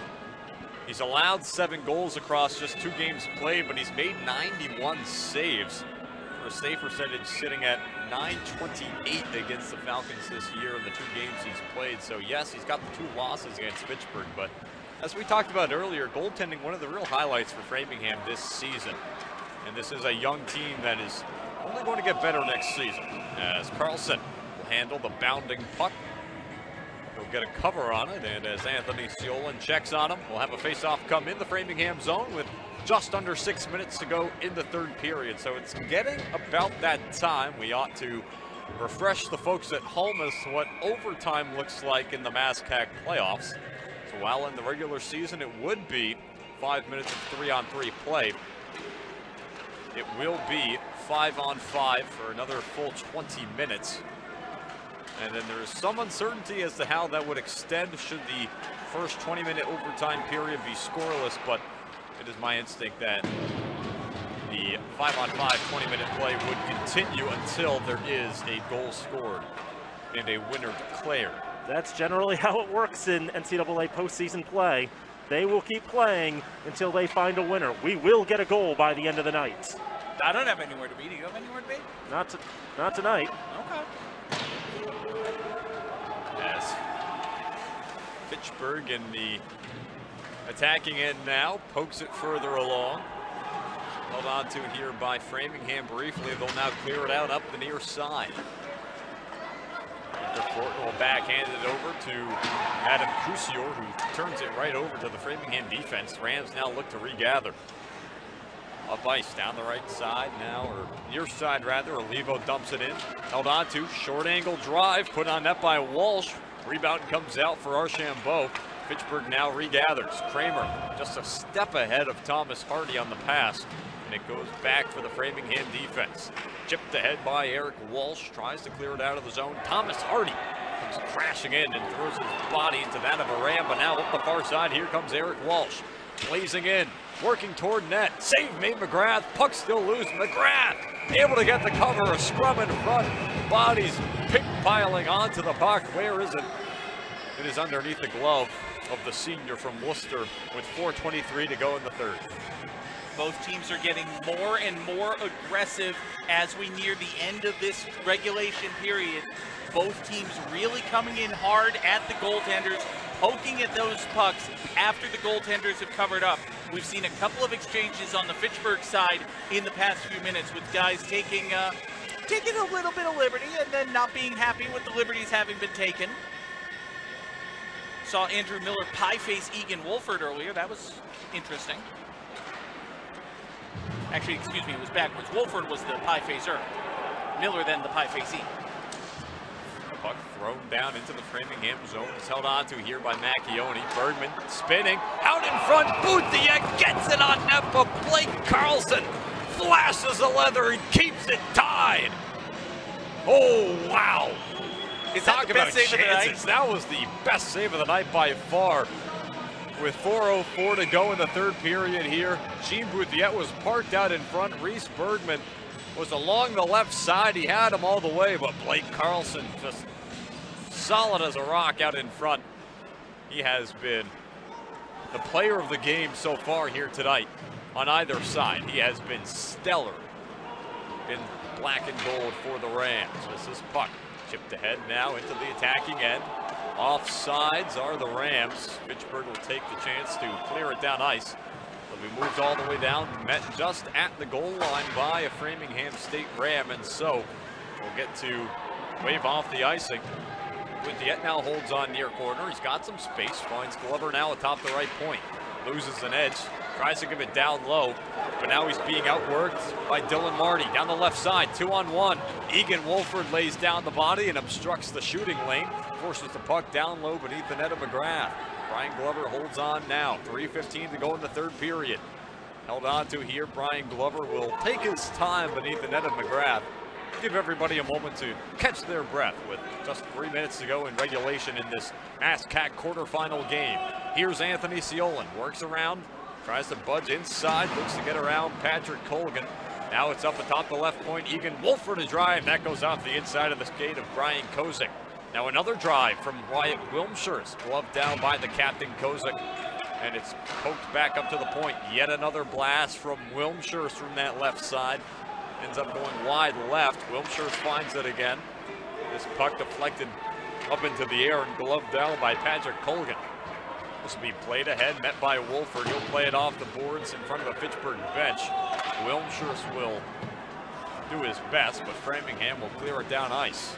He's allowed 7 goals across just 2 games played, but he's made 91 saves for a save percentage sitting at .928 against the Falcons this year in the 2 games he's played. So yes, he's got the 2 losses against Fitchburg, but as we talked about earlier, goaltending, one of the real highlights for Framingham this season. And this is a young team that is only going to get better next season, as Carlson will handle the bounding puck. He'll get a cover on it, and as Anthony Siolan checks on him, we'll have a face-off come in the Framingham zone with just under 6 minutes to go in the third period. So it's getting about that time. We ought to refresh the folks at home as to what overtime looks like in the MASCAC playoffs. So while in the regular season it would be 5 minutes of 3-on-3 play, it will be 5-on-5 for another full 20 minutes. And then there is some uncertainty as to how that would extend should the first 20-minute overtime period be scoreless, but it is my instinct that the 5-on-5 20-minute play would continue until there is a goal scored and a winner declared.
That's generally how it works in NCAA postseason play. They will keep playing until they find a winner. We will get a goal by the end of the night.
I don't have anywhere to be. Do you have anywhere to be?
Not tonight.
Okay.
Fitchburg in the attacking end now, pokes it further along. Held on to here by Framingham briefly. They'll now clear it out up the near side. Fortin will backhand it over to Adam Crucior, who turns it right over to the Framingham defense. Rams now look to regather. Up ice down the right side now, or near side rather. Olivo dumps it in. Held on to, short angle drive, put on net by Walsh. Rebound comes out for Archambault. Fitchburg now regathers. Kramer just a step ahead of Thomas Hardy on the pass. And it goes back for the Framingham defense. Chipped ahead by Eric Walsh, tries to clear it out of the zone. Thomas Hardy comes crashing in and throws his body into that of a Ram, but now up the far side, here comes Eric Walsh. Blazing in, working toward net. Save made McGrath, puck still loose. McGrath able to get the cover, a scrum in front. Bodies piling onto the puck. Where is it? It is underneath the glove of the senior from Worcester with 4:23 to go in the third.
Both teams are getting more and more aggressive as we near the end of this regulation period. Both teams really coming in hard at the goaltenders, poking at those pucks after the goaltenders have covered up. We've seen a couple of exchanges on the Fitchburg side in the past few minutes with guys taking a little bit of liberty and then not being happy with the liberties having been taken. Saw Andrew Miller pie-face Egan Wolford earlier. That was interesting. Actually, excuse me, it was backwards. Wolford was the pie-facer. Miller then the pie-facee.
Puck thrown down into the Framingham zone. It's held on to here by Macchione. Bergman spinning out in front. Bouthier gets it on net, but Blake Carlson flashes the leather and keeps it tied. Oh, wow.
Is that the best save of the night?
That was the best save of the night by far. With 4:04 to go in the third period here, Gene Bouthier was parked out in front. Reese Bergman was along the left side. He had him all the way, but Blake Carlson just solid as a rock out in front. He has been the player of the game so far here tonight on either side. He has been stellar in black and gold for the Rams. This is puck chipped ahead now into the attacking end. Offsides are the Rams. Fitchburg will take the chance to clear it down ice. But we moved all the way down, met just at the goal line by a Framingham State Ram, and so we'll get to wave off the icing. Bouthier now holds on near corner. He's got some space, finds Glover now atop the right point. Loses an edge, tries to give it down low, but now he's being outworked by Dylan Marty. Down the left side, 2-on-1. Egan Wolford lays down the body and obstructs the shooting lane. Forces the puck down low beneath the net of McGrath. Brian Glover holds on now. 3:15 to go in the third period. Held on to here, Brian Glover will take his time beneath the net of McGrath. Give everybody a moment to catch their breath with just 3 minutes to go in regulation in this ASCAC quarterfinal game. Here's Anthony Ciolin, works around, tries to budge inside, looks to get around Patrick Colgan. Now it's up atop the left point. Egan Wolford to drive. That goes off the inside of the skate of Brian Kozik. Now another drive from Wyatt Wilmshires, gloved down by the captain Kozik, and it's poked back up to the point. Yet another blast from Wilmshires from that left side. Ends up going wide left. Wilmshires finds it again. This puck deflected up into the air and gloved down by Patrick Colgan. This will be played ahead, met by Wolford. He'll play it off the boards in front of the Fitchburg bench. Wilmshires will do his best, but Framingham will clear it down ice.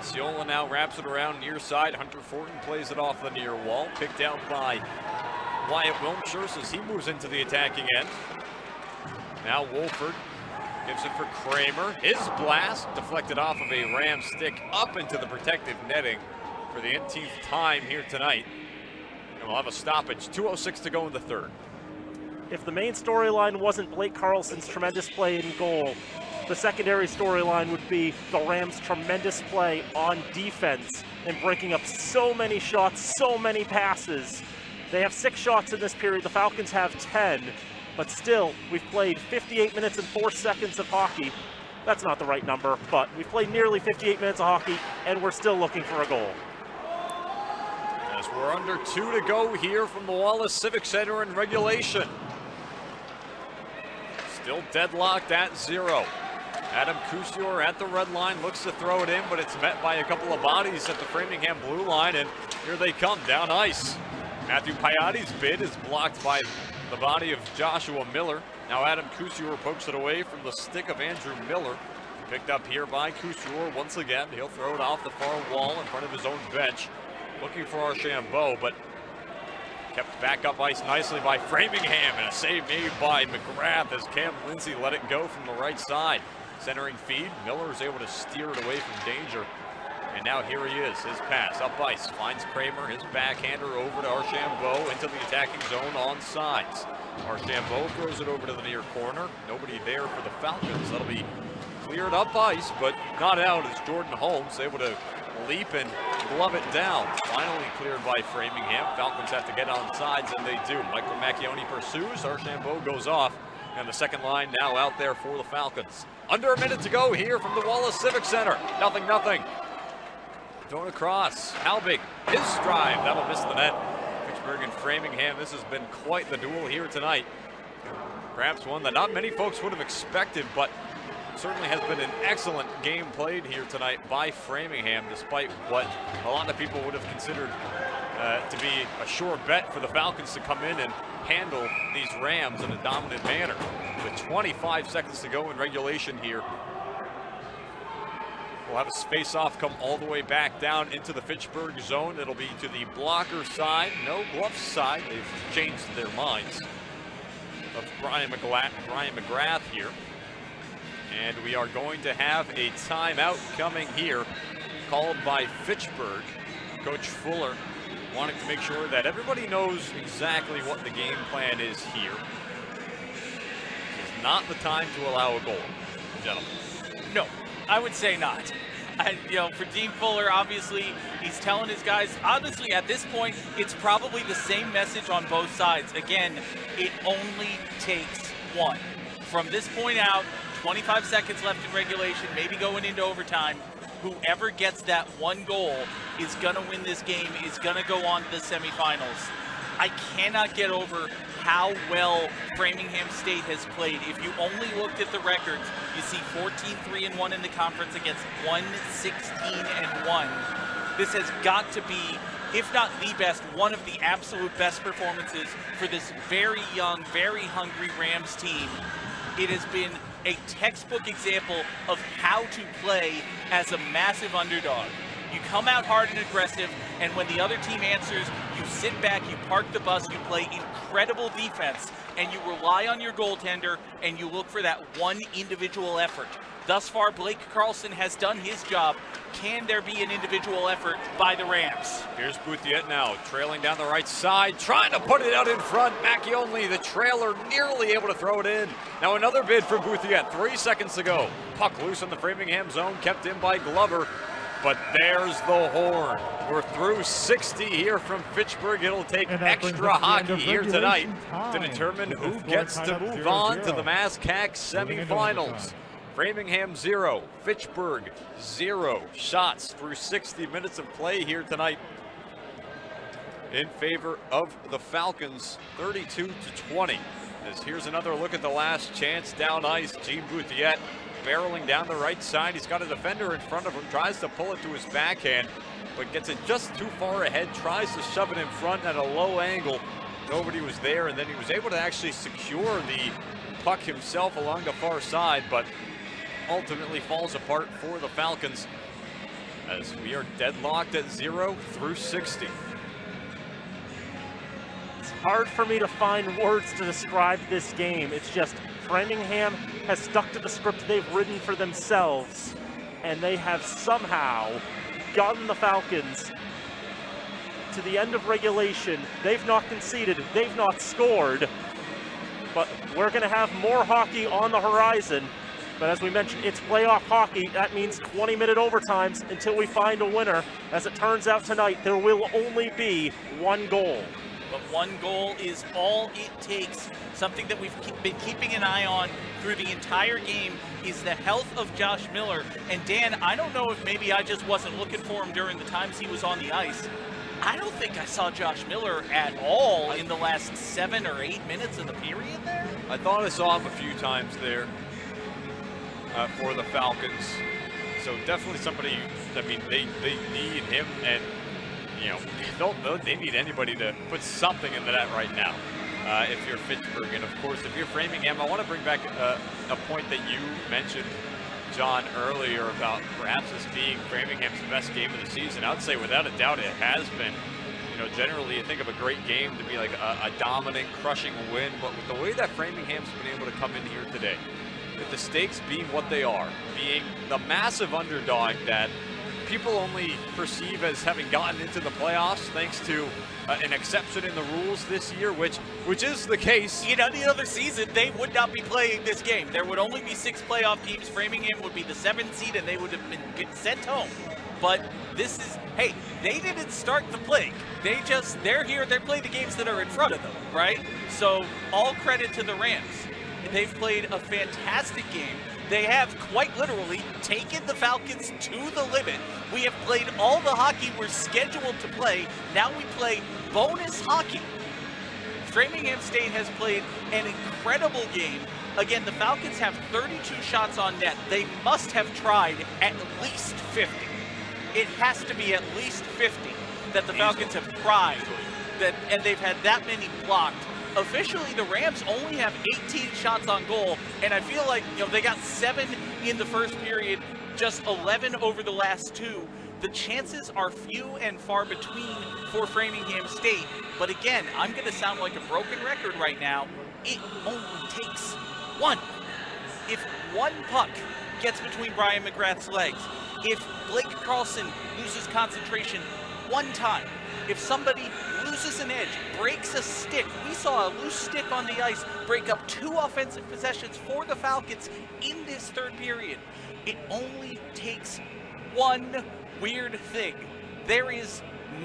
Ciolin now wraps it around near side. Hunter Fortin plays it off the near wall. Picked out by Wyatt Wilmshires as he moves into the attacking end. Now Wolford gives it for Kramer. His blast deflected off of a Ram stick up into the protective netting for the th time here tonight. And we'll have a stoppage. 2:06 to go in the third.
If the main storyline wasn't Blake Carlson's tremendous play in goal, the secondary storyline would be the Rams' tremendous play on defense and breaking up so many shots, so many passes. They have 6 shots in this period. The Falcons have 10. But still, we've played 58 minutes and 4 seconds of hockey. That's not the right number, but we've played nearly 58 minutes of hockey, and we're still looking for a goal.
As we're under 2 to go here from the Wallace Civic Center in regulation. Still deadlocked at 0. Adam Couture at the red line, looks to throw it in, but it's met by a couple of bodies at the Framingham blue line, and here they come down ice. Matthew Piatti's bid is blocked by the body of Joshua Miller. Now Adam Couture pokes it away from the stick of Andrew Miller. Picked up here by Couture once again. He'll throw it off the far wall in front of his own bench. Looking for Archambault, but kept back up ice nicely by Framingham, and a save made by McGrath as Cam Lindsay let it go from the right side. Centering feed, Miller is able to steer it away from danger. And now here he is, his pass up ice, finds Kramer, his backhander over to Archambault into the attacking zone on sides. Archambault throws it over to the near corner. Nobody there for the Falcons. That'll be cleared up ice, but not out as Jordan Holmes able to leap and glove it down. Finally cleared by Framingham. Falcons have to get on sides, and they do. Michael Macchione pursues. Archambault goes off, and the second line now out there for the Falcons. Under a minute to go here from the Wallace Civic Center. 0-0. Thrown across. Halbig, his drive. That'll miss the net. Fitchburg and Framingham. This has been quite the duel here tonight. Perhaps one that not many folks would have expected, but certainly has been an excellent game played here tonight by Framingham, despite what a lot of people would have considered to be a sure bet for the Falcons to come in and handle these Rams in a dominant manner. With 25 seconds to go in regulation here, we'll have a face-off come all the way back down into the Fitchburg zone. It'll be to the blocker side, no glove side. They've changed their minds of Brian McGrath here. And we are going to have a timeout coming here, called by Fitchburg. Coach Fuller wanting to make sure that everybody knows exactly what the game plan is here. It's not the time to allow a goal, gentlemen.
No, I would say not. For Dean Fuller, obviously, he's telling his guys, honestly, at this point, it's probably the same message on both sides. Again, it only takes one. From this point out, 25 seconds left in regulation, maybe going into overtime. Whoever gets that one goal is going to win this game, is going to go on to the semifinals. I cannot get over how well Framingham State has played. If you only looked at the records, you see 14-3-1 in the conference against 1-16-1. This has got to be, if not the best, one of the absolute best performances for this very young, very hungry Rams team. It has been a textbook example of how to play as a massive underdog. You come out hard and aggressive, and when the other team answers, you sit back, you park the bus, you play incredible defense, and you rely on your goaltender, and you look for that one individual effort. Thus far, Blake Carlson has done his job. Can there be an individual effort by the Rams?
Here's Bouthiet now, trailing down the right side, trying to put it out in front. Macchione, the trailer, nearly able to throw it in. Now another bid for Bouthiet, 3 seconds to go. Puck loose in the Framingham zone, kept in by Glover. But there's the horn. We're through 60 here from Fitchburg. It'll take extra hockey here tonight to determine who gets to move on to the MASCAC semifinals. Framingham 0, Fitchburg 0 shots through 60 minutes of play here tonight in favor of the Falcons, 32-20. As here's another look at the last chance down ice. Gene Bouthiet barreling down the right side. He's got a defender in front of him, tries to pull it to his backhand, but gets it just too far ahead, tries to shove it in front at a low angle. Nobody was there, and then he was able to actually secure the puck himself along the far side, but ultimately falls apart for the Falcons as we are deadlocked at 0 through 60.
It's hard for me to find words to describe this game. It's just Framingham has stuck to the script they've written for themselves, and they have somehow gotten the Falcons to the end of regulation. They've not conceded, they've not scored, but we're going to have more hockey on the horizon. But as we mentioned, it's playoff hockey. That means 20-minute overtimes until we find a winner. As it turns out tonight, there will only be one goal.
But one goal is all it takes. Something that we've been keeping an eye on through the entire game is the health of Josh Miller. And Dan, I don't know if maybe I just wasn't looking for him during the times he was on the ice. I don't think I saw Josh Miller at all in the last 7 or 8 minutes of the period there.
I thought I saw him a few times there. for the Falcons. So definitely somebody, I mean, they need him, and they need anybody to put something into that right now. If you're Fitchburg, and of course if you're Framingham, I want to bring back a point that you mentioned, John, earlier about perhaps this being Framingham's best game of the season. I would say without a doubt it has been. Generally you think of a great game to be like a dominant, crushing win, but with the way that Framingham's been able to come in here today, with the stakes being what they are, being the massive underdog that people only perceive as having gotten into the playoffs thanks to an exception in the rules this year, which is the case.
In any other season, they would not be playing this game. There would only be 6 playoff teams. Framingham would be the 7th seed, and they would have been sent home. But this is, hey, they didn't start the plague. They're here, they play the games that are in front of them, right? So all credit to the Rams. They've played a fantastic game. They have quite literally taken the Falcons to the limit. We have played all the hockey we're scheduled to play. Now we play bonus hockey. Framingham State has played an incredible game. Again, the Falcons have 32 shots on net. They must have tried at least 50. It has to be at least 50 that the Falcons have tried, and they've had that many blocked. Officially, the Rams only have 18 shots on goal, and I feel like they got 7 in the first period, just 11 over the last 2. The chances are few and far between for Framingham State, but again, I'm going to sound like a broken record right now. It only takes one. If one puck gets between Brian McGrath's legs, if Blake Carlson loses concentration one time, if somebody loses an edge, breaks a stick, we saw a loose stick on the ice break up 2 offensive possessions for the Falcons in this third period. It only takes one weird thing. There is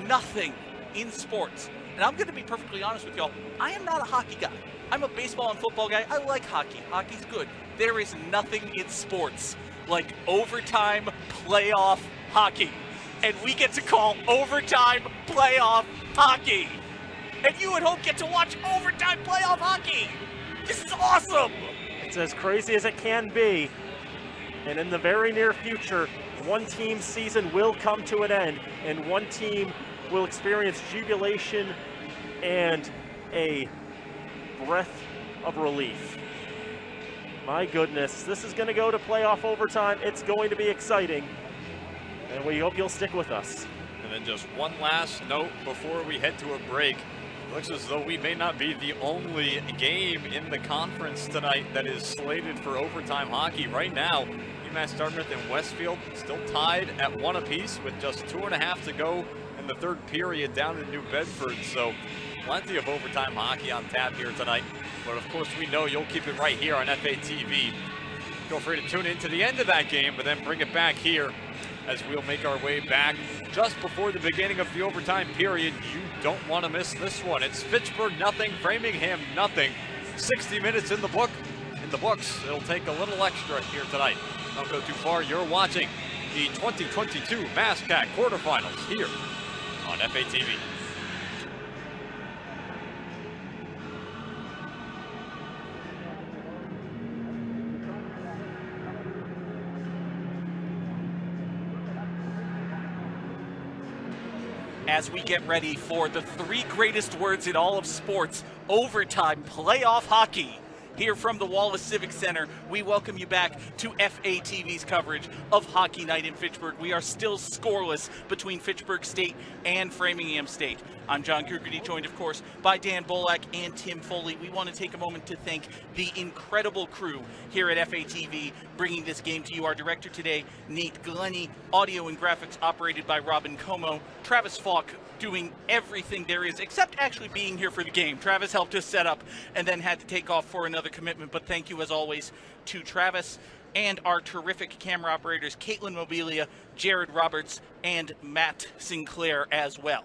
nothing in sports, and I'm going to be perfectly honest with y'all, I am not a hockey guy. I'm a baseball and football guy. I like hockey. Hockey's good. There is nothing in sports like overtime playoff hockey. And we get to call overtime playoff hockey. And you at home get to watch overtime playoff hockey. This is awesome.
It's as crazy as it can be. And in the very near future, one team's season will come to an end, and one team will experience jubilation and a breath of relief. My goodness, this is going to go to playoff overtime. It's going to be exciting, and we hope you'll stick with us.
And then just one last note before we head to a break. Looks as though we may not be the only game in the conference tonight that is slated for overtime hockey. Right now, UMass Dartmouth and Westfield still tied at 1 apiece with just 2.5 to go in the third period down in New Bedford. So plenty of overtime hockey on tap here tonight. But of course, we know you'll keep it right here on FATV. Feel free to tune in to the end of that game, but then bring it back here as we'll make our way back just before the beginning of the overtime period. You don't want to miss this one. It's Fitchburg nothing, Framingham nothing. 60 minutes in the books. It'll take a little extra here tonight. Don't go too far. You're watching the 2022 MASCAC quarterfinals here on FATV.
As we get ready for the 3 greatest words in all of sports, overtime playoff hockey. Here from the Wallace Civic Center, we welcome you back to FATV's coverage of Hockey Night in Fitchburg. We are still scoreless between Fitchburg State and Framingham State. I'm John Kugerty, joined, of course, by Dan Bolak and Tim Foley. We want to take a moment to thank the incredible crew here at FATV bringing this game to you. Our director today, Nate Glennie, audio and graphics operated by Robin Como, Travis Falk doing everything there is except actually being here for the game. Travis helped us set up and then had to take off for another commitment, but thank you as always to Travis and our terrific camera operators, Caitlin Mobilia, Jared Roberts, and Matt Sinclair as well.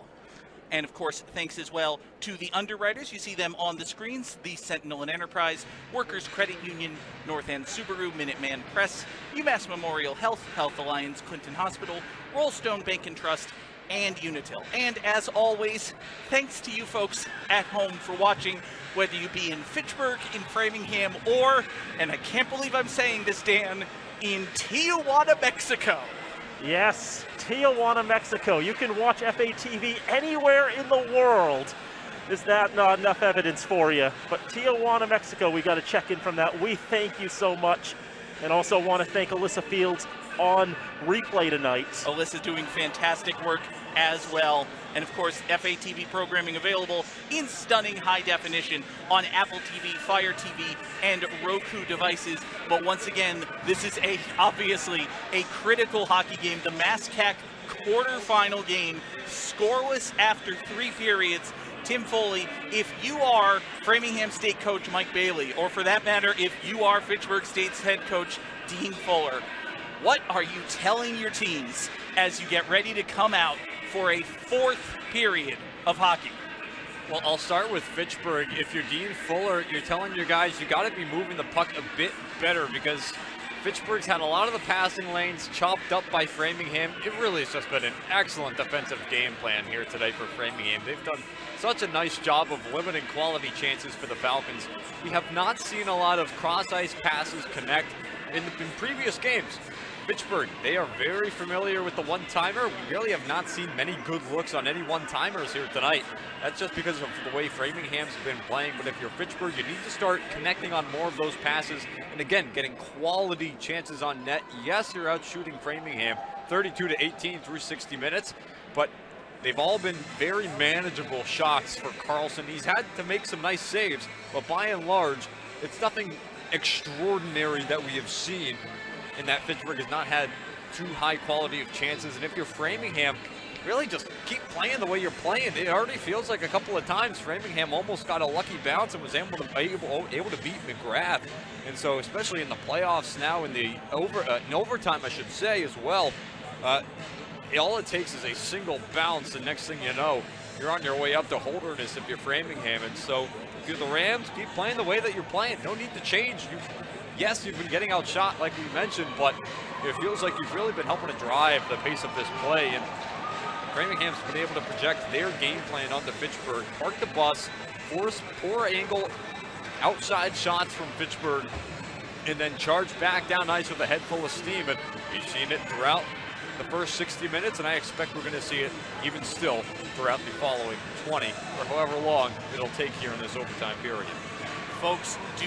And of course, thanks as well to the underwriters. You see them on the screens: the Sentinel and Enterprise, Workers Credit Union, North End Subaru, Minuteman Press, UMass Memorial Health, Health Alliance, Clinton Hospital, Rollstone Bank and Trust, and Unitil. And as always, thanks to you folks at home for watching, whether you be in Fitchburg, in Framingham, or, and I can't believe I'm saying this, Dan, in Tijuana, Mexico.
Yes, Tijuana, Mexico. You can watch FATV anywhere in the world. Is that not enough evidence for you? But Tijuana, Mexico, we got to check in from that. We thank you so much. And also want to thank Alyssa Fields on replay tonight.
Alyssa's doing fantastic work as well. And of course, FATV programming available in stunning high definition on Apple TV, Fire TV, and Roku devices. But once again, this is obviously a critical hockey game. The MASCAC quarterfinal game, scoreless after 3 periods. Tim Foley, if you are Framingham State coach Mike Bailey, or for that matter, if you are Fitchburg State's head coach Dean Fuller, what are you telling your teams as you get ready to come out for a 4th period of hockey?
Well, I'll start with Fitchburg. If you're Dean Fuller, you're telling your guys you got to be moving the puck a bit better, because Fitchburg's had a lot of the passing lanes chopped up by Framingham. It really has just been an excellent defensive game plan here today for Framingham. They've done such a nice job of limiting quality chances for the Falcons. We have not seen a lot of cross-ice passes connect in previous games. Fitchburg, they are very familiar with the one-timer. We really have not seen many good looks on any one-timers here tonight. That's just because of the way Framingham's been playing. But if you're Fitchburg, you need to start connecting on more of those passes. And again, getting quality chances on net. Yes, you're out shooting Framingham 32-18 through 60 minutes, but they've all been very manageable shots for Carlson. He's had to make some nice saves, but by and large, it's nothing extraordinary that we have seen, in that Fitchburg has not had too high quality of chances. And if you're Framingham, really just keep playing the way you're playing. It already feels like a couple of times Framingham almost got a lucky bounce and was able to beat McGrath. And so, especially in the playoffs now, in overtime, I should say, as well, all it takes is a single bounce, and next thing you know, you're on your way up to Holderness if you're Framingham. And so, if you're the Rams, keep playing the way that you're playing. No need to change. Yes, you've been getting outshot, like we mentioned, but it feels like you've really been helping to drive the pace of this play. And Framingham's been able to project their game plan onto Fitchburg, park the bus, force poor angle outside shots from Fitchburg, and then charge back down ice with a head full of steam. And we've seen it throughout the first 60 minutes, and I expect we're going to see it even still throughout the following 20 or however long it'll take here in this overtime period.
Folks, do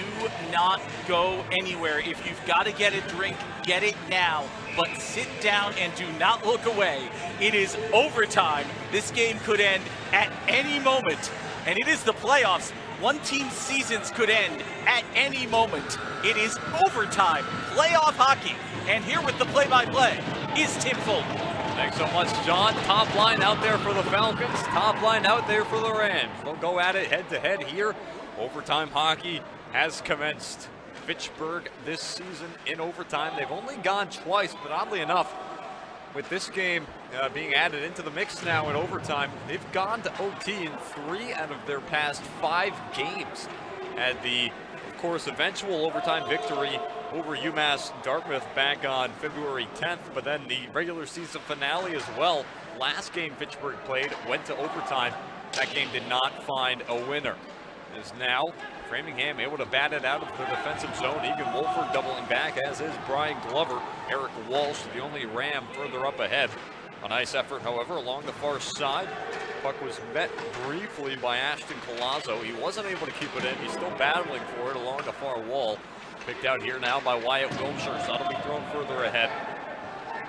not go anywhere. If you've got to get a drink, get it now. But sit down and do not look away. It is overtime. This game could end at any moment. And it is the playoffs. One team's seasons could end at any moment. It is overtime, playoff hockey. And here with the play-by-play is Tim Foley.
Thanks so much, John. Top line out there for the Falcons. Top line out there for the Rams. They'll go at it head-to-head here. Overtime hockey has commenced. Fitchburg this season in overtime. They've only gone twice, but oddly enough, with this game being added into the mix now in overtime, they've gone to OT in 3 out of their past 5 games. Had the, of course, eventual overtime victory over UMass Dartmouth back on February 10th, but then the regular season finale as well. Last game Fitchburg played went to overtime. That game did not find a winner. Is now Framingham able to bat it out of the defensive zone. Egan Wolford doubling back, as is Brian Glover. Eric Walsh, the only Ram further up ahead. A nice effort, however, along the far side. Puck was met briefly by Ashton Colazzo. He wasn't able to keep it in. He's still battling for it along the far wall. Picked out here now by Wyatt Wilshire, so that'll be thrown further ahead.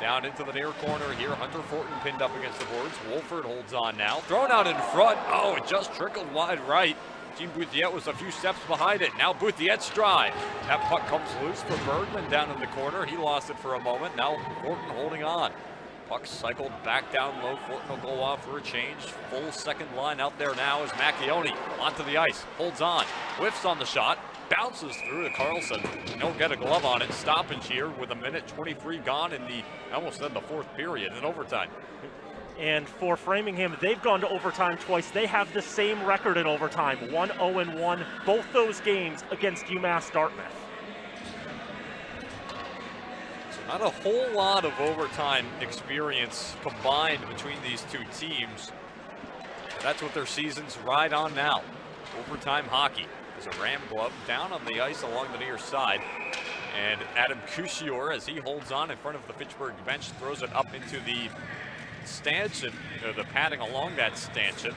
Down into the near corner here. Hunter Fortin pinned up against the boards. Wolford holds on now. Thrown out in front. Oh, it just trickled wide right. Jean Bouthiet was a few steps behind it. Now Bouthiet's drive. That puck comes loose for Bergman down in the corner. He lost it for a moment. Now Fortin holding on. Puck cycled back down low. Fortin will go off for a change. Full second line out there now is Macchione onto the ice. Holds on. Whiffs on the shot. Bounces through to Carlson. Don't get a glove on it. Stoppage here with 1:23 gone in the, I almost said the 4th period in overtime.
And for Framingham, they've gone to overtime twice. They have the same record in overtime, 1-0-1, both those games against UMass Dartmouth.
So not a whole lot of overtime experience combined between these two teams. That's what their seasons ride on now. Overtime hockey. There's a Ram glove down on the ice along the near side. And Adam Couture, as he holds on in front of the Fitchburg bench, throws it up into the stanchion, or the padding along that stanchion.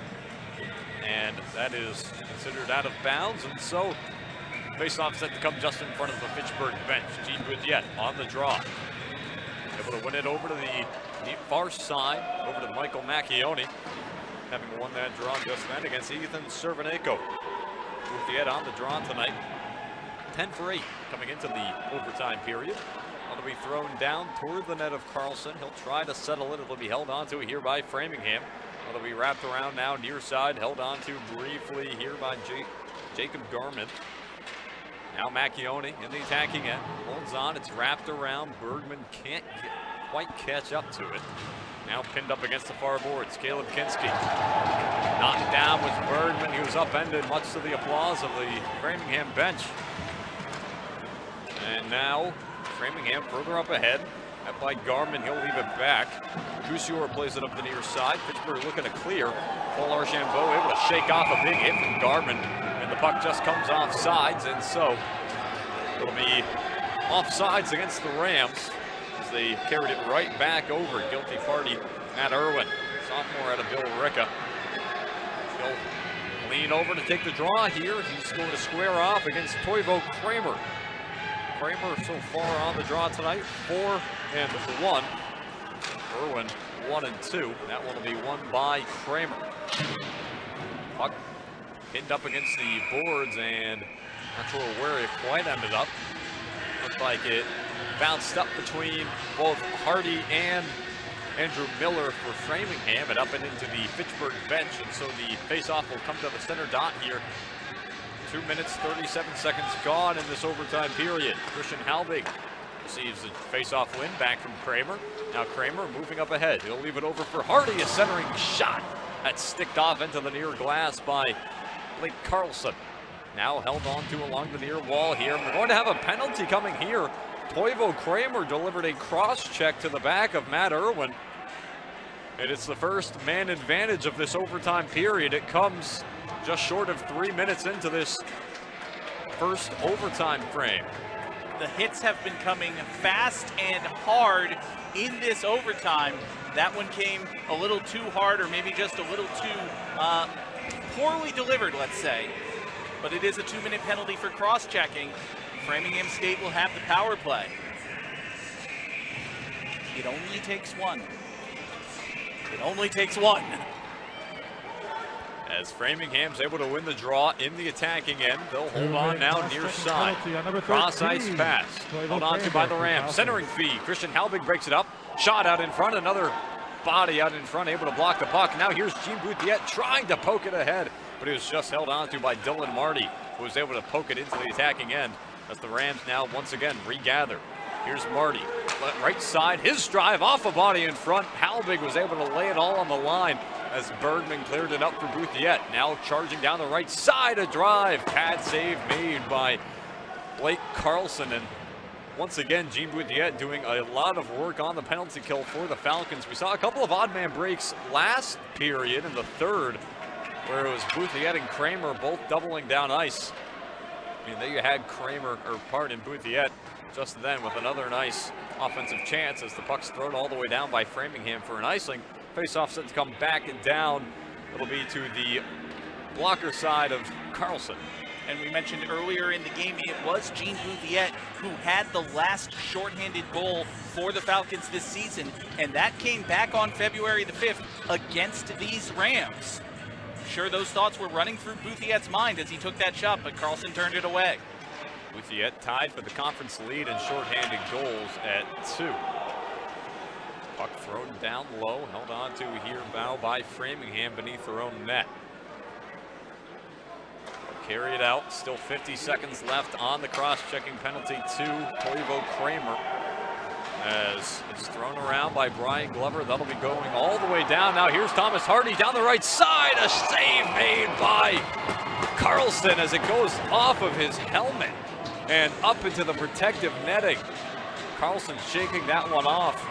And that is considered out of bounds, and so face-off set to come just in front of the Fitchburg bench. Gene Boudiette on the draw. Able to win it over to the far side, over to Michael Macchione, having won that draw just then against Ethan Cerveneko. Boudiette on the draw tonight. 10 for 8 coming into the overtime period. It'll be thrown down toward the net of Carlson. He'll try to settle it. It'll be held on to here by Framingham. It'll be wrapped around now near side, held on to briefly here by Jacob Garman. Now Macchione in the attacking end, holds on, it's wrapped around. Bergman can't quite catch up to it. Now pinned up against the far boards, Caleb Kinski. Knocked down was Bergman, he was upended, much to the applause of the Framingham bench. And now Framingham further up ahead. Up by Garman, he'll leave it back. Couture plays it up the near side. Fitchburg looking to clear. Paul Archambault able to shake off a big hit from Garman. And the puck just comes off sides, and so it'll be off sides against the Rams as they carried it right back over. Guilty party, Matt Irwin, sophomore out of Bill Ricca. He'll lean over to take the draw here. He's going to square off against Toivo Kramer. Kramer so far on the draw tonight, 4 and 1. Irwin 1 and 2. That one will be won by Kramer. Puck pinned up against the boards, and not sure where it quite ended up. Looked like it bounced up between both Hardy and Andrew Miller for Framingham and up and into the Fitchburg bench, and so the face-off will come to the center dot here. 2 minutes, 37 seconds gone in this overtime period. Christian Halbig receives the face-off win back from Kramer. Now Kramer moving up ahead. He'll leave it over for Hardy, a centering shot. That's sticked off into the near glass by Blake Carlson. Now held on to along the near wall here. We're going to have a penalty coming here. Toivo Kramer delivered a cross-check to the back of Matt Irwin. And it's the first man advantage of this overtime period. It comes just short of 3 minutes into this first overtime frame.
The hits have been coming fast and hard in this overtime. That one came a little too hard, or maybe just a little too poorly delivered, let's say. But it is a 2-minute penalty for cross-checking. Framingham State will have the power play. It only takes one. It only takes one.
As Framingham's able to win the draw in the attacking end, they'll hold on now near side. Cross ice pass, held on to by the Rams. Centering feed, Christian Halbig breaks it up. Shot out in front, another body out in front, able to block the puck. Now here's Gene Boudiette trying to poke it ahead, but it was just held on to by Dylan Marty, who was able to poke it into the attacking end as the Rams now once again regather. Here's Marty, right side, his drive off a body in front. Halbig was able to lay it all on the line as Bergman cleared it up for Boudiette. Now charging down the right side, a drive. Pad save made by Blake Carlson. And once again, Gene Boudiette doing a lot of work on the penalty kill for the Falcons. We saw a couple of odd man breaks last period in the third, where it was Boudiette and Kramer both doubling down ice. I mean, there you had Boudiette just then with another nice offensive chance as the puck's thrown all the way down by Framingham for an icing. Face-off set to come back and down. It'll be to the blocker side of Carlson.
And we mentioned earlier in the game, it was Gene Boudiette who had the last shorthanded goal for the Falcons this season, and that came back on February the 5th against these Rams. I'm sure those thoughts were running through Boudiette's mind as he took that shot, but Carlson turned it away.
Boudiette tied for the conference lead in shorthanded goals at 2. Puck thrown down low, held on to here now by Framingham beneath their own net. Carry it out, still 50 seconds left on the cross-checking penalty to Toivo Kramer. As it's thrown around by Brian Glover, that'll be going all the way down. Now here's Thomas Hardy down the right side, a save made by Carlson as it goes off of his helmet and up into the protective netting. Carlson shaking that one off.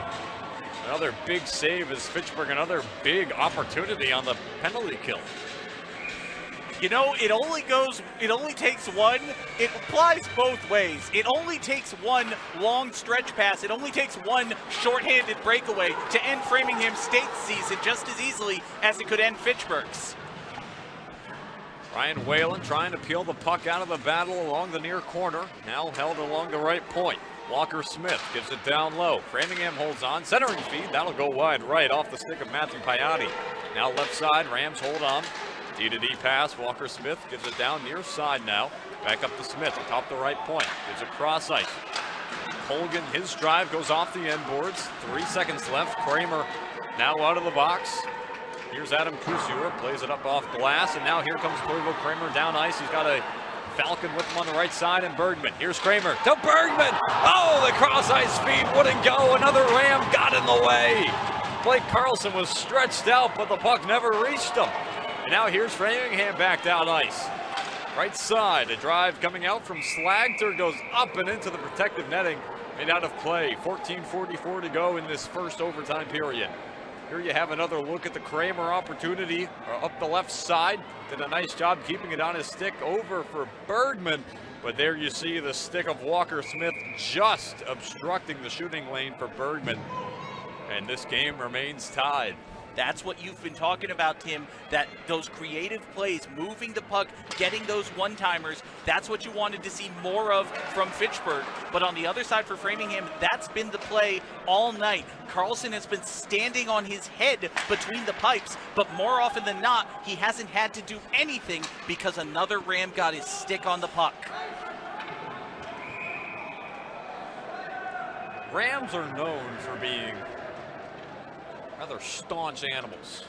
Another big save as Fitchburg, another big opportunity on the penalty kill.
You know, it only takes one. It applies both ways. It only takes one long stretch pass. It only takes one shorthanded breakaway to end Framingham State's season just as easily as it could end Fitchburg's.
Ryan Whalen trying to peel the puck out of the battle along the near corner. Now held along the right point. Walker Smith gives it down low. Framingham holds on. Centering feed. That'll go wide right off the stick of Matthew Payati. Now left side. Rams hold on. D-to-D pass. Walker Smith gives it down near side now. Back up to Smith atop the right point. Gives it cross ice. Colgan, his drive goes off the end boards. 3 seconds left. Kramer now out of the box. Here's Adam Kusura, plays it up off glass, and now here comes Toivo Kramer down ice. He's got a Falcon with him on the right side, and Bergman. Here's Kramer to Bergman. Oh, the cross ice feed wouldn't go. Another Ram got in the way. Blake Carlson was stretched out, but the puck never reached him. And now here's Framingham back down ice. Right side, a drive coming out from Slagter goes up and into the protective netting and out of play. 14:44 to go in this first overtime period. Here you have another look at the Kramer opportunity up the left side. Did a nice job keeping it on his stick over for Bergman. But there you see the stick of Walker Smith just obstructing the shooting lane for Bergman. And this game remains tied.
That's what you've been talking about, Tim, that those creative plays, moving the puck, getting those one-timers, that's what you wanted to see more of from Fitchburg. But on the other side for Framingham, that's been the play all night. Carlson has been standing on his head between the pipes, but more often than not, he hasn't had to do anything because another Ram got his stick on the puck.
Rams are known for being rather staunch animals.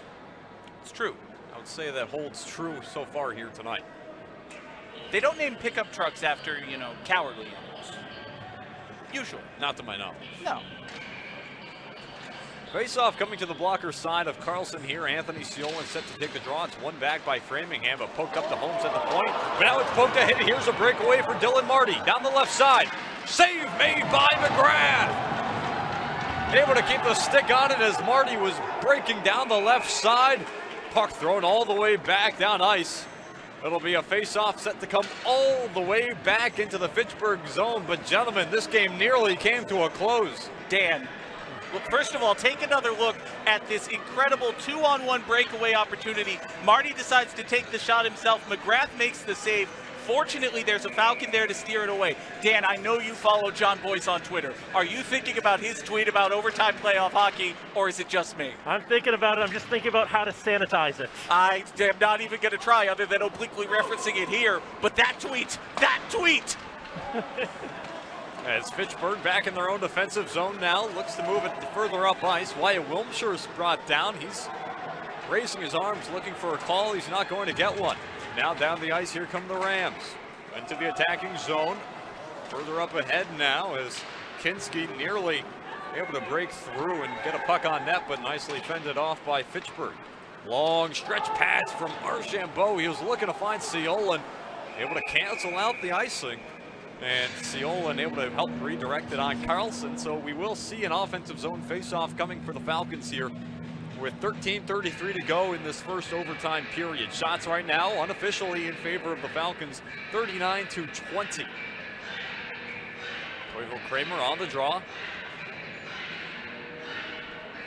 It's true.
I would say that holds true so far here tonight.
They don't name pickup trucks after, cowardly animals. Usually.
Not to my knowledge.
No.
Face-off coming to the blocker side of Carlson here. Anthony Siolan set to take the draw. It's won back by Framingham, but poked up to Holmes at the point. But now it's poked ahead. Here's a breakaway for Dylan Marty. Down the left side. Save made by McGrath. Able to keep the stick on it as Marty was breaking down the left side. Puck thrown all the way back down ice. It'll be a face-off set to come all the way back into the Fitchburg zone. But gentlemen, this game nearly came to a close.
Dan, well, first of all, take another look at this incredible 2-on-1 breakaway opportunity. Marty decides to take the shot himself. McGrath makes the save. Fortunately, there's a Falcon there to steer it away. Dan, I know you follow John Boyce on Twitter. Are you thinking about his tweet about overtime playoff hockey, or is it just me?
I'm thinking about it. I'm just thinking about how to sanitize it.
I am not even going to try other than obliquely referencing it here. But that tweet!
As Fitchburg back in their own defensive zone now, looks to move it further up ice. Wyatt Wilmshire is brought down. He's raising his arms looking for a call. He's not going to get one. Now down the ice, here come the Rams. Into the attacking zone. Further up ahead now as Kinski nearly able to break through and get a puck on net, but nicely fended off by Fitchburg. Long stretch pass from Archambault. He was looking to find Siolan, able to cancel out the icing. And Siolan able to help redirect it on Carlson. So we will see an offensive zone faceoff coming for the Falcons here with 13:33 to go in this first overtime period. Shots right now unofficially in favor of the Falcons, 39-20. Toivo Kramer on the draw.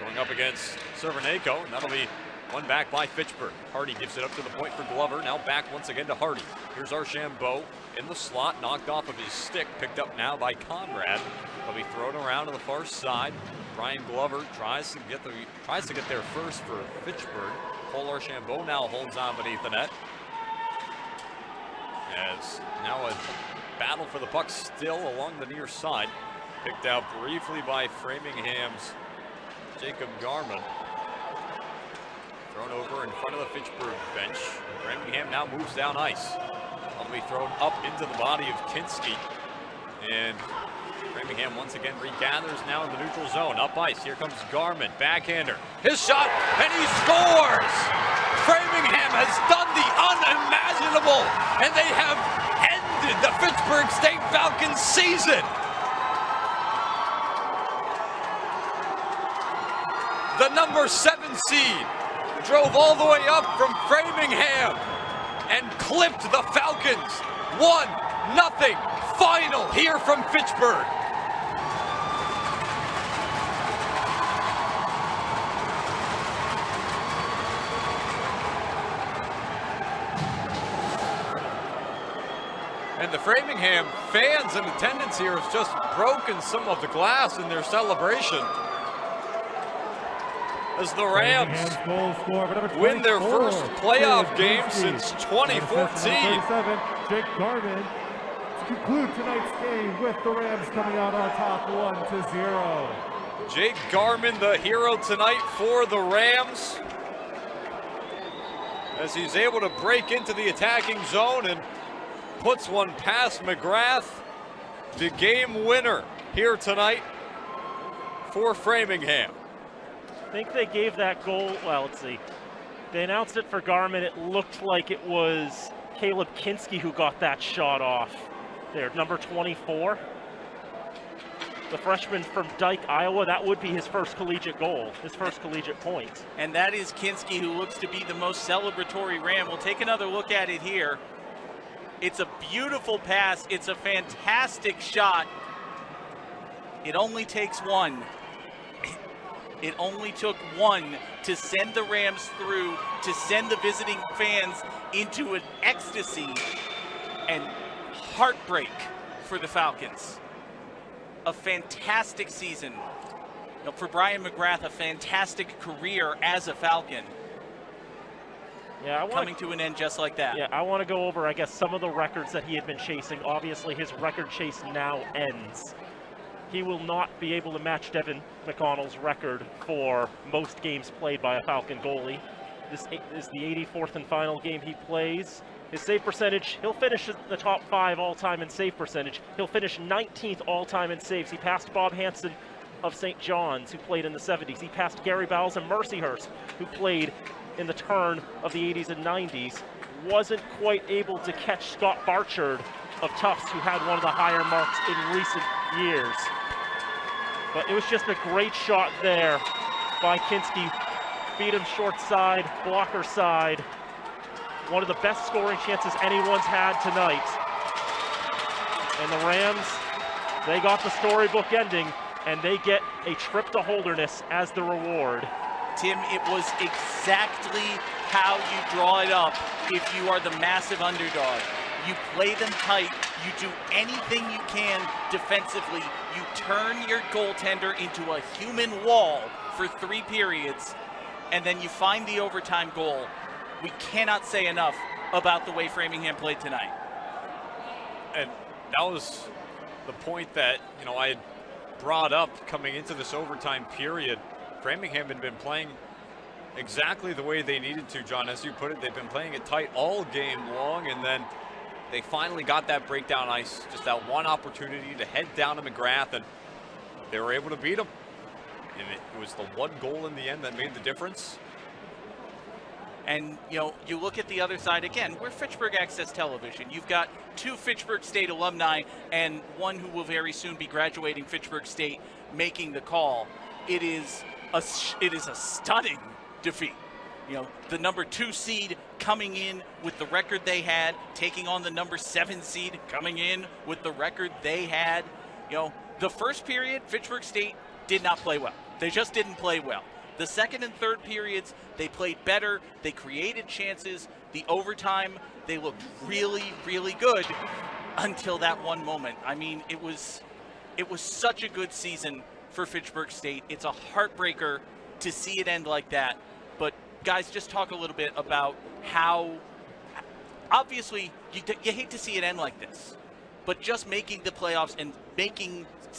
Going up against Cerveneko, and that'll be won back by Fitchburg. Hardy gives it up to the point for Glover. Now back once again to Hardy. Here's Archambault in the slot, knocked off of his stick, picked up now by Conrad. He'll be thrown around to the far side. Brian Glover tries to get there first for Fitchburg. Paul Archambault now holds on beneath the net. As now a battle for the puck still along the near side. Picked out briefly by Framingham's Jacob Garman. Thrown over in front of the Fitchburg bench. Framingham now moves down ice. Will be thrown up into the body of Kinski. And Framingham once again regathers now in the neutral zone. Up ice, here comes Garman, backhander. His shot, and he scores! Framingham has done the unimaginable, and they have ended the Fitchburg State Falcons season. The number 7 seed drove all the way up from Framingham and and clipped the Falcons. 1-0 final here from Fitchburg. And the Framingham fans in attendance here has just broken some of the glass in their celebration as the Rams win their first playoff game since 2014.
Jake Garman to conclude tonight's game with the Rams coming out on top 1-0.
Jake Garman, the hero tonight for the Rams, as he's able to break into the attacking zone and puts one past McGrath, the game winner here tonight for Framingham.
I think they gave that goal, well, let's see. They announced it for Garmin. It looked like it was Caleb Kinski who got that shot off there, number 24. The freshman from Dyke, Iowa, that would be his first collegiate goal, his first collegiate point.
And that is Kinski, who looks to be the most celebratory Ram. We'll take another look at it here. It's a beautiful pass. It's a fantastic shot. It only takes one. It only took one to send the Rams through, to send the visiting fans into an ecstasy and heartbreak for the Falcons. A fantastic season. You know, for Brian McGrath, a fantastic career as a Falcon.
Yeah,
coming to an end just like that.
Yeah, I want to go over, I guess, some of the records that he had been chasing. Obviously, his record chase now ends. He will not be able to match Devin McConnell's record for most games played by a Falcon goalie. This is the 84th and final game he plays. His save percentage, he'll finish in the top 5 all-time in save percentage. He'll finish 19th all-time in saves. He passed Bob Hansen of St. John's, who played in the 70s. He passed Gary Bowles and Mercyhurst, who played in the turn of the 80s and 90s. Wasn't quite able to catch Scott Barchard of Tufts, who had one of the higher marks in recent years. But it was just a great shot there by Kinski. Beat him short side, blocker side. One of the best scoring chances anyone's had tonight. And the Rams, they got the storybook ending, and they get a trip to Holderness as the reward.
Tim, it was exactly how you draw it up if you are the massive underdog. You play them tight, you do anything you can defensively, you turn your goaltender into a human wall for 3 periods, and then you find the overtime goal. We cannot say enough about the way Framingham played tonight.
And that was the point that, you know, I had brought up coming into this overtime period. Framingham had been playing exactly the way they needed to, John. As you put it, they've been playing it tight all game long, and then they finally got that breakdown ice, just that one opportunity to head down to McGrath, and they were able to beat him. And it was the one goal in the end that made the difference.
And, you know, you look at the other side again, we're Fitchburg Access Television. You've got 2 Fitchburg State alumni and one who will very soon be graduating Fitchburg State making the call. It is a stunning defeat. You know, the number 2 seed coming in with the record they had, taking on the number 7 seed coming in with the record they had. You know, the first period, Fitchburg State did not play well. They just didn't play well. The second and third periods, they played better. They created chances. The overtime, they looked really, really good until that one moment. I mean, it was such a good season for Fitchburg State. It's a heartbreaker to see it end like that. But guys, just talk a little bit about how, obviously, you hate to see it end like this, but just making the playoffs and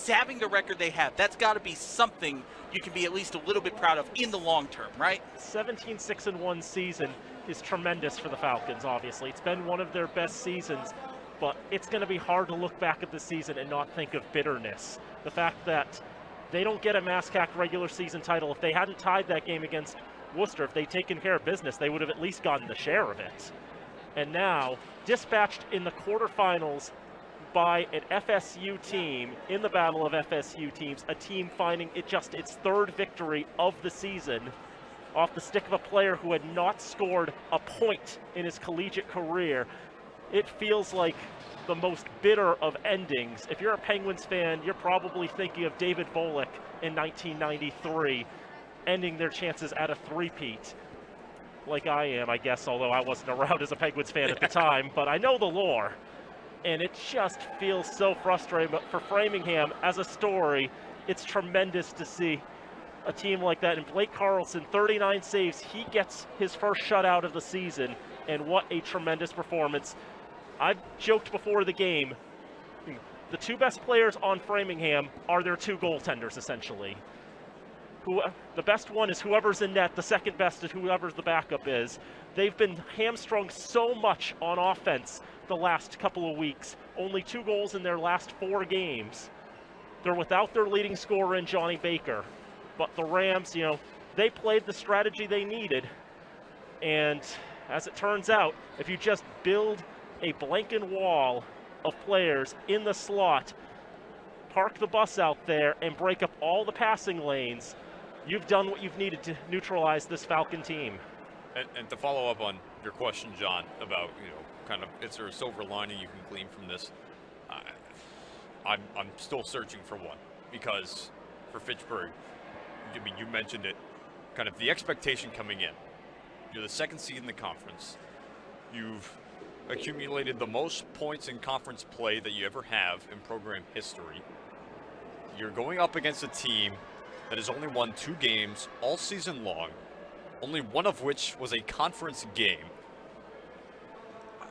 having the record they have, that's got to be something you can be at least a little bit proud of in the long term, right?
17-6-1 season is tremendous for the Falcons, obviously. It's been one of their best seasons, but it's going to be hard to look back at the season and not think of bitterness. The fact that they don't get a MASCAC regular season title. If they hadn't tied that game against Worcester, if they'd taken care of business, they would have at least gotten the share of it. And now, dispatched in the quarterfinals by an FSU team in the battle of FSU teams, a team finding its 3rd victory of the season. off the stick of a player who had not scored a point in his collegiate career. It feels like the most bitter of endings. If you're a Penguins fan, you're probably thinking of David Volek in 1993, ending their chances at a three-peat. Like I am, I guess, although I wasn't around as a Penguins fan at the time, but I know the lore. And it just feels so frustrating. But for Framingham, as a story, it's tremendous to see a team like that. And Blake Carlson, 39 saves, he gets his first shutout of the season, and what a tremendous performance. I've joked before the game, the two best players on Framingham are their two goaltenders, essentially. The best one is whoever's in net, the second best is whoever the backup is. They've been hamstrung so much on offense the last couple of weeks. Only 2 goals in their last 4 games. They're without their leading scorer in Johnny Baker. But the Rams, they played the strategy they needed. And as it turns out, if you just build a blanket wall of players in the slot, park the bus out there, and break up all the passing lanes, you've done what you've needed to neutralize this Falcon team.
And to follow up on your question, John, about, kind of, is there a silver lining you can glean from this? I'm still searching for one, because for Fitchburg, you mentioned it, kind of the expectation coming in. You're the 2nd seed in the conference. You've accumulated the most points in conference play that you ever have in program history. You're going up against a team that has only won 2 games all season long, only one of which was a conference game.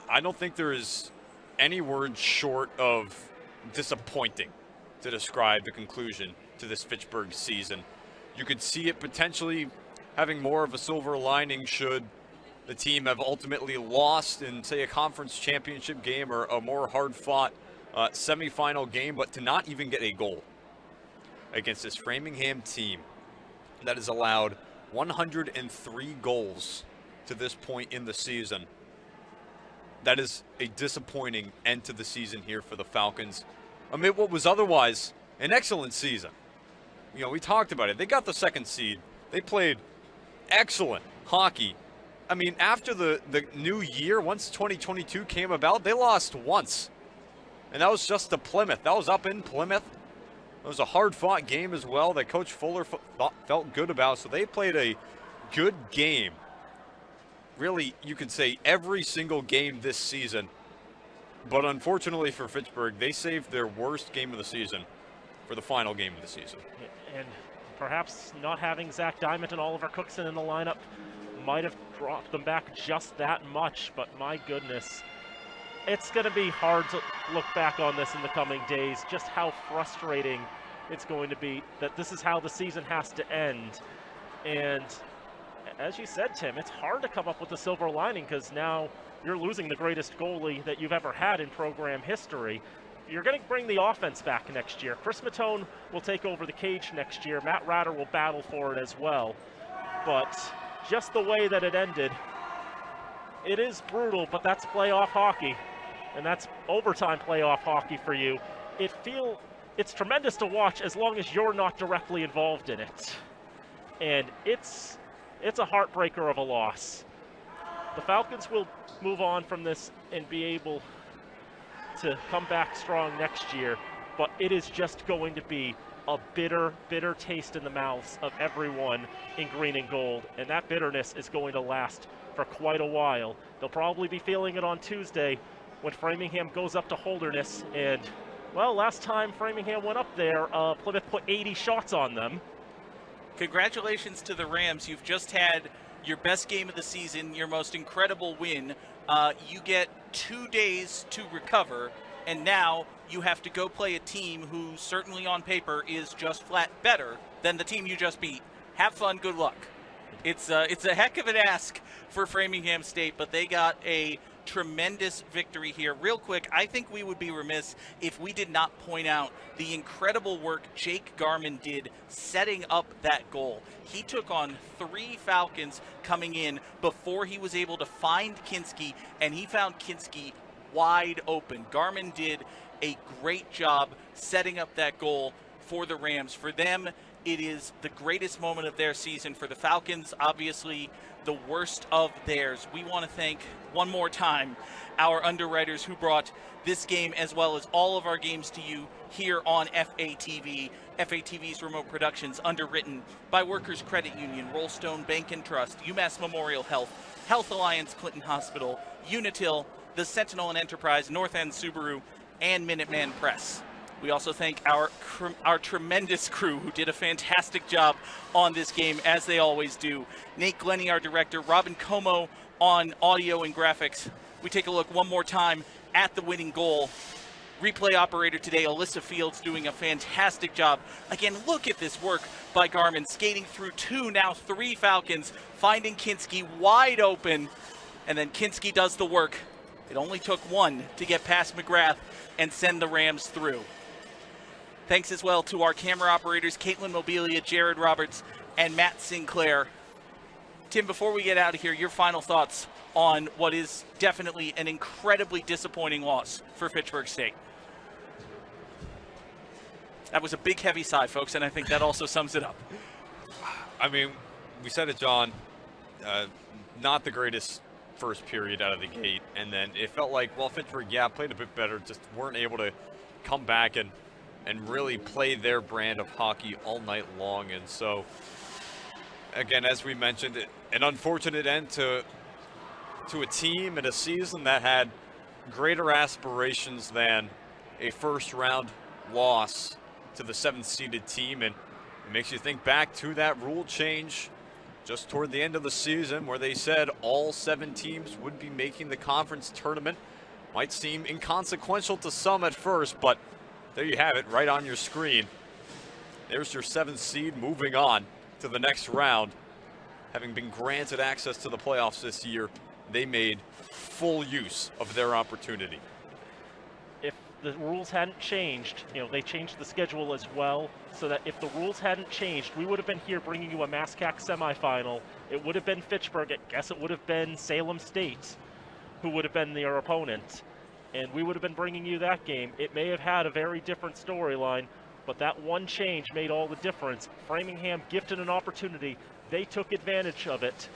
I don't think there is any word short of disappointing to describe the conclusion to this Fitchburg season. You could see it potentially having more of a silver lining should the team have ultimately lost in, say, a conference championship game or a more hard-fought semifinal game, but to not even get a goal against this Framingham team that has allowed 103 goals to this point in the season. That is a disappointing end to the season here for the Falcons, amid what was otherwise an excellent season. We talked about it. They got the 2nd seed. They played excellent hockey. I mean, after the new year, once 2022 came about, they lost once. And that was just to Plymouth. That was up in Plymouth. It was a hard-fought game as well that Coach Fuller felt good about. So they played a good game. Really, you could say every single game this season. But unfortunately for Fitchburg, they saved their worst game of the season for the final game of the season.
And perhaps not having Zach Diamond and Oliver Cookson in the lineup might have dropped them back just that much. But my goodness, it's going to be hard to look back on this in the coming days, just how frustrating it's going to be that this is how the season has to end. And as you said, Tim, it's hard to come up with a silver lining because now you're losing the greatest goalie that you've ever had in program history. You're going to bring the offense back next year. Chris Matone will take over the cage next year. Matt Ratter will battle for it as well. But just the way that it ended, it is brutal, but that's playoff hockey. And that's overtime playoff hockey for you. It's tremendous to watch as long as you're not directly involved in it. And it's a heartbreaker of a loss. The Falcons will move on from this and be able to come back strong next year, but it is just going to be a bitter, bitter taste in the mouths of everyone in green and gold, and that bitterness is going to last for quite a while. They'll probably be feeling it on Tuesday when Framingham goes up to Holderness, and, well, last time Framingham went up there, Plymouth put 80 shots on them.
Congratulations to the Rams. You've just had your best game of the season, your most incredible win. You get 2 days to recover, and now you have to go play a team who certainly on paper is just flat better than the team you just beat. Have fun, good luck. It's a heck of an ask for Framingham State, but they got a tremendous victory here. Real quick, I think we would be remiss if we did not point out the incredible work Jake Garman did setting up that goal. He took on 3 Falcons coming in before he was able to find Kinski, and he found Kinski wide open. Garman did a great job setting up that goal for the Rams. For them it is the greatest moment of their season for the Falcons, obviously the worst of theirs. We want to thank one more time our underwriters who brought this game as well as all of our games to you here on FATV. FATV's remote productions underwritten by Workers Credit Union, Rollstone Bank and Trust, UMass Memorial Health, Health Alliance Clinton Hospital, Unitil, the Sentinel and Enterprise, North End Subaru, and Minuteman Press. We also thank our tremendous crew who did a fantastic job on this game, as they always do. Nate Glennie, our director, Robin Como on audio and graphics. We take a look one more time at the winning goal. Replay operator today, Alyssa Fields, doing a fantastic job. Again, look at this work by Garmin, skating through 2, now 3 Falcons, finding Kinski wide open, and then Kinski does the work. It only took 1 to get past McGrath and send the Rams through. Thanks as well to our camera operators, Caitlin Mobilia, Jared Roberts, and Matt Sinclair. Tim, before we get out of here, your final thoughts on what is definitely an incredibly disappointing loss for Fitchburg State. That was a big, heavy sigh, folks, and I think that also sums it up.
I mean, we said it, John, not the greatest first period out of the gate, and then it felt like, well, Fitchburg, yeah, played a bit better, just weren't able to come back and really play their brand of hockey all night long. And so, again, as we mentioned, an unfortunate end to a team and a season that had greater aspirations than a first-round loss to the 7th-seeded team. And it makes you think back to that rule change just toward the end of the season where they said all 7 teams would be making the conference tournament. Might seem inconsequential to some at first, but there you have it right on your screen. There's your 7th seed moving on to the next round. Having been granted access to the playoffs this year, they made full use of their opportunity.
If the rules hadn't changed, they changed the schedule as well, so that if the rules hadn't changed, we would have been here bringing you a MASCAC semifinal. It would have been Fitchburg. I guess it would have been Salem State who would have been their opponent. And we would have been bringing you that game. It may have had a very different storyline, but that one change made all the difference. Framingham gifted an opportunity. They took advantage of it.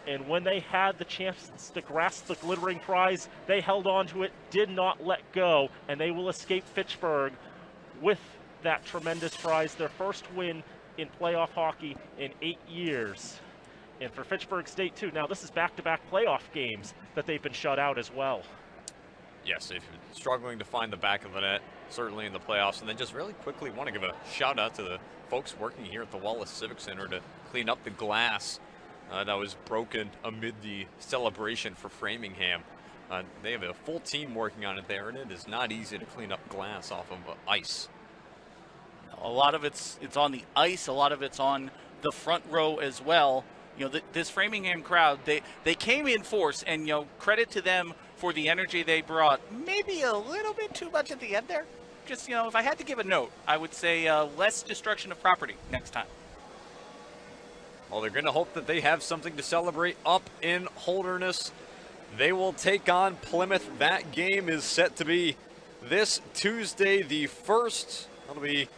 And when they had the chance to grasp the glittering prize, they held on to it, did not let go, and they will escape Fitchburg with that tremendous prize, their first win in playoff hockey in 8 years. And for Fitchburg State, too. Now, this is back-to-back playoff games that they've been shut out as well.
Yes, if you're struggling to find the back of the net, certainly in the playoffs. And then just really quickly want to give a shout out to the folks working here at the Wallace Civic Center to clean up the glass that was broken amid the celebration for Framingham. They have a full team working on it there, and it is not easy to clean up glass off of ice.
A lot of it's on the ice, a lot of it's on the front row as well. This Framingham crowd, they came in force, and credit to them for the energy they brought. Maybe a little bit too much at the end there. Just, if I had to give a note, I would say less destruction of property next time.
Well, they're going to hope that they have something to celebrate up in Holderness. They will take on Plymouth. That game is set to be this Tuesday, the 1st. That'll be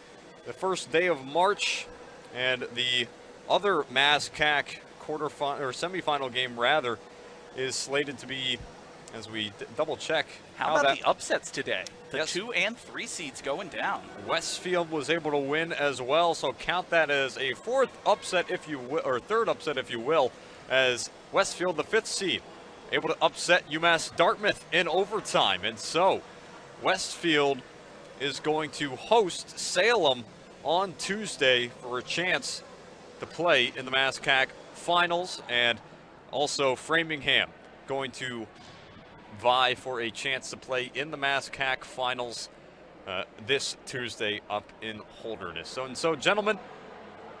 the first day of March. And the other MASCAC quarterfinal or semifinal game, rather, is slated to be, as we double check.
How about the upsets today? The
Yes.
2 and 3 seeds going down.
Westfield was able to win as well, so count that as a 4th upset, if you will, or 3rd upset, if you will, as Westfield, the 5th seed, able to upset UMass Dartmouth in overtime. And so Westfield is going to host Salem on Tuesday for a chance to play in the MASCAC finals, and also Framingham going to vie for a chance to play in the MASCAC finals this Tuesday up in Holderness. So, gentlemen,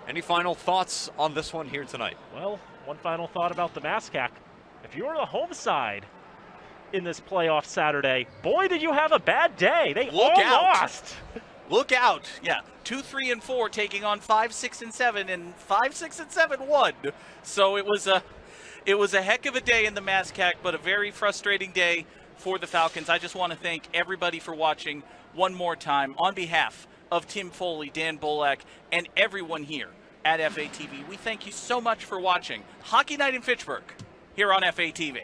any final thoughts on this one here tonight?
Well, one final thought about the MASCAC. If you're the home side in this playoff Saturday, boy, did you have a bad day. They all lost.
Look out. Yeah, 2, 3, and 4 taking on 5, 6, and 7, and 5, 6, and 7 won. So it was a heck of a day in the MASCAC, but a very frustrating day for the Falcons. I just want to thank everybody for watching one more time. On behalf of Tim Foley, Dan Bolak, and everyone here at FATV, we thank you so much for watching Hockey Night in Fitchburg here on FATV.